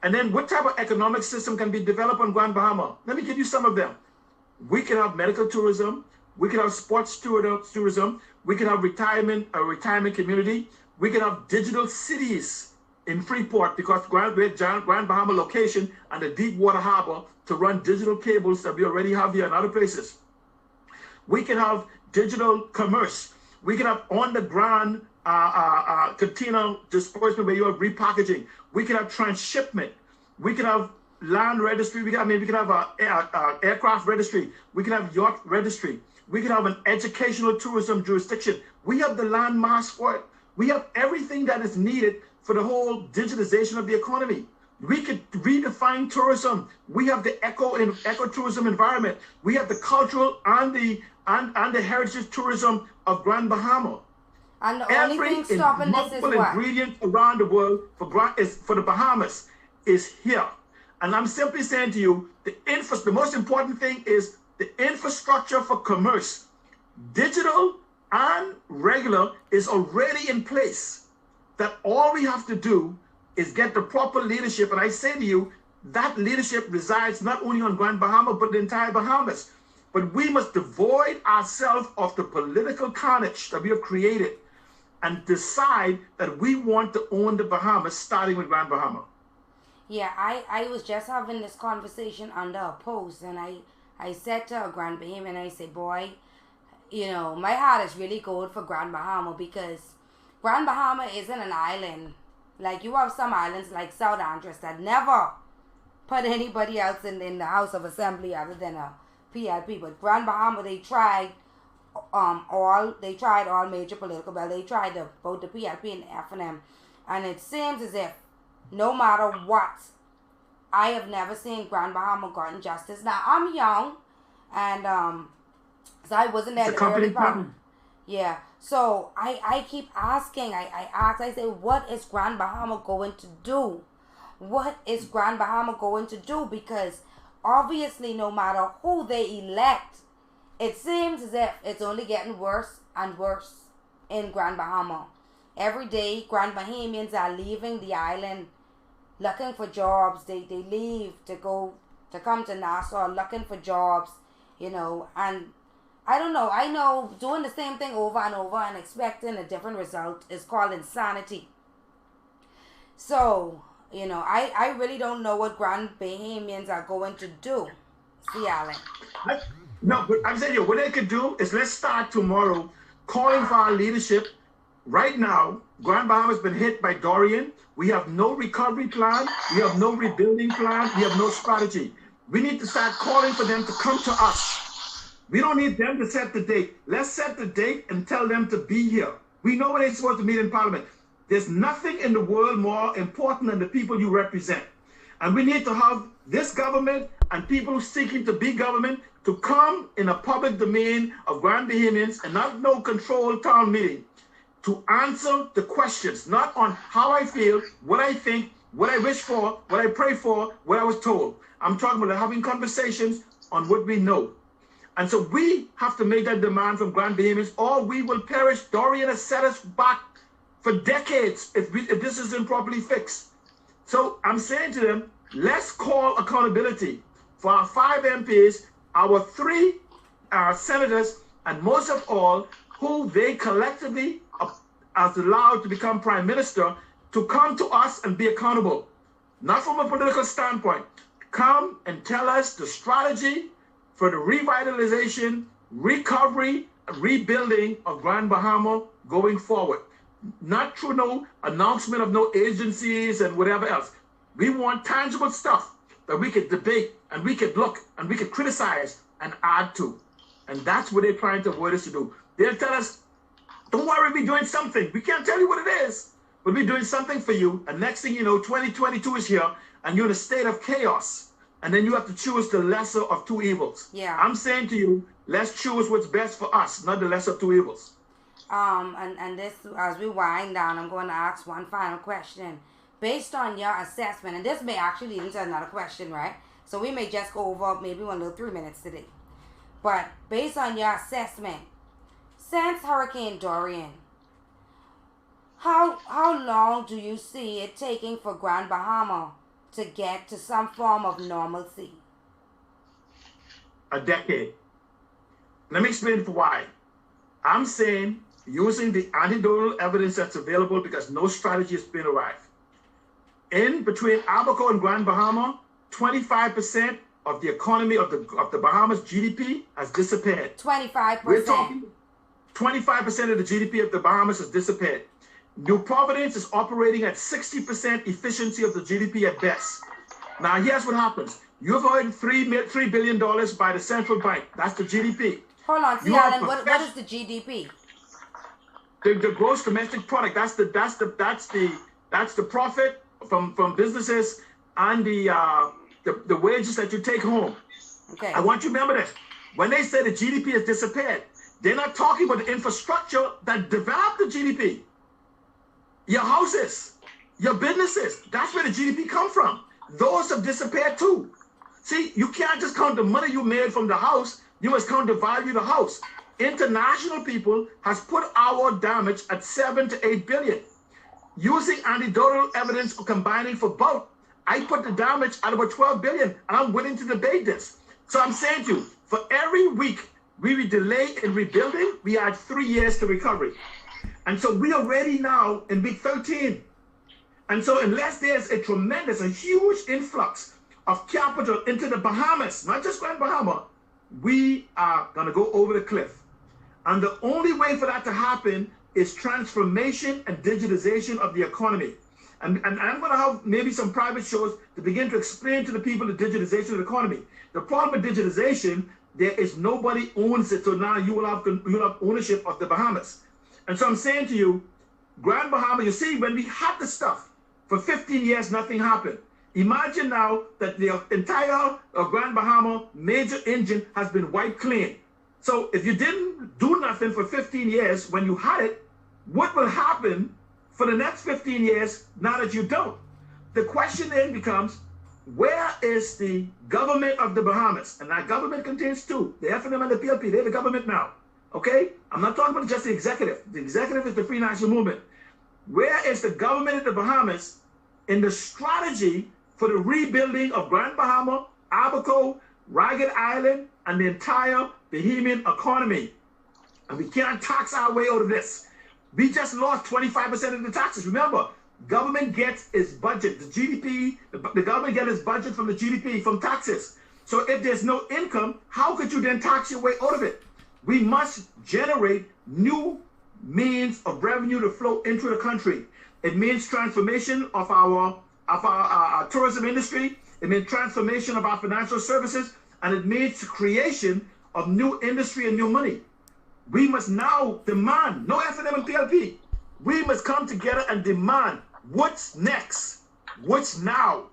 Speaker 7: And then what type of economic system can be developed on Grand Bahama? Let me give you some of them. We can have medical tourism. We can have sports tourism. We can have a retirement community. We can have digital cities in Freeport, because Grand Bahama location and the deep water harbor to run digital cables that we already have here in other places. We can have digital commerce. We can have on the ground container disbursement where you have repackaging. We can have transshipment. We can have land registry. We can have a aircraft registry. We can have yacht registry. We can have an educational tourism jurisdiction. We have the land mass for it. We have everything that is needed for the whole digitization of the economy. We could redefine tourism. We have the eco-tourism environment. We have the cultural and the heritage tourism of Grand Bahama.
Speaker 6: And the only thing stopping this is what?
Speaker 7: Ingredient around the world for the Bahamas is here. And I'm simply saying to you, the most important thing is the infrastructure for commerce, digital and regular, is already in place. That all we have to do is get the proper leadership. And I say to you, that leadership resides not only on Grand Bahama, but the entire Bahamas. But we must devoid ourselves of the political carnage that we have created and decide that we want to own the Bahamas, starting with Grand Bahama.
Speaker 6: Yeah, I was just having this conversation under a post, and I said to a Grand Bahamian, I said, boy, you know, my heart is really good for Grand Bahama, because Grand Bahama isn't an island. Like, you have some islands like South Andros that never put anybody else in the House of Assembly other than a PLP. But Grand Bahama, they tried all major political, well, they tried both the PLP and the FNM, and it seems as if no matter what, I have never seen Grand Bahama gotten justice. Now, I'm young, and so I wasn't there in the early part. Yeah, so I keep asking, I say, what is Grand Bahama going to do? What is Grand Bahama going to do? Because obviously, no matter who they elect, it seems as if it's only getting worse and worse in Grand Bahama. Every day, Grand Bahamians are leaving the island looking for jobs. They leave to come to Nassau looking for jobs, you know, and I don't know. I know doing the same thing over and over and expecting a different result is called insanity. So, you know, I really don't know what Grand Bahamians are going to do. See, Alan.
Speaker 7: No, but I'm saying, what they could do is, let's start tomorrow calling for our leadership. Right now, Grand Bahama has been hit by Dorian. We have no recovery plan. We have no rebuilding plan. We have no strategy. We need to start calling for them to come to us. We don't need them to set the date. Let's set the date and tell them to be here. We know when they're supposed to meet in Parliament. There's nothing in the world more important than the people you represent. And we need to have this government and people seeking to be government to come in a public domain of Grand Bahamians and not no control town meeting to answer the questions, not on how I feel, what I think, what I wish for, what I pray for, what I was told. I'm talking about having conversations on what we know. And so we have to make that demand from Grand Bahamians, or we will perish. Dorian has set us back for decades if this isn't properly fixed. So I'm saying to them, let's call accountability for our 5 MPs, our 3 senators, and most of all, who they collectively are allowed to become prime minister, to come to us and be accountable. not from a political standpoint. Come and tell us the strategy for the revitalization, recovery, rebuilding of Grand Bahama going forward. Not through no announcement of no agencies and whatever else. We want tangible stuff that we could debate and we could look and we could criticize and add to. And that's what they're trying to avoid us to do. They'll tell us, don't worry, we're doing something. We can't tell you what it is, but we're doing something for you. And next thing you know, 2022 is here and you're in a state of chaos. And then you have to choose the lesser of two evils.
Speaker 6: Yeah.
Speaker 7: I'm saying to you, let's choose what's best for us, not the lesser of two evils.
Speaker 6: And this, as we wind down, I'm going to ask one final question. Based on your assessment, and this may actually lead into another question, right? So we may just go over maybe 1 little 3 minutes today. But based on your assessment, since Hurricane Dorian, how long do you see it taking for Grand Bahama to get to some form of normalcy?
Speaker 7: A decade. Let me explain for why. I'm saying using the anecdotal evidence that's available because no strategy has been arrived. In between Abaco and Grand Bahama, 25% of the economy of the Bahamas GDP has disappeared.
Speaker 6: 25%.
Speaker 7: We're talking 25% of the GDP of the Bahamas has disappeared. New Providence is operating at 60% efficiency of the GDP at best. Now here's what happens. You've earned $3 billion by the central bank. That's the GDP.
Speaker 6: Hold on, see, Alan, what is the GDP?
Speaker 7: The gross domestic product. That's the profit from businesses and the wages that you take home.
Speaker 6: Okay.
Speaker 7: I want you to remember this. When they say the GDP has disappeared, they're not talking about the infrastructure that developed the GDP. Your houses, your businesses, that's where the GDP come from. Those have disappeared too. See, you can't just count the money you made from the house, you must count the value of the house. International people has put our damage at 7 to 8 billion. Using anecdotal evidence combining for both, I put the damage at about 12 billion, and I'm willing to debate this. So I'm saying to you, for every week we delay in rebuilding, we add 3 years to recovery. And so we are ready now in week 13. And so unless there's a huge influx of capital into the Bahamas, not just Grand Bahama, we are gonna go over the cliff. And the only way for that to happen is transformation and digitization of the economy. And I'm gonna have maybe some private shows to begin to explain to the people the digitization of the economy. The problem with digitization, there is nobody owns it, so now you will have ownership of the Bahamas. And so I'm saying to you, Grand Bahama, you see, when we had the stuff, for 15 years, nothing happened. Imagine now that the entire Grand Bahama major engine has been wiped clean. So if you didn't do nothing for 15 years when you had it, what will happen for the next 15 years now that you don't? The question then becomes, where is the government of the Bahamas? And that government contains two, the FNM and the PLP. They're the government now, okay? I'm not talking about just the executive. The executive is the Free National Movement. Where is the government of the Bahamas in the strategy for the rebuilding of Grand Bahama, Abaco, Ragged Island, and the entire Bahamian economy? And we can't tax our way out of this. We just lost 25% of the taxes. Remember, government gets its budget, the GDP, the government gets its budget from the GDP, from taxes. So if there's no income, how could you then tax your way out of it? We must generate new means of revenue to flow into the country. It means transformation of our tourism industry. It means transformation of our financial services, and it means creation of new industry and new money. We must now demand, no FNM and PLP, we must come together and demand what's next, what's now,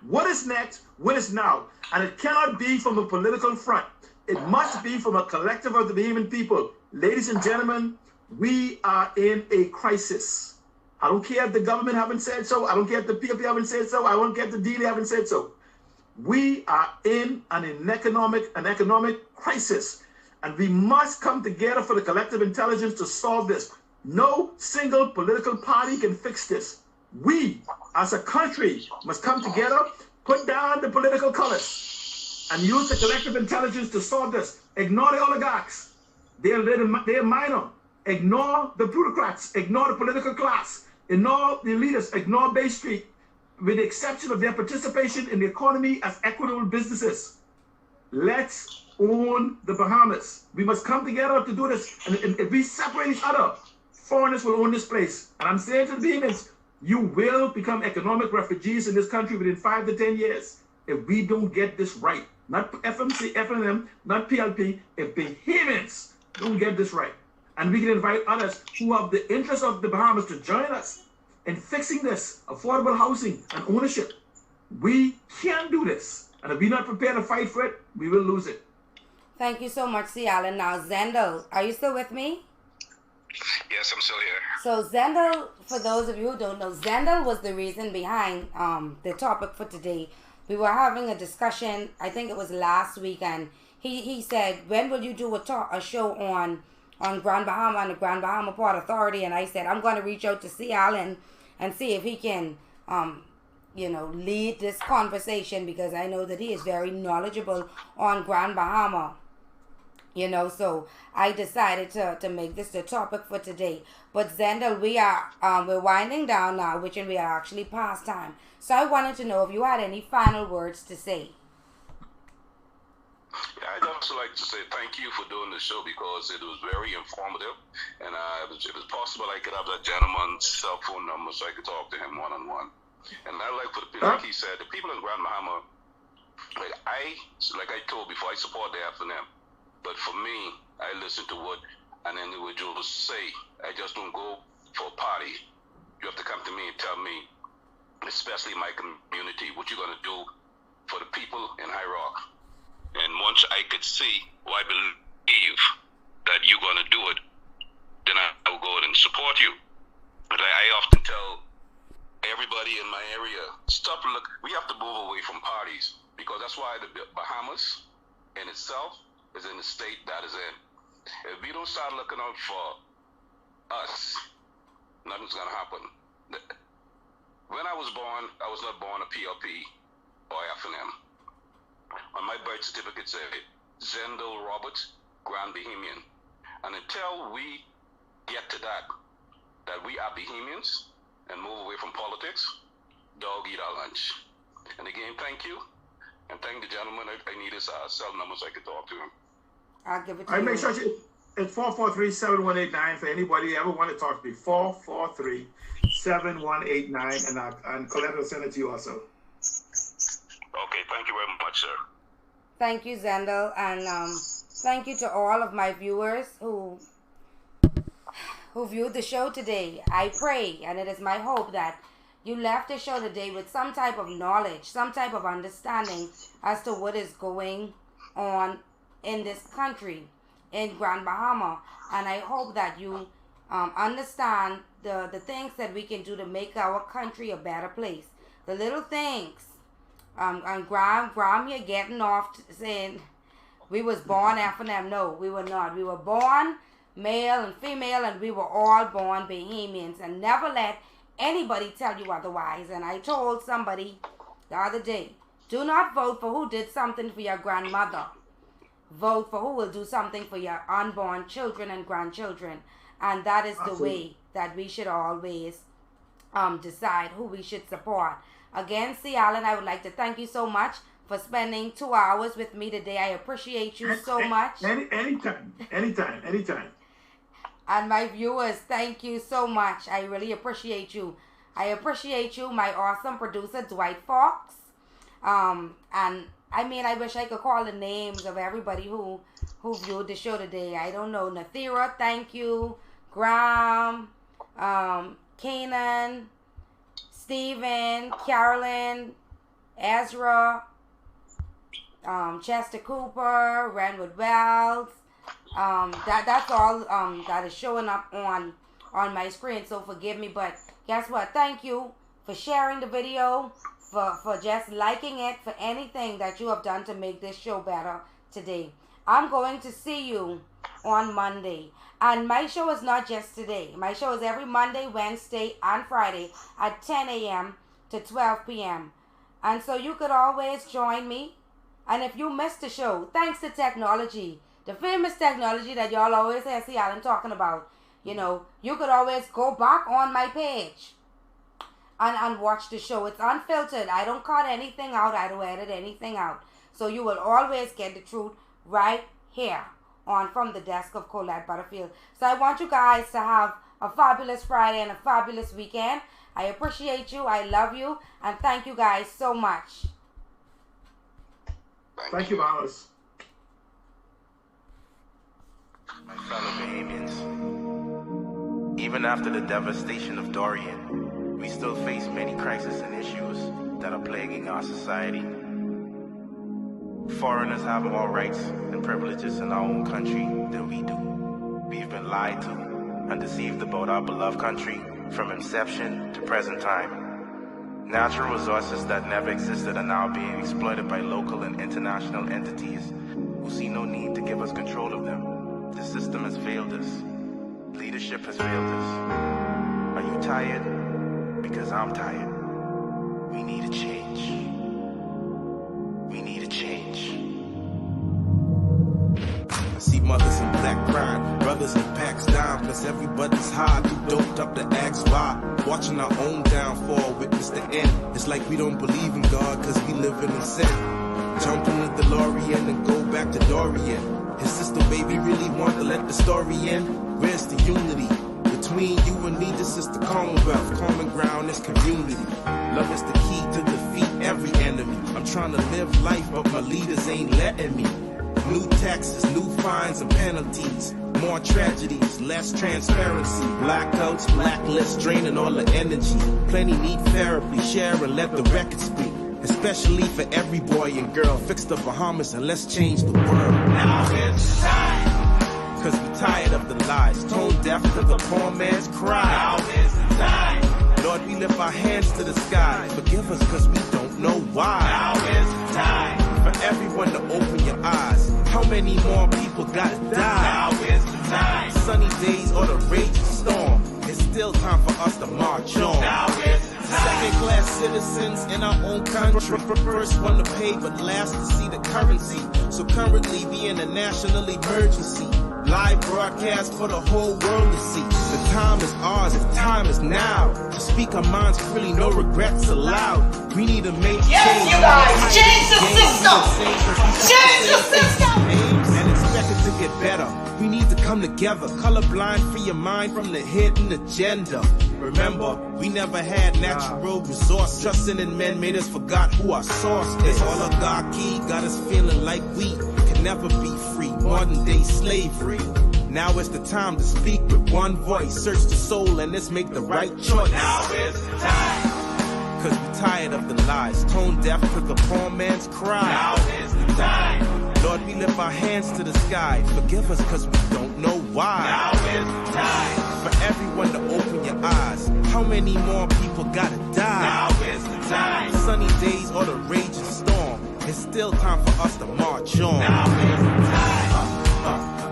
Speaker 7: what is next, what is now. And it cannot be from a political front. It must be from a collective of the Bahamian people. Ladies and gentlemen, we are in a crisis. I don't care if the government haven't said so. I don't care if the PLP haven't said so. I don't care if the DD haven't said so. We are in an economic crisis. And we must come together for the collective intelligence to solve this. No single political party can fix this. We, as a country, must come together, put down the political colors, and use the collective intelligence to solve this. Ignore the oligarchs. They're minor. Ignore the plutocrats. Ignore the political class. Ignore the leaders. Ignore Bay Street. with the exception of their participation in the economy as equitable businesses. Let's own the Bahamas. We must come together to do this. And if we separate each other, foreigners will own this place. And I'm saying to the Bahamians, you will become economic refugees in this country within 5 to 10 years if we don't get this right. Not FMC, FNM, not PLP. If Bahamians don't get this right. And we can invite others who have the interest of the Bahamas to join us in fixing this, affordable housing and ownership. We can do this. And if we're not prepared to fight for it, we will lose it.
Speaker 6: Thank you so much, C. Allen. Now, Zendel, are you still with me?
Speaker 8: Yes, I'm still here.
Speaker 6: So Zendel, for those of you who don't know, Zendel was the reason behind the topic for today. We were having a discussion, I think it was last week, and he said, when will you do a show on Grand Bahama and the Grand Bahama Port Authority? And I said, I'm going to reach out to C. Allen and see if he can, lead this conversation, because I know that he is very knowledgeable on Grand Bahama. So I decided to make this the topic for today. But Zendel, we're winding down now, which we are actually past time. So I wanted to know if you had any final words to say.
Speaker 8: Yeah, I'd also like to say thank you for doing the show, because it was very informative. And if it was possible, I could have that gentleman's cell phone number so I could talk to him one-on-one. And I like for the people, like he said, the people in Grand Bahama, like I told before, I support the FNM. But for me, I listen to what an individual say. I just don't go for a party. You have to come to me and tell me, especially my community, what you're going to do for the people in High Rock. And once I could see, or I believe that you're going to do it, then I will go and support you. But I often tell everybody in my area, we have to move away from parties, because that's why the Bahamas in itself is in the state that is in. If we don't start looking out for us, nothing's going to happen. When I was born, I was not born a PLP or FNM. On my birth certificate said Zendel Roberts, Grand Bahamian. And until we get to that we are Bahamians and move away from politics, dog eat our lunch. And again, thank you. And thank the gentleman. I need his cell number so I can talk to him.
Speaker 6: I'll give it to
Speaker 7: I
Speaker 6: you.
Speaker 7: make sure it's 443-7189 for anybody who ever want to talk to me. 443-7189, and Colette will send it to you also.
Speaker 8: Okay, thank you very much, sir.
Speaker 6: Thank you, Zendel, and thank you to all of my viewers who viewed the show today. I pray, and it is my hope, that you left the show today with some type of knowledge, some type of understanding as to what is going on in this country, in Grand Bahama. And I hope that you understand the things that we can do to make our country a better place. The little things. And Graham here getting off saying we was born FNM. No, we were not. We were born male and female, and we were all born Bahamians. And never let anybody tell you otherwise. And I told somebody the other day, do not vote for who did something for your grandmother. Vote for who will do something for your unborn children and grandchildren. And that is the way that we should always decide who we should support. Again, C. Allen, I would like to thank you so much for spending 2 hours with me today. I appreciate you so much.
Speaker 7: Anytime.
Speaker 6: And my viewers, thank you so much. I really appreciate you. I appreciate you, my awesome producer, Dwight Fox. And I mean, I wish I could call the names of everybody who viewed the show today. I don't know. Nathira, thank you. Graham, Kanan, Stephen, Carolyn, Ezra, Chester Cooper, Renwood Wells. That's all that is showing up on my screen, so forgive me. But guess what? Thank you for sharing the video, for just liking it, for anything that you have done to make this show better today. I'm going to see you on Monday. And my show is not just today. My show is every Monday, Wednesday, and Friday at 10 a.m. to 12 p.m. And so you could always join me. And if you missed the show, thanks to technology, the famous technology that y'all always hear C. Allen talking about, you could always go back on my page and watch the show. It's unfiltered. I don't cut anything out. I don't edit anything out. So you will always get the truth right here on From the Desk of Colette Butterfield. So I want you guys to have a fabulous Friday and a fabulous weekend. I appreciate you. I love you. And thank you guys so much.
Speaker 7: Thank you, Alice.
Speaker 1: My fellow Bahamians, even after the devastation of Dorian, we still face many crises and issues that are plaguing our society. Foreigners have more rights and privileges in our own country than we do. We've been lied to and deceived about our beloved country from inception to present time. Natural resources that never existed are now being exploited by local and international entities who see no need to give us control of them. The system has failed us. Leadership has failed us. Are you tired? Because I'm tired. We need a change. We need a change.
Speaker 2: I see mothers in black crying, brothers in packs down, plus everybody's high, too doped up to ask why. Watching our own downfall, witness the end. It's like we don't believe in God, cause we living in sin. Jump in the DeLorean and go back to Dorian. His sister baby really want to let the story end. Where's the unity? Between you and me, this is the Commonwealth. Common ground is community. Love is the key to defeat every enemy. I'm trying to live life, but my leaders ain't letting me. New taxes, new fines and penalties. More tragedies, less transparency. Blackouts, blacklists, draining all the energy. Plenty need therapy, share and let the record speak. Especially for every boy and girl. Fix the Bahamas and let's change the world. Now is the time. Cause we tired of the lies. Tone deaf to the poor man's cry. Now is the time. Lord, we lift our hands to the sky. Forgive us cause we don't know why. Now is the time. For everyone to open your eyes. How many more people gotta die? Now is the time. Sunny days or the raging storm. It's still time for us to march on. Now is the time. Second-class citizens in our own country. First one to pay, but last to see the currency. So currently we in a national emergency. Live broadcast for the whole world to see. The time is ours, the time is now. To speak our minds freely, no regrets allowed. We need to make change.
Speaker 3: Yes, you guys, change the system! Change the system!
Speaker 2: And expect it to get better. We need to come together. Colorblind, free your mind from the hidden agenda. Remember, we never had natural resource. Trusting in men made us forgot who our source is. Oligarchy got us feeling like we can never be free. Modern day slavery. Now is the time to speak with one voice. Search the soul and let's make the right choice. Now is the time. Cause we're tired of the lies. Tone deaf to the poor man's cry. Now is the time. Lord, we lift our hands to the sky. Forgive us cause we don't know why. Now is the time. For everyone to open your eyes. How many more people gotta die? Now is the time. Sunny days or the raging storm. It's still time for us to march on. Now is the time.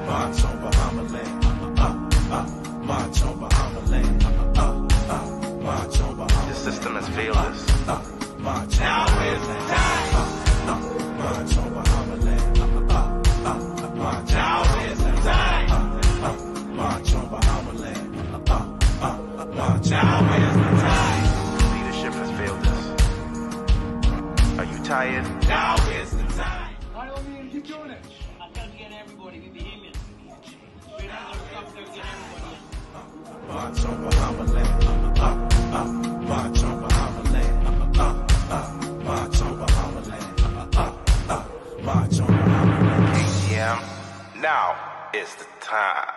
Speaker 2: March on Bahama land. March on Bahama land. March on Bahama land.
Speaker 1: The system has failed us.
Speaker 2: March now is the time. March on Bahama land. March now is the time. March on Bahama land. March now is the time.
Speaker 1: Leadership has failed us. Are you tired?
Speaker 2: Now is the time.
Speaker 5: I don't mean keep doing it. I'm trying to get everybody, we Bahamians. We're not going to stop there, get everybody.
Speaker 2: March on Bahama land. March on Bahama land. March on Bahama land. March on Bahama land.
Speaker 1: AGM, now is the time.